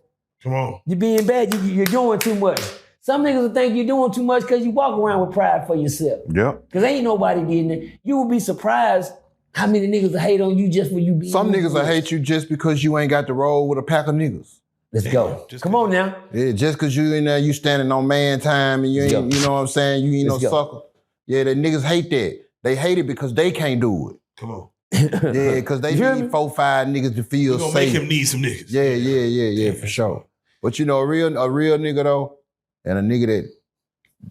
Speaker 3: Come on.
Speaker 1: You being bad, you're doing too much. Some niggas will think you're doing too much because you walk around with pride for yourself.
Speaker 2: Yeah.
Speaker 1: Because ain't nobody getting it. You will be surprised how many niggas will hate on you just for you being.
Speaker 2: Some niggas will hate you just because you ain't got to roll with a pack of niggas.
Speaker 1: Let's go. Come on now.
Speaker 2: Yeah, just because you in there, you standing on man time and you ain't, you know what I'm saying? You ain't no sucker. Yeah, the niggas hate that. They hate it because they can't do it.
Speaker 3: Come on.
Speaker 2: Yeah, because they need 4, 5 niggas to feel
Speaker 3: we gonna
Speaker 2: safe.
Speaker 3: make him need some niggas.
Speaker 2: Yeah, for sure. But you know, a real nigga though, and a nigga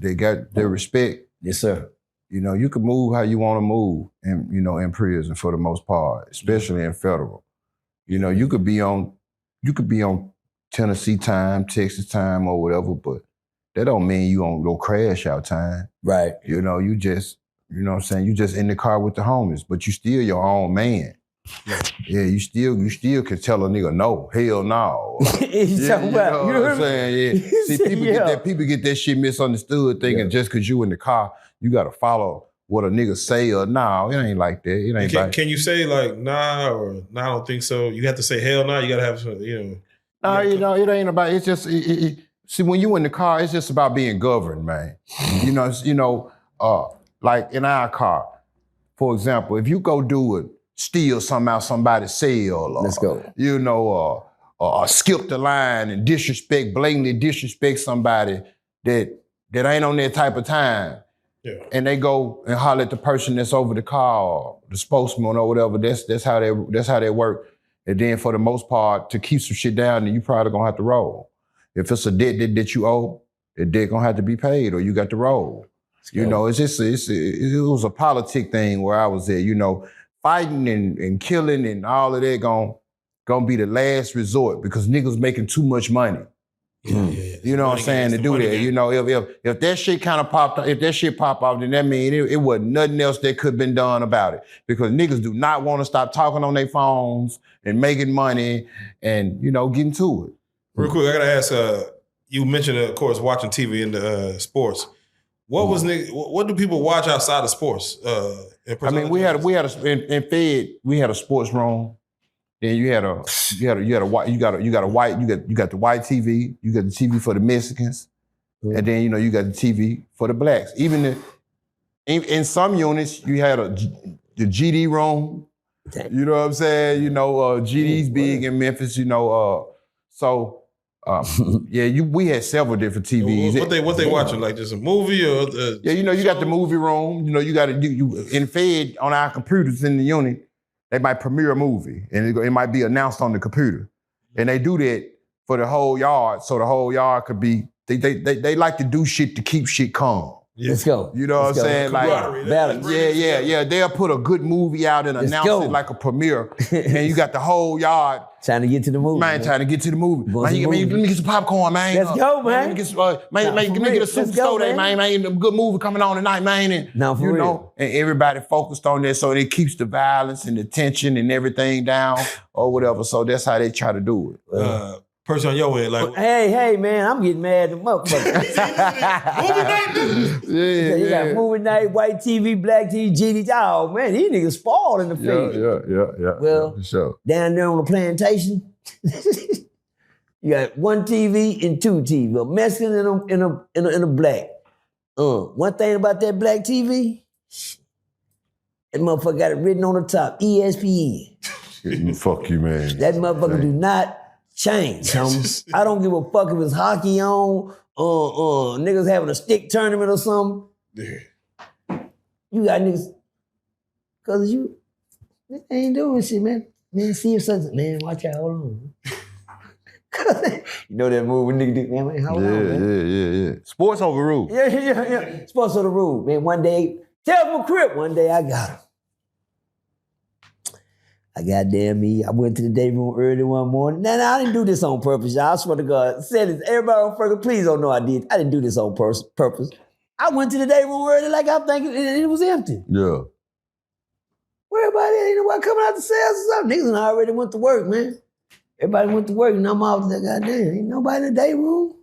Speaker 2: that got their respect.
Speaker 1: Yes, sir.
Speaker 2: You know, you can move how you want to move in prison for the most part, especially in federal. You know, you could be on Tennessee time, Texas time, or whatever, but that don't mean you on no crash out time.
Speaker 1: Right.
Speaker 2: You know, you just, you know what I'm saying, you just in the car with the homies, but you still your own man. Yeah, you still can tell a nigga no, hell no.
Speaker 1: You know
Speaker 2: what I'm saying? Yeah. See, people get that shit misunderstood, thinking just because you in the car, you gotta follow what a nigga say or no. It ain't like that. It ain't like.
Speaker 3: Can you say like nah or nah? I don't think so. You have to say hell nah. You gotta have some,
Speaker 2: No, it ain't about. It's just see when you in the car, it's just about being governed, man. Like in our car, for example, if you go do it. Steal something out somebody's cell, or,
Speaker 1: let's go.
Speaker 2: Or skip the line and blatantly disrespect somebody that ain't on that type of time.
Speaker 3: Yeah.
Speaker 2: And they go and holler at the person that's over the car, or the spokesman or whatever. That's how they work. And then for the most part, to keep some shit down, then you probably gonna have to roll. If it's a debt that you owe, the debt gonna have to be paid, or you got to roll. You know, it was a politic thing where I was there. You know. Fighting and killing and all of that gonna be the last resort because niggas making too much money. You know what I'm saying? To do that. You know, if that shit kind of popped, if that shit pop off, then that means it wasn't nothing else that could have been done about it. Because niggas do not want to stop talking on their phones and making money and, you know, getting to it.
Speaker 3: Real quick, I gotta ask, you mentioned, of course, watching TV and sports. What do people watch outside of sports?
Speaker 2: I mean, we had in Fed, we had a sports room. Then you got the white TV, you got the TV for the Mexicans, and then you know you got the TV for the blacks. Even in some units, you had the GD room. You know what I'm saying? You know, GD's big in Memphis. You know, we had several different TVs.
Speaker 3: What they watching? Like just a movie or?
Speaker 2: You know, you got the movie room. You know, you got you in Fed on our computers in the unit. They might premiere a movie, and it might be announced on the computer. And they do that for the whole yard, so the whole yard could be, they like to do shit to keep shit calm.
Speaker 1: Yeah. Let's go.
Speaker 2: You know what I'm saying? Like, yeah. They'll put a good movie out and announce it like a premiere. And you got the whole yard
Speaker 1: trying to get to the movie.
Speaker 2: Man, trying to get to the movie. Man, let me get some popcorn, man.
Speaker 1: Let's go, man.
Speaker 2: Let me get a super soda, man. A good movie coming on tonight, man. And,
Speaker 1: for real.
Speaker 2: And everybody focused on that, so it keeps the violence and the tension and everything down or whatever. So that's how they try to do it.
Speaker 3: Percy on your end, like
Speaker 1: hey, man, I'm getting mad at motherfuckers. You got movie night, white TV, black TV, GD. Oh man, these niggas spoiled in the field.
Speaker 2: Yeah.
Speaker 1: Well,
Speaker 2: for sure.
Speaker 1: Down there on the plantation, you got one TV and two TV, a Mexican and a black. One thing about that black TV, that motherfucker got it written on the top, ESPN.
Speaker 2: Fuck you, man.
Speaker 1: That motherfucker do not change. I don't give a fuck if it's hockey on, niggas having a stick tournament or something.
Speaker 3: Yeah.
Speaker 1: You got niggas, cause you ain't doing shit, man. Man, see if something, man, watch out, hold on. You know that move when nigga do, man, hold on, man.
Speaker 2: Yeah. Sports overruled.
Speaker 1: Yeah. Sports over the rule, man. One day, tell crib, one day I got him. I goddamn me. I went to the day room early one morning. Now, I didn't do this on purpose, y'all. I swear to God. Said this. Everybody on Ferguson, please don't know I did. I didn't do this on purpose. I went to the day room early like I'm thinking it was empty.
Speaker 2: Yeah.
Speaker 1: Where everybody ain't nobody coming out to sales or something. Niggas already went to work, man. Everybody went to work and I'm out there, goddamn. Ain't nobody in the day room.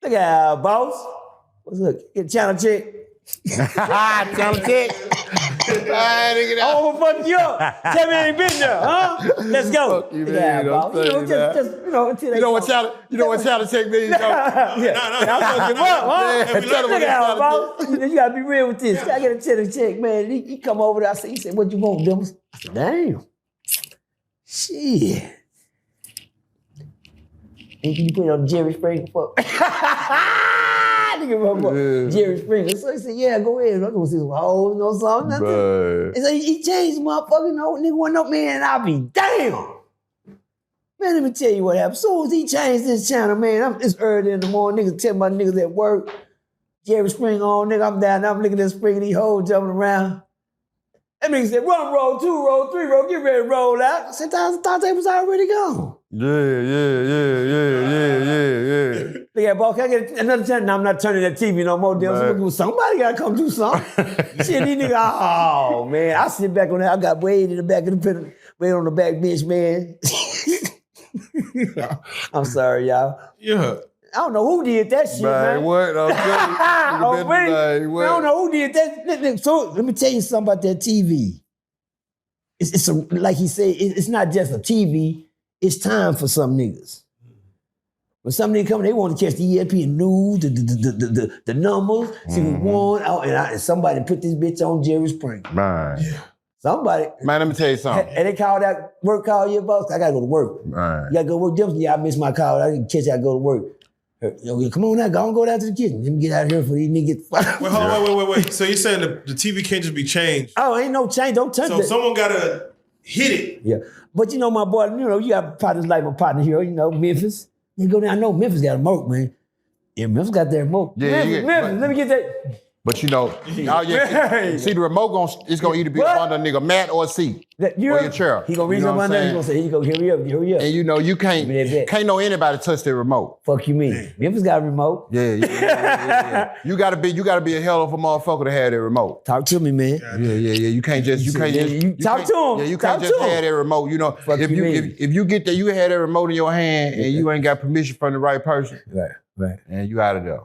Speaker 1: Look at our boss. What's up? Get a channel check.
Speaker 2: Channel check.
Speaker 1: I wanna fuck you up. Tell me I ain't been there, huh? Let's go.
Speaker 2: Fuck you, man.
Speaker 1: Boss. You know, until they
Speaker 2: what channel check means?
Speaker 1: I'm fucking up, huh? Look at boss. You gotta be real with this. I get a channel check, man. He come over there. He said, what you want, Dimmers? I said, damn. Shit. And can you put it on Jerry Springer for? Jerry Springer. So he said, yeah, go ahead. I'm gonna see some hoes, no something, nothing. And so he changed, motherfucker. No nigga wasn't up, man, and I'll be damn. Man, let me tell you what happened. As soon as he changed this channel, man, it's early in the morning. Niggas tell my niggas at work, Jerry Springer on, nigga, I'm down there, I'm looking at Springer, these hoes jumping around. That nigga said, run, roll, 2 roll, 3 roll, get ready to roll out. I said, I thought they was already gone.
Speaker 2: Yeah.
Speaker 1: Look at boss, can I get another channel? No, I'm not turning that TV no more. Right. Somebody gotta come do something. Shit, these niggas, oh man. I sit back on that. I got Wade in the back of the Wade on the back bench, man. I'm sorry, y'all.
Speaker 3: Yeah.
Speaker 1: I don't know who did that shit, man.
Speaker 2: What?
Speaker 1: I don't know who did that. So let me tell you something about that TV. It's like he said, it's not just a TV. It's time for some niggas. When some niggas come, they want to catch the ESPN news, the numbers, see who won, and somebody put this bitch on Jerry Springer.
Speaker 2: Man.
Speaker 1: Yeah. Somebody.
Speaker 2: Man, let me tell you something.
Speaker 1: And they call that work call your boss. I gotta go to work.
Speaker 2: Man.
Speaker 1: You gotta go to work. Yeah, I missed my call. I didn't catch it. I go to work. Come on now, go down to the kitchen. Let me get out of here for these niggas.
Speaker 3: Wait. So you're saying the TV can't just be changed?
Speaker 1: Oh, ain't no change. Don't touch it.
Speaker 3: So someone gotta hit it.
Speaker 1: Yeah. But you know, my boy, you got partners like my partner here, Memphis. You go down, I know Memphis got a remote, man. Yeah, Memphis got that remote.
Speaker 2: Yeah,
Speaker 1: Memphis, let me get that.
Speaker 2: But you know, see the remote it's gonna either be up under a nigga mat or a seat. Or your chair.
Speaker 1: He gonna reach up under, he gonna say, he gonna hurry up.
Speaker 2: And you know, you can't know anybody touch the remote.
Speaker 1: Fuck you mean? Memphis got a remote.
Speaker 2: Yeah. You gotta be a hell of a motherfucker to have that remote.
Speaker 1: Talk to me, man.
Speaker 2: Yeah. You can't just
Speaker 1: talk to him.
Speaker 2: Yeah, you can't just have that remote. You know, if you get there, you had that remote in your hand and you ain't got permission from the right person.
Speaker 1: Right.
Speaker 2: And you out of there.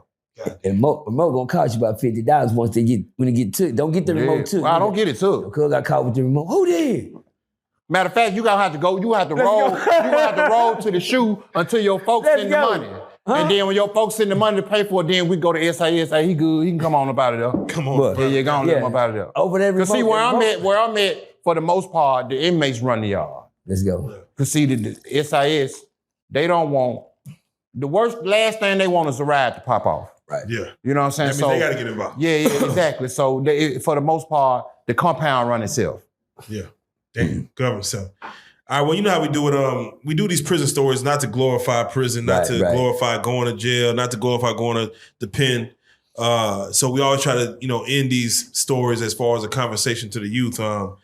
Speaker 1: And remote gonna cost you about $50 when it get to it. Don't get the remote too.
Speaker 2: Well, I don't get it too.
Speaker 1: Cause got caught with the remote. Who did?
Speaker 2: Matter of fact, you gonna have to go. You have to roll. You gonna have to roll to the shoe until your folks send the money. Huh? And then when your folks send the money to pay for it, then we go to SIS. Hey, he good. He can come on up out of there.
Speaker 3: Come on.
Speaker 2: Yeah, go on let him up out of there.
Speaker 1: Over there.
Speaker 2: Cause see where I'm at, for the most part, the inmates run the yard.
Speaker 1: Let's go.
Speaker 2: Cause see the SIS, they don't want last thing they want is a ride to pop off.
Speaker 3: Right. Yeah.
Speaker 2: You know what I'm saying?
Speaker 3: That means they got to get involved.
Speaker 2: Yeah, exactly. So for the most part, the compound run itself.
Speaker 3: Yeah. Damn, govern itself. All right, well, you know how we do it. We do these prison stories not to glorify prison, not to glorify going to jail, not to glorify going to the pen. So we always try to, end these stories as far as a conversation to the youth. Govan,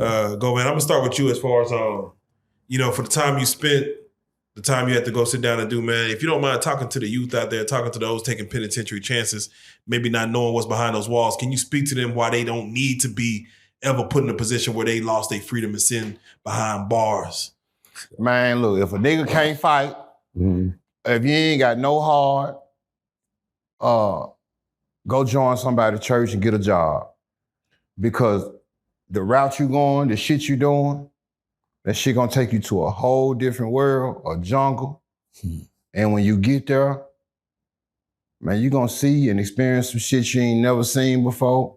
Speaker 3: I'm gonna start with you as far as, for the time you spent, the time you had to go sit down and do, man. If you don't mind talking to the youth out there, talking to those taking penitentiary chances, maybe not knowing what's behind those walls, can you speak to them why they don't need to be ever put in a position where they lost their freedom and sin behind bars?
Speaker 2: Man, look, if a nigga can't fight, if you ain't got no heart, go join somebody's church and get a job. Because the route you going, the shit you doing, that shit gonna take you to a whole different world, a jungle. And when you get there, man, you gonna see and experience some shit you ain't never seen before.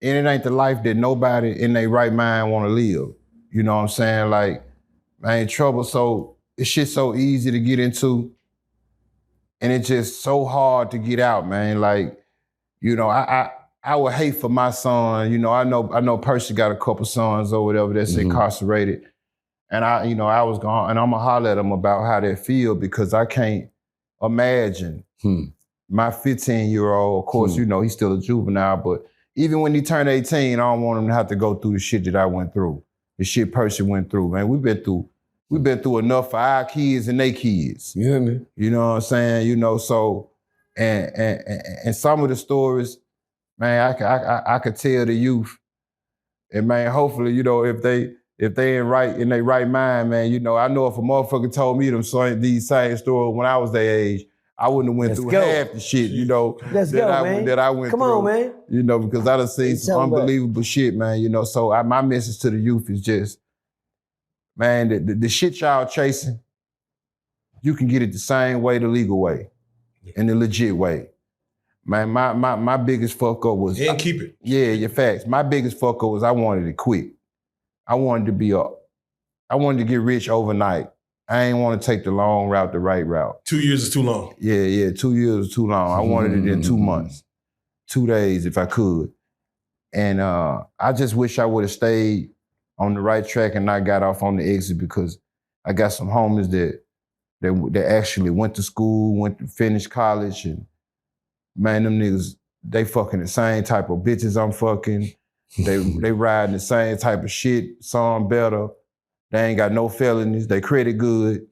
Speaker 2: And it ain't the life that nobody in their right mind wanna live. You know what I'm saying? Like, I ain't trouble, so this shit's so easy to get into. And it's just so hard to get out, man. Like, I would hate for my son, I know Percy got a couple sons or whatever that's incarcerated. And I was gone, and I'm gonna holler at him about how they feel because I can't imagine my 15-year-old, of course, he's still a juvenile, but even when he turned 18, I don't want him to have to go through the shit that I went through, the shit Percy went through, man. We've been through enough for our kids and their kids.
Speaker 1: You hear me?
Speaker 2: You know what I'm saying? So, and some of the stories, man, I could tell the youth, and man, hopefully, if they in their right mind, man, I know if a motherfucker told me these same stories when I was their age, I wouldn't have went through half the shit, that I went through.
Speaker 1: Come on, man.
Speaker 2: Because I done seen some unbelievable shit, man, So my message to the youth is just, man, the shit y'all chasing, you can get it the same way, the legal way, and the legit way. Man, my biggest fuck up was...
Speaker 3: And keep it.
Speaker 2: Yeah, your facts. My biggest fuck up was I wanted it quick. I wanted to get rich overnight. I ain't want to take the long route, the right route.
Speaker 3: 2 years is too long.
Speaker 2: Yeah, 2 years is too long. I wanted it in 2 months, 2 days if I could. And I just wish I would have stayed on the right track and not got off on the exit because I got some homies that actually went to school, went to finish college, and man, them niggas, they fucking the same type of bitches I'm fucking. They riding the same type of shit, some better. They ain't got no felonies. They credit good.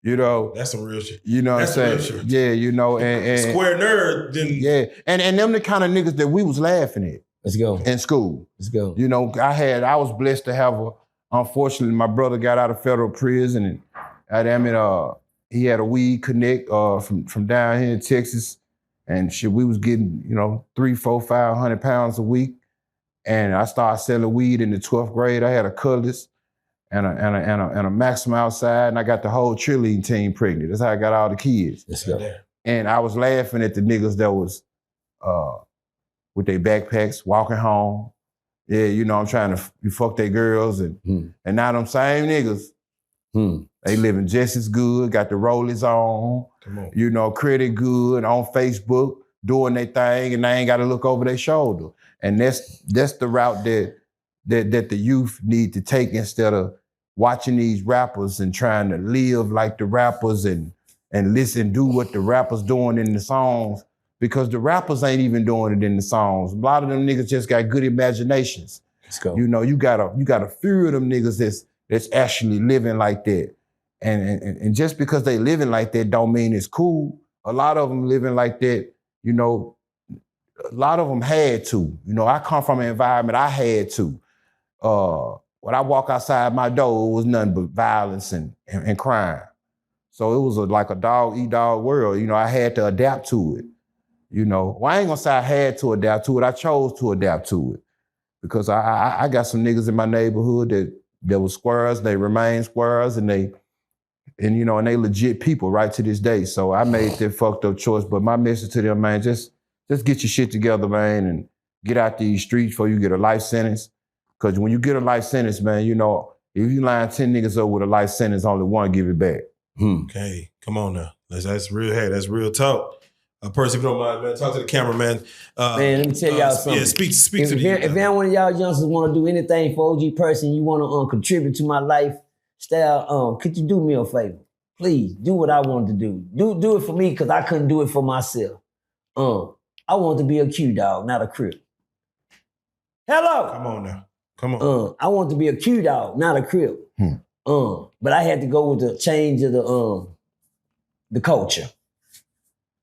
Speaker 3: That's some real shit.
Speaker 2: You know what I'm saying?
Speaker 3: Real shit.
Speaker 2: Yeah, and
Speaker 3: square nerd. Then
Speaker 2: yeah, and them the kind of niggas that we was laughing at.
Speaker 1: Let's go.
Speaker 2: In school.
Speaker 1: Let's go.
Speaker 2: I was blessed to have unfortunately, my brother got out of federal prison and he had a weed connect from down here in Texas. And shit, we was getting, 300, 400, 500 pounds a week. And I started selling weed in the 12th grade. I had a Cutlass and a Maxim outside, and I got the whole cheerleading team pregnant. That's how I got all the kids.
Speaker 1: Let's go.
Speaker 2: And I was laughing at the niggas that was with their backpacks walking home. Yeah, I'm trying to fuck their girls, and now them same niggas, they living just as good, got the rollies on, credit good, on Facebook, doing their thing, and they ain't got to look over their shoulder. And that's the route that the youth need to take instead of watching these rappers and trying to live like the rappers and listen, do what the rappers doing in the songs. because the rappers ain't even doing it in the songs. A lot of them niggas just got good imaginations.
Speaker 1: Let's go.
Speaker 2: You know, you got a few of them niggas that's actually living like that. And just because they living like that don't mean it's cool. A lot of them living like that, you know, a lot of them had to. You know, I come from an environment I had to. When I walk outside my door, it was nothing but violence and crime. So it was like a dog-eat-dog world. You know, I had to adapt to it. You know, well, I ain't gonna say I had to adapt to it. I chose to adapt to it. Because I got some niggas in my neighborhood that was squares, they remain squares, and they legit people right to this day. So I made that fucked up choice. But my message to them, man, just get your shit together, man, and get out these streets before you get a life sentence. Because when you get a life sentence, man, you know, if you line 10 niggas up with a life sentence, only one give it back.
Speaker 3: Okay, come on now. That's real. Hey, that's real talk. Percy, if you don't mind, man, talk to the camera, man.
Speaker 1: Man, let me tell y'all something.
Speaker 3: Yeah, speak to the
Speaker 1: If any one of y'all youngsters want to do anything for OG Percy and you want to contribute to my lifestyle, could you do me a favor? Please, do what I want to do. Do it for me because I couldn't do it for myself. I want to be a Q dog, not a Crip. Hello.
Speaker 3: Come on now. Come on.
Speaker 1: I want to be a Q dog, not a Crip. But I had to go with the change of the culture.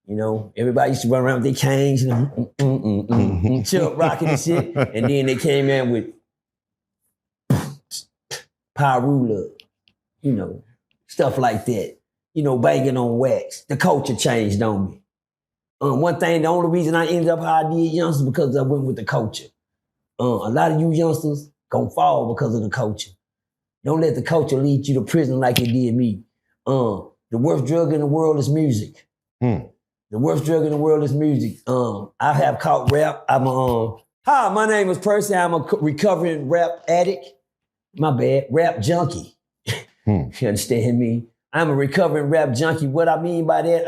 Speaker 1: You know, everybody used to run around with their canes and Chuck rocking and shit. And then they came in with Pyrula, you know, stuff like that. You know, banging on wax. The culture changed on me. One thing, the only reason I ended up how I did, youngsters, because I went with the culture. A lot of you youngsters gonna fall because of the culture. Don't let the culture lead you to prison like it did me. The worst drug in the world is music. The worst drug in the world is music. I have caught rap. Hi, my name is Percy. I'm a recovering rap addict. My bad, rap junkie. You understand me? I'm a recovering rap junkie. What I mean by that,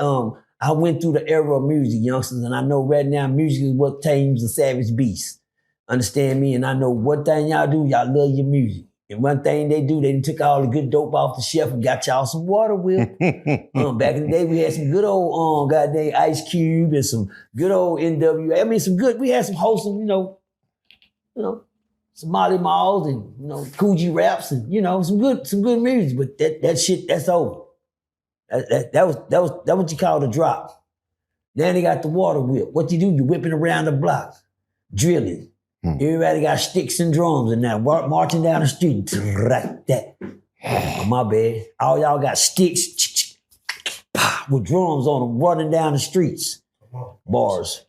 Speaker 1: I went through the era of music, youngsters, and I know right now music is what tames a savage beast. Understand me? And I know one thing y'all do, y'all love your music. And one thing they do, they took all the good dope off the shelf and got y'all some water whip. Back in the day, we had some good old goddamn Ice Cube and some good old NWA. I mean, we had some wholesome, you know, some Molly Malls and, you know, Coogee raps and, you know, some good music. But that shit, that's over. That was what you call the drop. Then they got the water whip. What you do? You whipping around the block, drilling. Everybody got sticks and drums and now marching down the street. Like that. Oh, my bad. All y'all got sticks with drums on them running down the streets. Bars.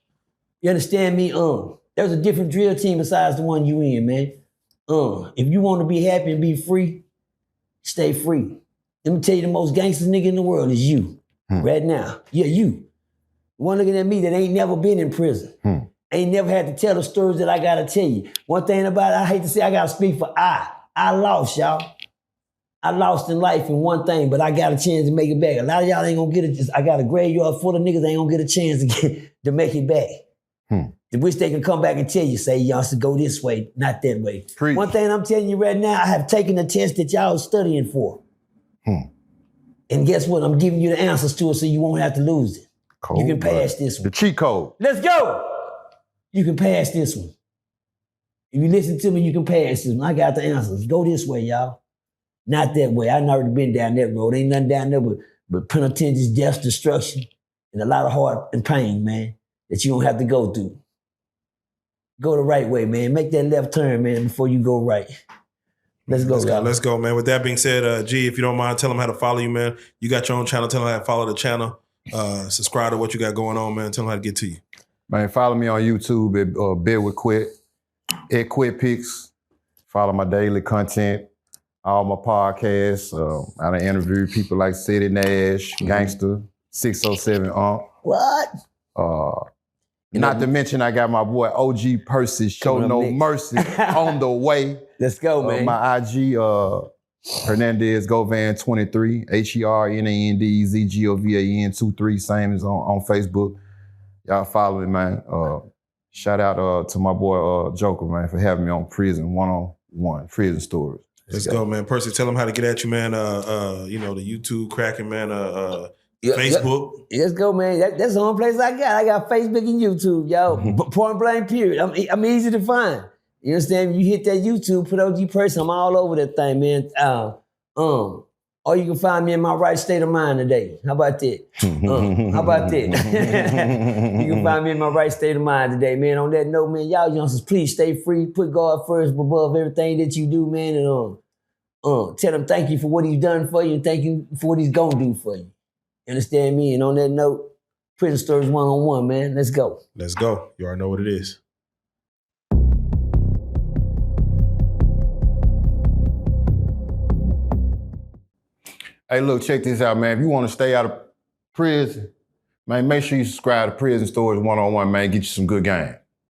Speaker 1: You understand me? There's a different drill team besides the one you in, man. If you want to be happy and be free, stay free. Let me tell you, the most gangster nigga in the world is you. Right now. Yeah, you. One looking at me that ain't never been in prison. Ain't never had to tell the stories that I gotta tell you. One thing about it, I hate to say I gotta speak for I lost, y'all. I lost in life in one thing, but I got a chance to make it back. A lot of y'all ain't gonna get it. I got a graveyard full of niggas ain't gonna get a chance to make it back. They wish they can come back and tell you, say, y'all should go this way, not that way.
Speaker 2: Preach.
Speaker 1: One thing I'm telling you right now, I have taken the test that y'all are studying for. And guess what? I'm giving you the answers to it so you won't have to lose it.
Speaker 2: Cold,
Speaker 1: you can pass this one.
Speaker 2: The cheat code.
Speaker 1: Let's go. You can pass this one. If you listen to me, you can pass this one. I got the answers. Go this way, y'all. Not that way. I've already been down that road. Ain't nothing down there but penitentiary, death, destruction, and a lot of heart and pain, man, that you don't have to go through. Go the right way, man. Make that left turn, man, before you go right. Let's go, y'all.
Speaker 3: Let's go, man. With that being said, G, if you don't mind, tell them how to follow you, man. You got your own channel. Tell them how to follow the channel. Subscribe to what you got going on, man. Tell them how to get to you.
Speaker 2: Man, follow me on YouTube at Bill with Quit, at Quit Pics. Follow my daily content, all my podcasts. I done interview people like City Nash, Gangster, 607
Speaker 1: What?
Speaker 2: Not to mention I got my boy OG Percy, Show No Mercy, on the way.
Speaker 1: Let's go, man.
Speaker 2: My IG, Hernandez Govan 23, HERNANDEZGOVAN 23, same as on Facebook. Y'all follow me, man. Shout out to my boy Joker, man, for having me on Prison 101, Prison Stories.
Speaker 3: Let's go, man. Percy, tell them how to get at you, man. The YouTube cracking, man. Facebook.
Speaker 1: Let's go, man. That's the only place I got. I got Facebook and YouTube, yo. Point blank, period. I'm easy to find. You understand? You hit that YouTube, put OG Percy, I'm all over that thing, man. Or you can find me in my right state of mind today. How about that? How about that? You can find me in my right state of mind today, man. On that note, man, y'all youngsters, please stay free. Put God first above everything that you do, man. And tell him thank you for what he's done for you and thank you for what he's gonna do for you. You understand me? And on that note, Prison Stories 1-on-1, man. Let's go.
Speaker 3: Let's go. You already know what it is.
Speaker 2: Hey, look, check this out, man. If you want to stay out of prison, man, make sure you subscribe to Prison Stories 1-on-1, man. Get you some good game.